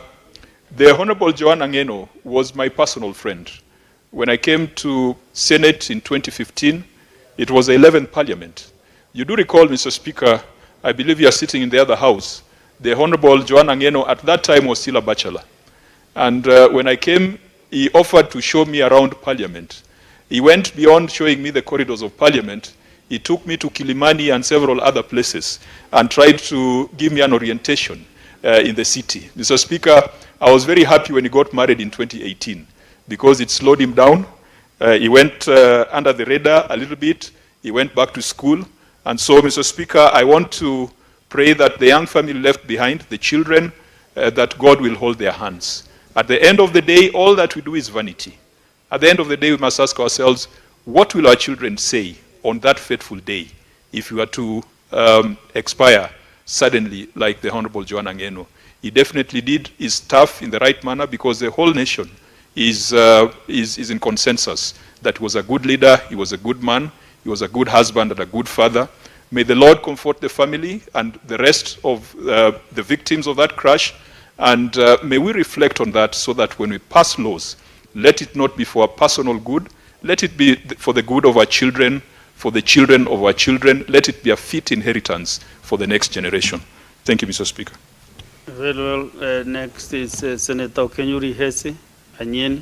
the Honorable Johana Ngeno was my personal friend. When I came to Senate in 2015, it was the 11th Parliament. You do recall, Mr. Speaker, I believe you are sitting in the other house. The Honorable Johana Ngeno at that time was still a bachelor. And when I came, he offered to show me around Parliament. He went beyond showing me the corridors of Parliament. He took me to Kilimani and several other places and tried to give me an orientation in the city. Mr. Speaker, I was very happy when he got married in 2018 because it slowed him down. He went under the radar a little bit. He went back to school. And so, Mr. Speaker, I want to pray that the young family left behind, the children, that God will hold their hands. At the end of the day, all that we do is vanity. At the end of the day, we must ask ourselves, what will our children say on that fateful day if we were to expire suddenly like the Honorable Johana Ngeno? He definitely did his stuff in the right manner because the whole nation is in consensus that he was a good leader, he was a good man, he was a good husband and a good father. May the Lord comfort the family and the rest of the victims of that crash, and may we reflect on that so that when we pass laws, let it not be for our personal good, let it be for the good of our children, for the children of our children, let it be a fit inheritance for the next generation. Thank you, Mr. Speaker. Very well. Next is Senator Kenyuri Hesse, Anyeni.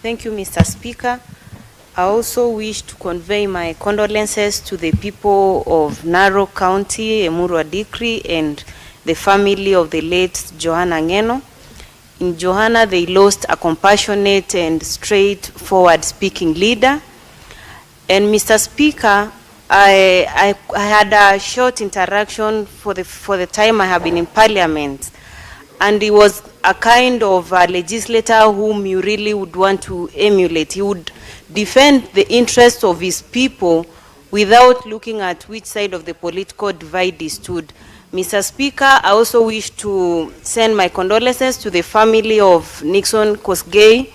Thank you, Mr. Speaker. I also wish to convey my condolences to the people of Narok County, Emurua Dikri, and the family of the late Johana Ngeno. In Johana, they lost a compassionate and straightforward speaking leader. And Mr. Speaker, I had a short interaction for the time I have been in Parliament, and he was a kind of a legislator whom you really would want to emulate. He would defend the interests of his people without looking at which side of the political divide he stood. Mr. Speaker, I also wish to send my condolences to the family of Nixon Kosgei.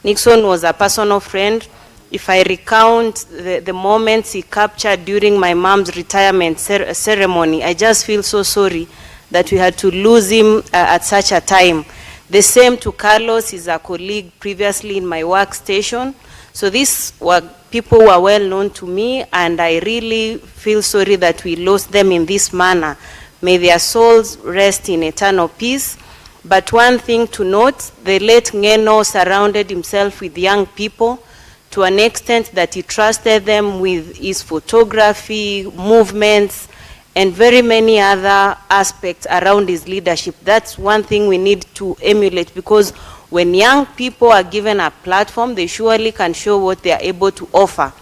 Nixon was a personal friend. If I recount the moments he captured during my mom's retirement ceremony, I just feel so sorry that we had to lose him at such a time. The same to Carlos, he's a colleague previously in my workstation. So these were people who are well known to me, and I really feel sorry that we lost them in this manner. May their souls rest in eternal peace. But one thing to note, the late Ngeno surrounded himself with young people to an extent that he trusted them with his photography, movements, and very many other aspects around his leadership. That's one thing we need to emulate, because when young people are given a platform, they surely can show what they are able to offer.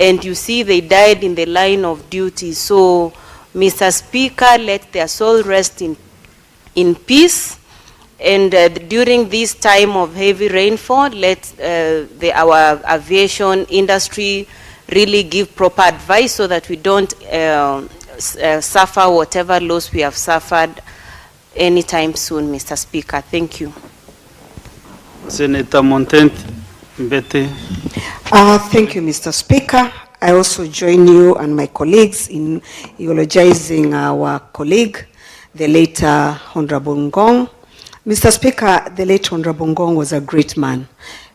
And you see, they died in the line of duty. So, Mr. Speaker, let their soul rest in peace. And during this time of heavy rainfall, let our aviation industry really give proper advice so that we don't suffer whatever loss we have suffered anytime soon, Mr. Speaker. Thank you. Senator Montent Mbete. Thank you, Mr. Speaker. I also join you and my colleagues in eulogizing our colleague, the late Honorable Ngong. Mr. Speaker, the late Honorable Ngong was a great man.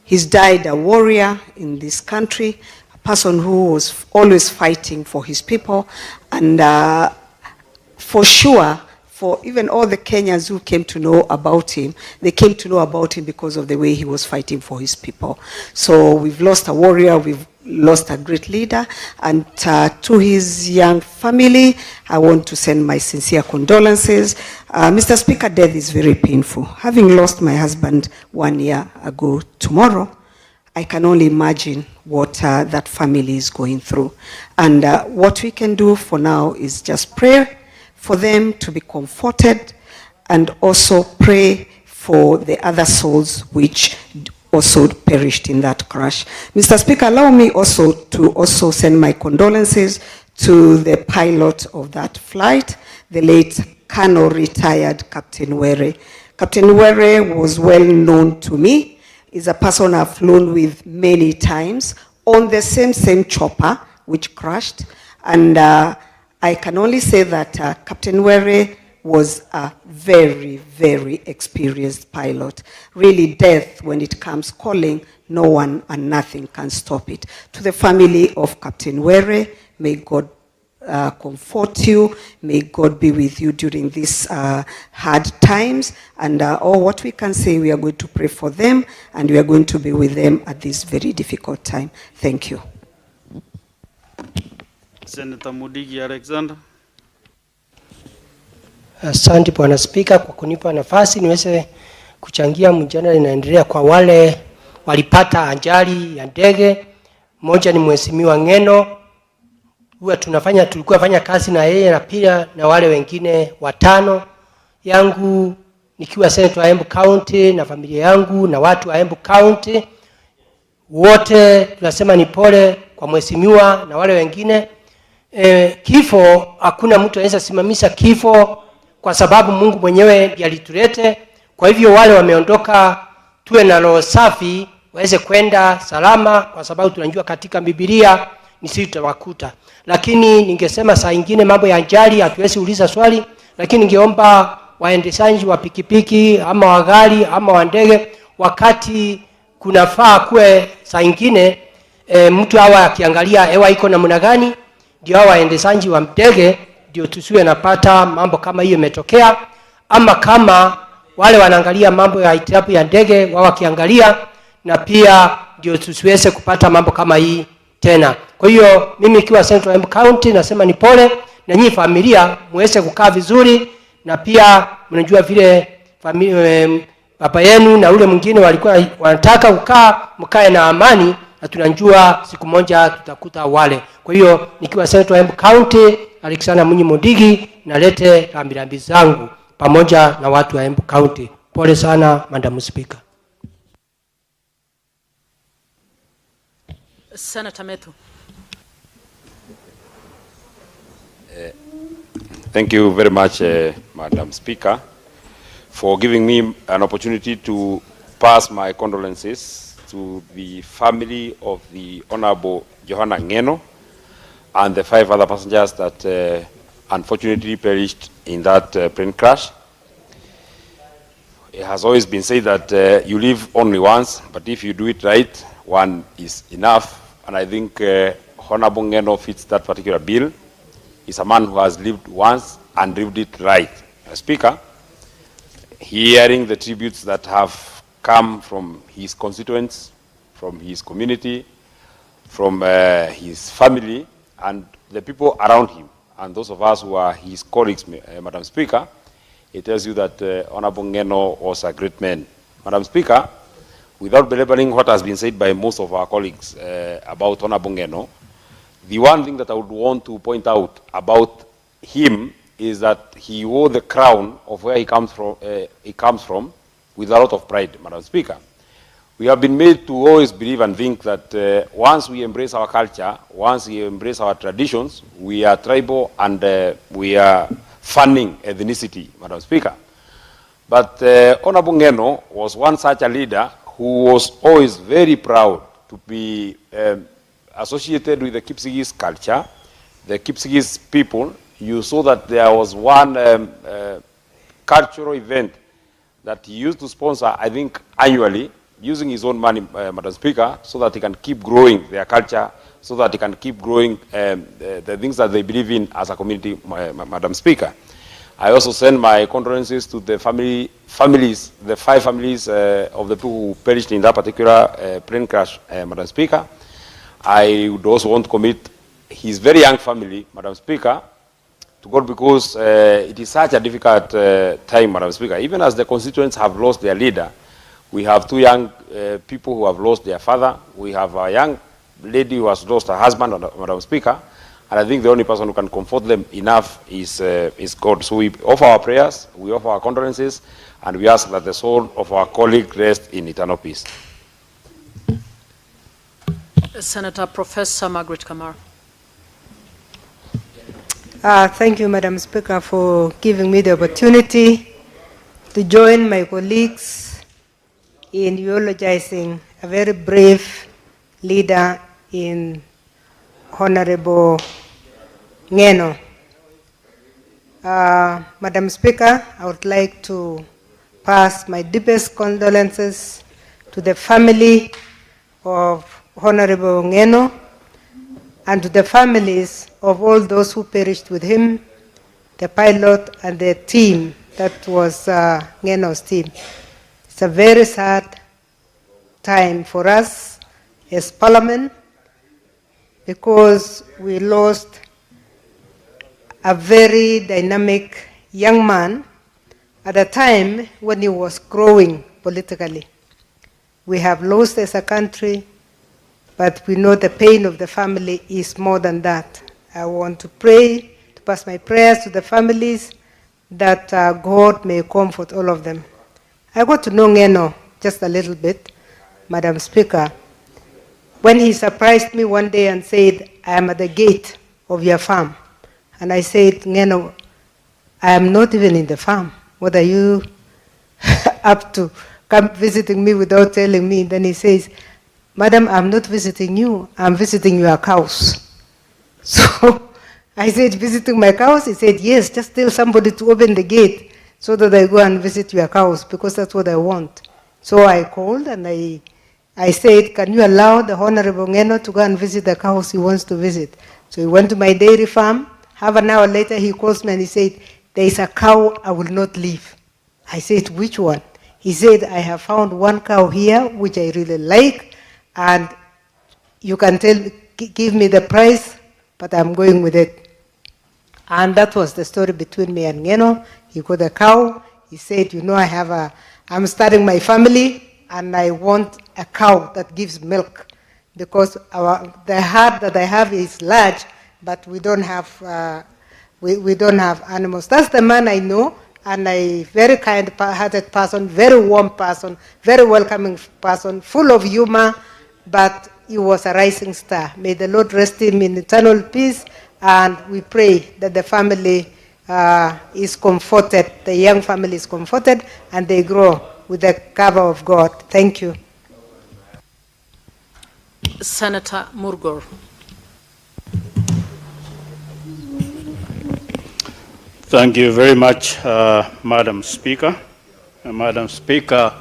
He's died a warrior in this country, a person who was always fighting for his people, and for sure, for even all the Kenyans who came to know about him, they came to know about him because of the way he was fighting for his people. So we've lost a warrior, we've lost a great leader, and to his young family, I want to send my sincere condolences. Mr. Speaker, death is very painful. Having lost my husband 1 year ago tomorrow, I can only imagine what that family is going through. And what we can do for now is just pray for them to be comforted, and also pray for the other souls which also perished in that crash. Mr. Speaker, allow me also to send my condolences to the pilot of that flight, the late Colonel retired Captain Were. Captain Were was well known to me. He's a person I've flown with many times on the same chopper which crashed. And I can only say that Captain Were was a very, very experienced pilot. Really, death, when it comes calling, no one and nothing can stop it. To the family of Captain Were, may God comfort you. May God be with you during these hard times. And what we can say, we are going to pray for them, and we are going to be with them at this very difficult time. Thank you. Senator Mudigi Alexander. Asante Bwana Spika kwa kunipa nafasi niweze kuchangia mjadala inaendelea kwa wale walipata ajali ya ndege. Mmoja ni Mheshimiwa Ngeno. Tulikuwa fanya kazi na yeye, na pia na wale wengine watano yangu nikiwa Senator wa Embu County, na familia yangu na watu wa Embu County. Wote tunasema ni pole kwa Mheshimiwa na wale wengine. Kifo, hakuna mtu anaweza simamisha kifo, kwa sababu Mungu mwenyewe ndiye alitulete. Kwa hivyo wale wameondoka, tuwe na roho safi, waweze kwenda salama, kwa sababu tunajua katika Biblia ni sisi tutawakuta. Lakini ningesema saa nyingine mambo ya ajali hatuwezi uliza swali, lakini ningeomba waendeshaji wa pikipiki ama wa gari ama wa ndege, wakati kunafaa kuwe saa nyingine mtu hawa akiangalia hewa iko namna gani, ndio hawa waendeshaji wa ndege ndio tusiwe napata mambo kama hiyo imetokea. Ama kama wale wanaangalia mambo ya hitilafu ya ndege, wao wakiangalia, na pia ndio tusiweze kupata mambo kama hii tena. Kwa hiyo mimi ikiwa Central Embu County nasema ni pole, na nyinyi familia muweze kukaa vizuri, na pia mnajua vile baba yenu na ule mwingine walikuwa wanataka kukaa, mkae na amani, na tunajua siku moja tutakuta wale. Kwa hiyo nikiwa Central Embu County, Alexander Munyi Modigi, nalete rambirambi zangu pamoja na watu wa Embu County Pole sana, Madam Speaker. Senator Methu. Thank you very much, Madam Speaker, for giving me an opportunity to pass my condolences to the family of the Honorable Johana Ngeno and the 5 other passengers that unfortunately perished in that plane crash. It has always been said that you live only once, but if you do it right, one is enough. And I think Honorable Ngeno fits that particular bill. He's a man who has lived once and lived it right. Speaker, hearing the tributes that have come from his constituents, from his community, from his family, and the people around him, and those of us who are his colleagues, Madam Speaker, it tells you that Honorable Ngeno was a great man. Madam Speaker, without belaboring what has been said by most of our colleagues about Honorable Ngeno, the one thing that I would want to point out about him is that he wore the crown of where he comes from with a lot of pride, Madam Speaker. We have been made to always believe and think that once we embrace our culture, once we embrace our traditions, we are tribal and we are fanning ethnicity, Madam Speaker. But Honorable Ngeno was one such a leader who was always very proud to be associated with the Kipsigis culture, the Kipsigis people. You saw that there was one cultural event that he used to sponsor, I think, annually, using his own money, Madam Speaker, so that he can keep growing their culture, so that he can keep growing the things that they believe in as a community, Madam Speaker. I also send my condolences to the families, the 5 families of the people who perished in that particular plane crash, Madam Speaker. I would also want to commit his very young family, Madam Speaker, to God, because it is such a difficult time, Madam Speaker. Even as the constituents have lost their leader, we have 2 young people who have lost their father. We have a young lady who has lost her husband, Madam Speaker. And I think the only person who can comfort them enough is God. So we offer our prayers, we offer our condolences, and we ask that the soul of our colleague rest in eternal peace. Senator Professor Margaret Kamara. Thank you, Madam Speaker, for giving me the opportunity to join my colleagues in eulogizing a very brave leader in Honorable Ngeno. Madam Speaker, I would like to pass my deepest condolences to the family of Honorable Ngeno and to the families of all those who perished with him, the pilot and the team that was Ngeno's team. It's a very sad time for us as Parliament because we lost a very dynamic young man at a time when he was growing politically. We have lost as a country, but we know the pain of the family is more than that. I want to pray, to pass my prayers to the families that God may comfort all of them. I got to know Ngeno just a little bit, Madam Speaker, when he surprised me one day and said, I am at the gate of your farm. And I said, Ngeno, I am not even in the farm. What are you up to? Come visiting me without telling me. Then he says, Madam, I'm not visiting you, I'm visiting your cows. So I said, visiting my cows? He said, yes, just tell somebody to open the gate so that I go and visit your cows, because that's what I want. So I called and I said, can you allow the Honorable Ngeno to go and visit the cows he wants to visit? So he went to my dairy farm. Half an hour later, he calls me and he said, there is a cow I will not leave. I said, which one? He said, I have found one cow here, which I really like, and you can give me the price, but I'm going with it. And that was the story between me and Ngeno. He got a cow. He said, you know, I'm starting my family, and I want a cow that gives milk, because the herd that I have is large, but we don't have we don't have animals. That's the man I know. and a very kind-hearted person, very warm person, very welcoming person, full of humor, but he was a rising star. May the Lord rest him in eternal peace, and we pray that the family is comforted, the young family is comforted, and they grow with the cover of God. Thank you. Senator Murgor. Thank you very much, Madam Speaker. Madam Speaker,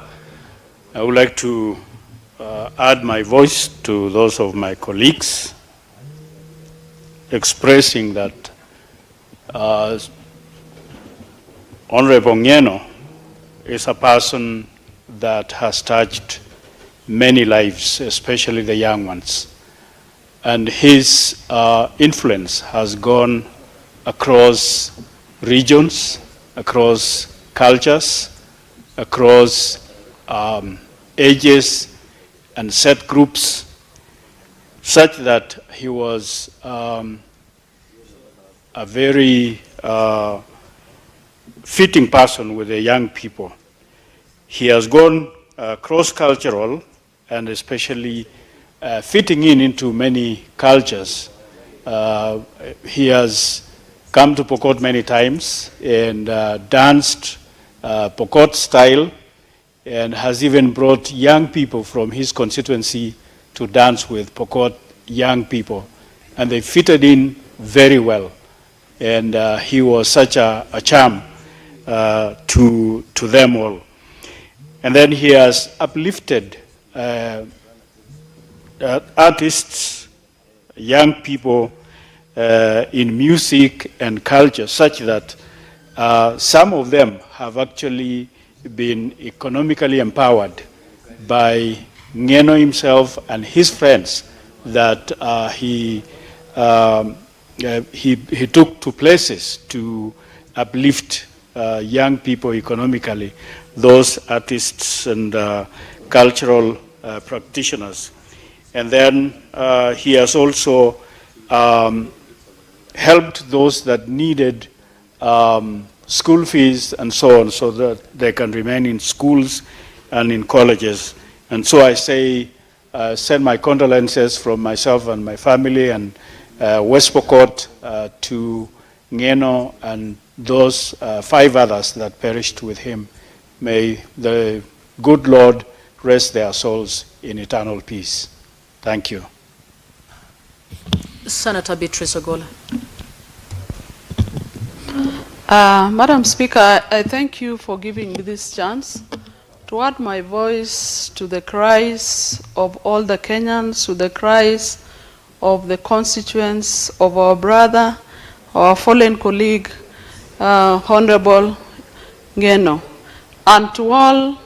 I would like to add my voice to those of my colleagues, expressing that Honorable Ngeno is a person that has touched many lives, especially the young ones. And his influence has gone across regions, across cultures, across ages and set groups, such that he was a very fitting person with the young people. He has gone cross-cultural and especially fitting into many cultures. He has come to Pokot many times and danced Pokot style, and has even brought young people from his constituency to dance with Pokot young people. And they fitted in very well. And he was such a charm to them all. And then he has uplifted artists, young people in music and culture, such that some of them have actually been economically empowered by Ngeno himself and his friends that he took to places to uplift young people economically, those artists and cultural practitioners. And then he has also helped those that needed school fees and so on, so that they can remain in schools and in colleges. And so I say, send my condolences from myself and my family and West Pokot to Ngeno and those 5 others that perished with him. May the good Lord rest their souls in eternal peace. Thank you. Senator Beatrice Ogola. Madam Speaker, I thank you for giving me this chance to add my voice to the cries of all the Kenyans, to the cries of the constituents of our brother, our fallen colleague, Honorable Ngeno, and to all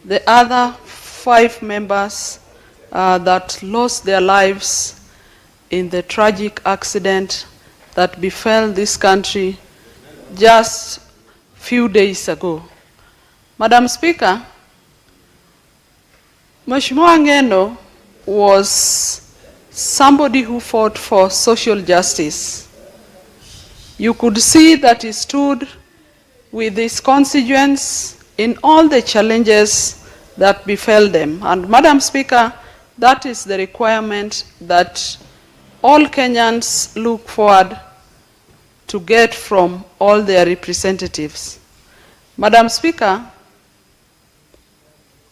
the other 5 members that lost their lives in the tragic accident that befell this country just few days ago. Madam Speaker, Mheshimiwa Ngeno was somebody who fought for social justice. You could see that he stood with his constituents in all the challenges that befell them. And Madam Speaker, that is the requirement that all Kenyans look forward to get from all their representatives. Madam Speaker,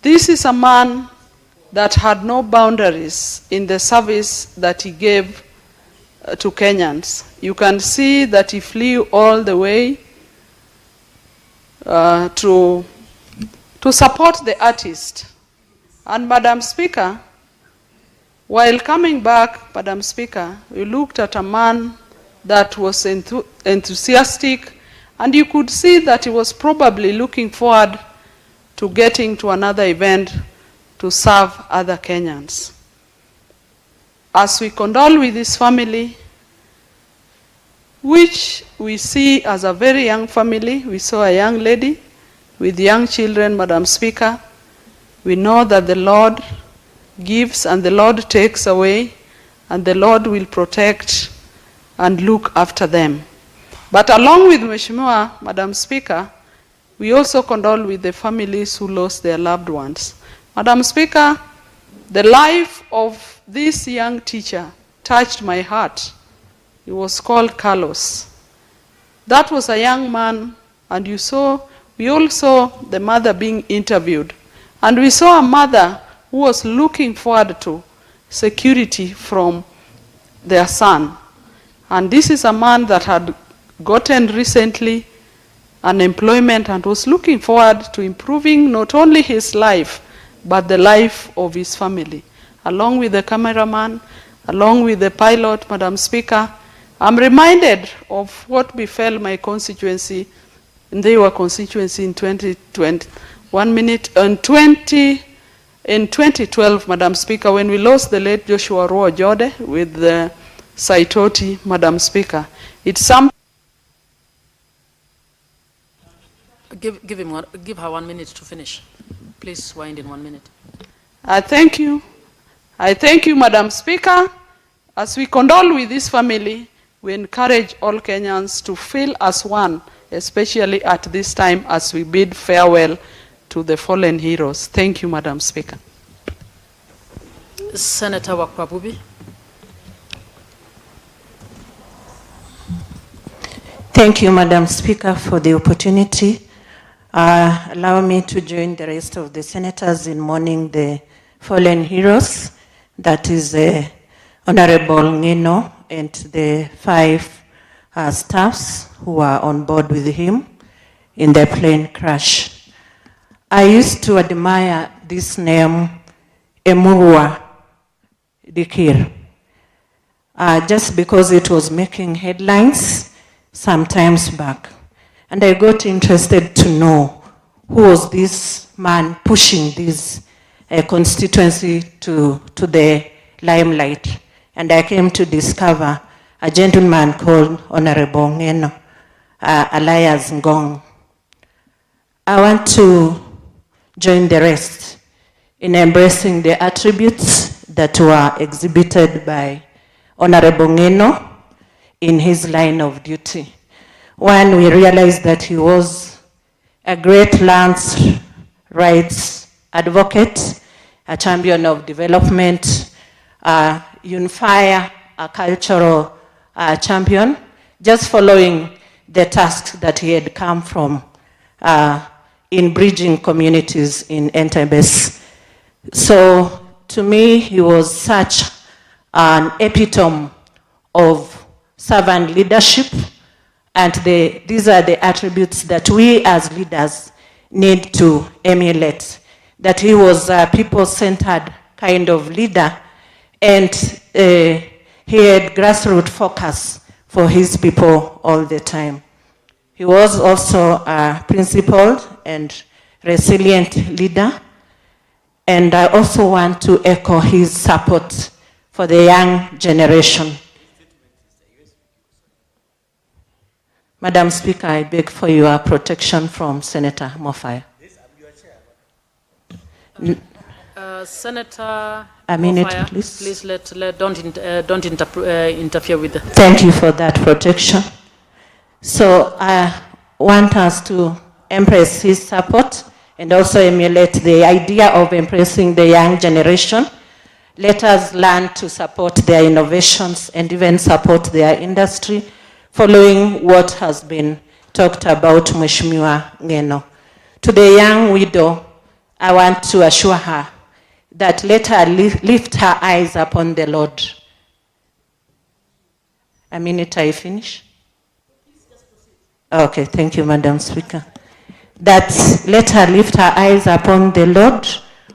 this is a man that had no boundaries in the service that he gave to Kenyans. You can see that he flew all the way to support the artist. And Madam Speaker, while coming back, Madam Speaker, we looked at a man that was enthusiastic, and you could see that he was probably looking forward to getting to another event to serve other Kenyans. As we condole with his family, which we see as a very young family, we saw a young lady with young children, Madam Speaker. We know that the Lord gives and the Lord takes away, and the Lord will protect and look after them. But along with Mheshimiwa, Madam Speaker, we also condole with the families who lost their loved ones. Madam Speaker, the life of this young teacher touched my heart. He was called Carlos. That was a young man, and we all saw the mother being interviewed. And we saw a mother who was looking forward to security from their son. And this is a man that had gotten recently unemployment and was looking forward to improving not only his life, but the life of his family. Along with the cameraman, along with the pilot, Madam Speaker, I'm reminded of what befell my constituency, in the constituency in 2020. In 2012, Madam Speaker, when we lost the late Joshua Roa Jode with the Saitoti, Madam Speaker, it's some. Give her 1 minute to finish. Please wind in 1 minute. I thank you. I thank you, Madam Speaker. As we condole with this family, we encourage all Kenyans to feel as one, especially at this time as we bid farewell to the fallen heroes. Thank you, Madam Speaker. Senator Wakwabubi. Thank you, Madam Speaker, for the opportunity. Allow me to join the rest of the senators in mourning the fallen heroes. That is Honorable Ngeno and the 5 staffs who are on board with him in the plane crash. I used to admire this name, Emurua Dikir, just because it was making headlines sometimes back. And I got interested to know who was this man pushing this constituency to the limelight. And I came to discover a gentleman called Honorable Ngeno, alias Ngong. I want to join the rest in embracing the attributes that were exhibited by Honorable Ngeno in his line of duty. One, we realized that he was a great lands rights advocate, a champion of development, a unifier, a cultural champion, just following the task that he had come from in bridging communities in Entebbe. So to me, he was such an epitome of servant leadership, and these are the attributes that we as leaders need to emulate. That he was a people-centered kind of leader, and he had grassroots focus for his people all the time. He was also a principled and resilient leader, and I also want to echo his support for the young generation. Madam Speaker, I beg for your protection from Senator Mofaya. Senator a minute, Mofaya, please. Don't interfere with the. Thank you for that protection. So I want us to embrace his support and also emulate the idea of embracing the young generation. Let us learn to support their innovations and even support their industry, following what has been talked about Mheshimiwa Ngeno. To the young widow, I want to assure her that let her lift her eyes upon the Lord. A minute, I finish? Okay, thank you, Madam Speaker. That let her lift her eyes upon the Lord,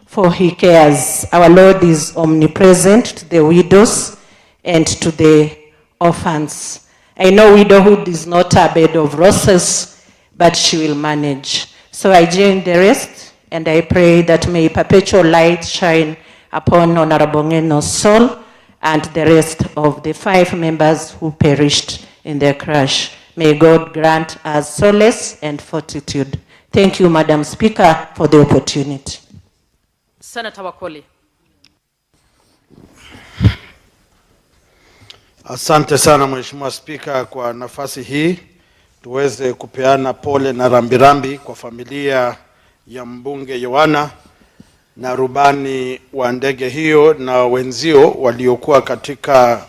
for he cares. Our Lord is omnipresent to the widows and to the orphans. I know widowhood is not a bed of roses, but she will manage. So I join the rest, and I pray that may perpetual light shine upon Honorable Ngeno's soul and the rest of the 5 members who perished in the crash. May God grant us solace and fortitude. Thank you, Madam Speaker, for the opportunity. Senator Wakoli. Asante sana Mheshimiwa Spika kwa nafasi hii. tuweze kupeana pole na rambirambi kwa familia ya mbunge Johana na rubani wa ndege hiyo na wenzio waliokuwa katika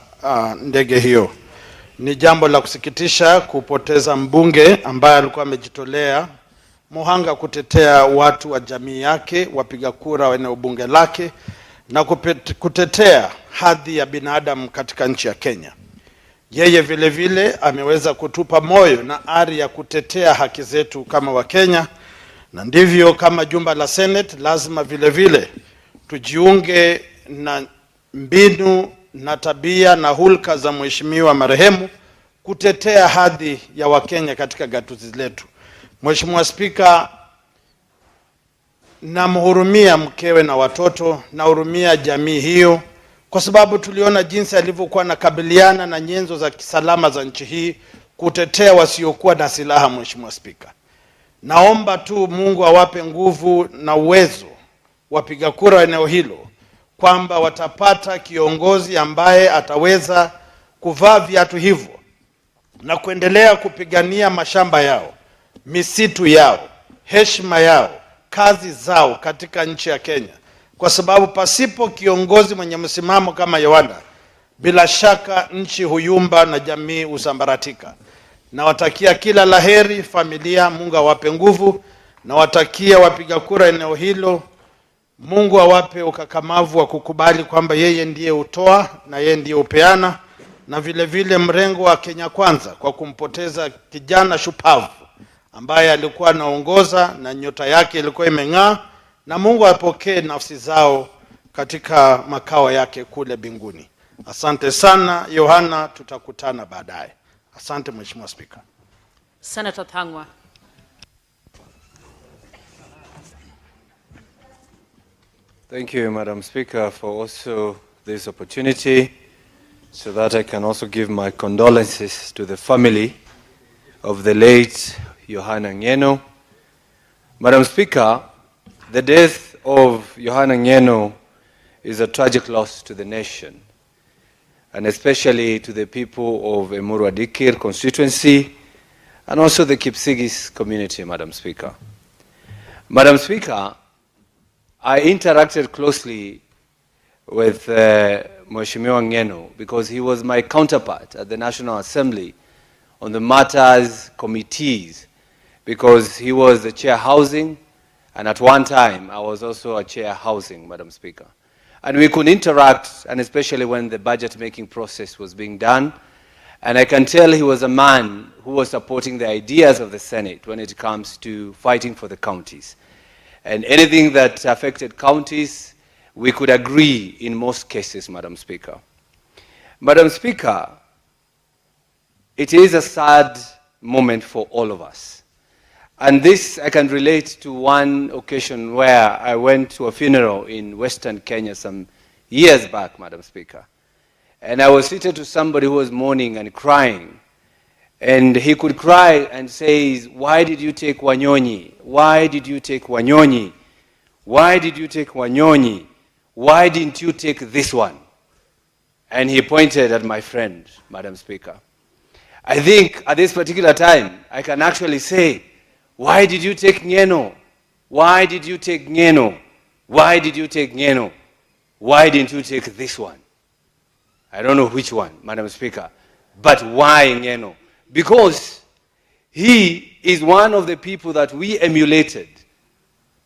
ndege hiyo. Ni jambo la kusikitisha kupoteza mbunge ambaye alikuwa amejitolea muhanga kutetea watu wa jamii yake, wapiga kura wa eneo bunge lake, na kutetea hadhi ya binadamu katika nchi ya Kenya. Yeye vile vile ameweza kutupa moyo na ari ya kutetea haki zetu kama Wakenya, na ndivyo kama jumba la Senate lazima vile vile tujiunge na mbinu na tabia na hulka za mheshimiwa marehemu kutetea hadhi ya Wakenya katika gatuzi letu. Mheshimiwa Spika, namhurumia mkewe na watoto, nahurumia jamii hiyo, kwa sababu tuliona jinsi alivyokuwa nakabiliana na nyenzo za kisalama za nchi hii kutetea wasiokuwa na silaha. Mheshimiwa Spika, naomba tu Mungu awape nguvu na uwezo wapiga kura wa eneo hilo, kwamba watapata kiongozi ambaye ataweza kuvaa viatu hivyo na kuendelea kupigania mashamba yao, misitu yao, heshima yao, kazi zao katika nchi ya Kenya. Kwa sababu pasipo kiongozi mwenye msimamo kama Johana, bila shaka nchi huyumba na jamii usambaratika. Nawatakia kila laheri familia, Mungu awape nguvu. Nawatakia wapiga kura eneo hilo, Mungu awape ukakamavu wa kukubali kwamba yeye ndiye utoa na yeye ndiye upeana, na vile vile mrengo wa Kenya Kwanza kwa kumpoteza kijana shupavu ambaye alikuwa anaongoza na nyota yake ilikuwa imeng'aa, na Mungu apokee nafsi zao katika makao yake kule mbinguni. Asante sana Johana, tutakutana baadaye. Asante Mheshimiwa Spika. Senator Thangwa. Thank you, Madam Speaker, for also this opportunity so that I can also give my condolences to the family of the late Johana Ngeno. Madam Speaker, the death of Johana Ngeno is a tragic loss to the nation, and especially to the people of Emuru Adikir constituency and also the Kipsigis community, Madam Speaker. Madam Speaker, I interacted closely with Mheshimiwa Ngeno because he was my counterpart at the National Assembly on the matters committees, because he was the chair housing, and at one time I was also a chair housing, Madam Speaker. And we could interact, and especially when the budget making process was being done, and I can tell he was a man who was supporting the ideas of the Senate when it comes to fighting for the counties. And anything that affected counties, we could agree in most cases, Madam Speaker. Madam Speaker, it is a sad moment for all of us. And this I can relate to one occasion where I went to a funeral in Western Kenya some years back, Madam Speaker. And I was seated to somebody who was mourning and crying. And he could cry and say, "Why did you take Wanyonyi? Why did you take Wanyonyi? Why did you take Wanyonyi? Why didn't you take this one?" And he pointed at my friend, Madam Speaker. I think at this particular time, I can actually say, "Why did you take Ngeno? Why did you take Ngeno? Why did you take Ngeno? Why didn't you take this one?" I don't know which one, Madam Speaker, but why Ngeno? Because he is one of the people that we emulated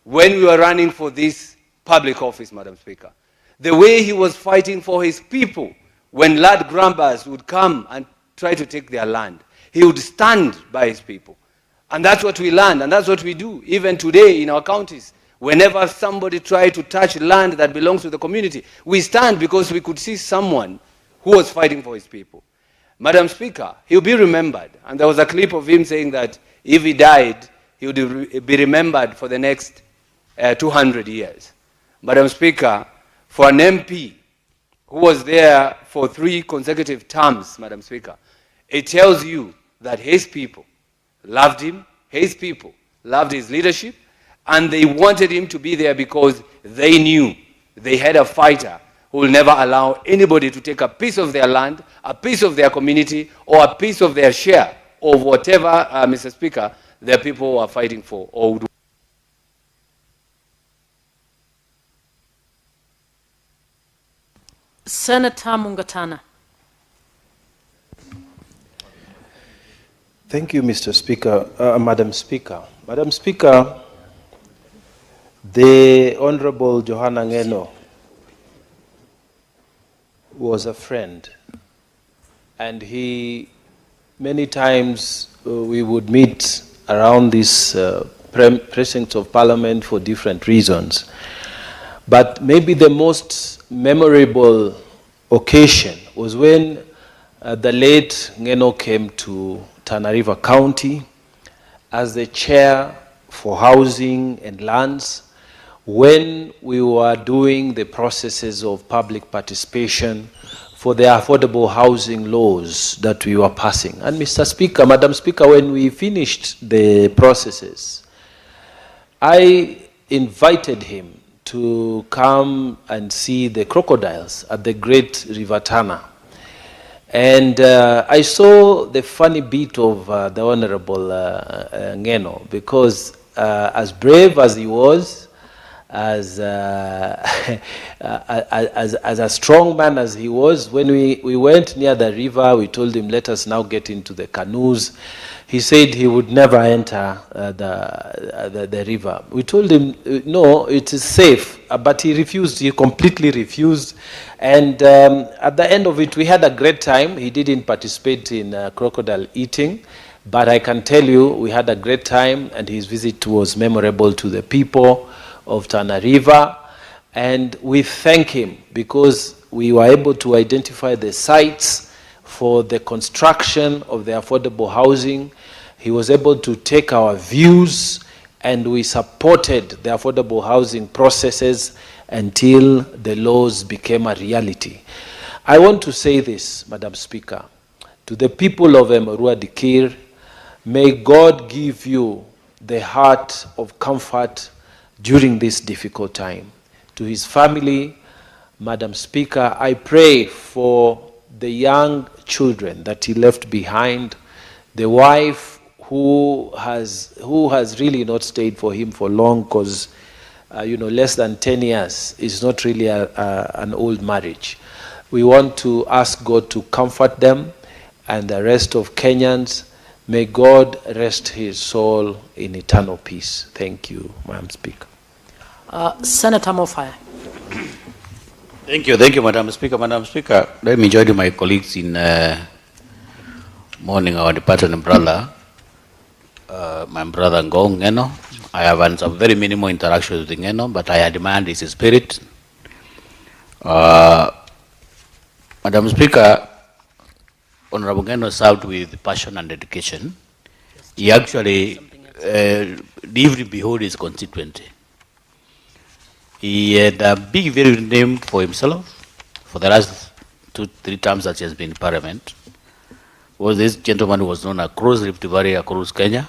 when we were running for this public office, Madam Speaker. The way he was fighting for his people when land grabbers would come and try to take their land, he would stand by his people. And that's what we learned, and that's what we do even today in our counties. Whenever somebody tries to touch land that belongs to the community, we stand because we could see someone who was fighting for his people. Madam Speaker, he'll be remembered. And there was a clip of him saying that if he died, he would be remembered for the next 200 years. Madam Speaker, for an MP who was there for 3 consecutive terms, Madam Speaker, it tells you that his people loved him, his people loved his leadership, and they wanted him to be there because they knew they had a fighter who will never allow anybody to take a piece of their land, a piece of their community, or a piece of their share of whatever, Mr. Speaker, the people are fighting for or would. Senator Mungatana. Thank you, Mr. Speaker, Madam Speaker. Madam Speaker, the Honorable Johana Ngeno was a friend, and he, many times we would meet around this precincts of Parliament for different reasons. But maybe the most memorable occasion was when the late Ngeno came to Tana River County as the chair for housing and lands when we were doing the processes of public participation for the affordable housing laws that we were passing. And Mr. Speaker, Madam Speaker, when we finished the processes, I invited him to come and see the crocodiles at the Great River Tana. And I saw the funny bit of the Honorable Ngeno, because as brave as he was, as a strong man as he was, when we went near the river, we told him, let us now get into the canoes. He said he would never enter the river. We told him, no, it is safe, but he refused, he completely refused. And at the end of it, we had a great time. He didn't participate in crocodile eating, but I can tell you, we had a great time, and his visit was memorable to the people of Tana River. And we thank him because we were able to identify the sites for the construction of the affordable housing. He was able to take our views, and we supported the affordable housing processes until the laws became a reality. I want to say this, Madam Speaker, to the people of Emurua Dikir, may God give you the heart of comfort during this difficult time. To his family, Madam Speaker, I pray for the young children that he left behind, the wife who has really not stayed for him for long, because less than 10 years is not really an old marriage. We want to ask God to comfort them, and the rest of Kenyans, may God rest his soul in eternal peace. Thank you, Madam Speaker. Senator Mofaya. Thank you, Madam Speaker. Madam Speaker, let me join my colleagues in mourning our departed brother, my brother Ngeno. I have had some very minimal interactions with Ngeno, but I admired his spirit. Madam Speaker, Honorable Ngeno served with passion and dedication. He actually lived behold his constituency. He had a big, very good name for himself for the last 2-3 terms that he has been in Parliament. Was this gentleman who was known across Rift Valley, across Kenya.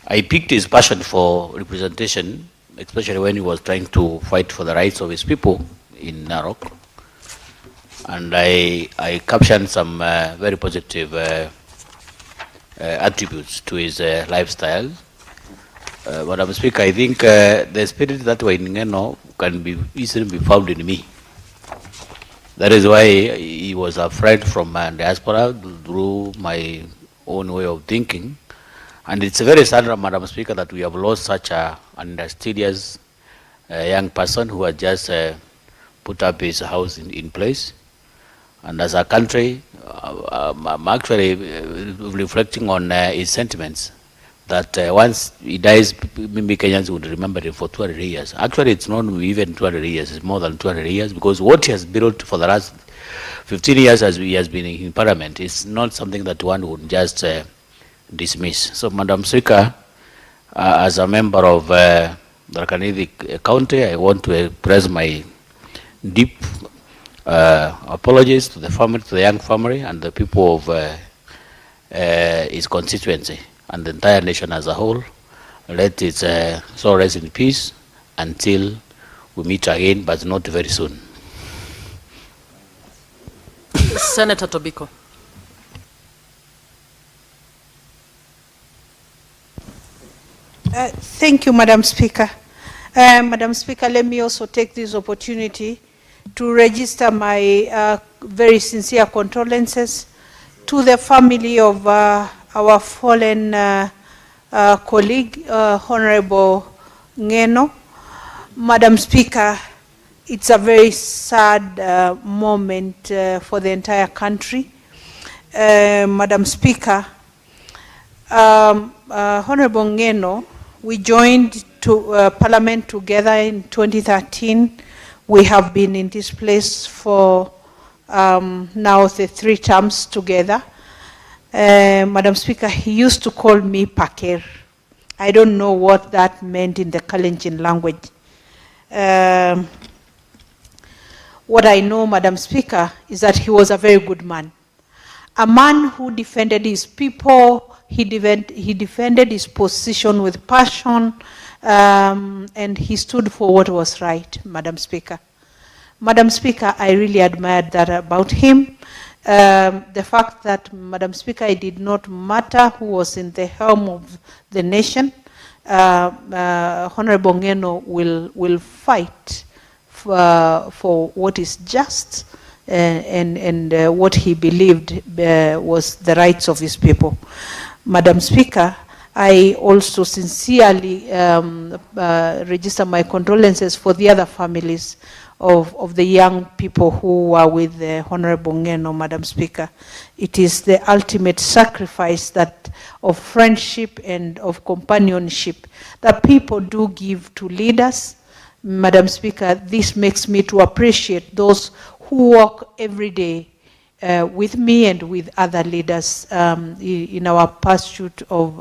I picked his passion for representation, especially when he was trying to fight for the rights of his people in Narok. And I captured some very positive attributes to his lifestyle. Madam Speaker, I think the spirit that we're in Ngeno can be easily be found in me. That is why he was a friend from diaspora through my own way of thinking. And it's very sad, Madam Speaker, that we have lost such an industrious young person who had just put up his house in place. And as a country, I'm actually reflecting on his sentiments, that once he dies, maybe Kenyans would remember him for 200 years. Actually, it's not even 200 years, it's more than 200 years, because what he has built for the last 15 years as he has been in Parliament is not something that one would just dismiss. So, Madam Speaker, as a member of Tharaka County, I want to express my deep apologies to the family, to the young family, and the people of his constituency and the entire nation as a whole. Let its soul rest in peace until we meet again, but not very soon. Senator Tobiko. Thank you, Madam Speaker. Madam Speaker, let me also take this opportunity to register my very sincere condolences to the family of our fallen colleague, Honorable Ngeno. Madam Speaker, it's a very sad moment for the entire country. Madam Speaker, Honorable Ngeno, we joined to Parliament together in 2013. We have been in this place for now the 3 terms together. Madam Speaker, he used to call me Paker. I don't know what that meant in the Kalenjin language. What I know, Madam Speaker, is that he was a very good man. A man who defended his people, he defended his position with passion, and he stood for what was right, Madam Speaker. Madam Speaker, I really admired that about him. The fact that, Madam Speaker, it did not matter who was in the helm of the nation, Honorable Ngeno will fight for what is just and what he believed was the rights of his people. Madam Speaker, I also sincerely register my condolences for the other families of the young people who are with the Honorable Ngeno, Madam Speaker. It is the ultimate sacrifice that of friendship and of companionship that people do give to leaders. Madam Speaker, this makes me to appreciate those who work every day with me and with other leaders in our pursuit of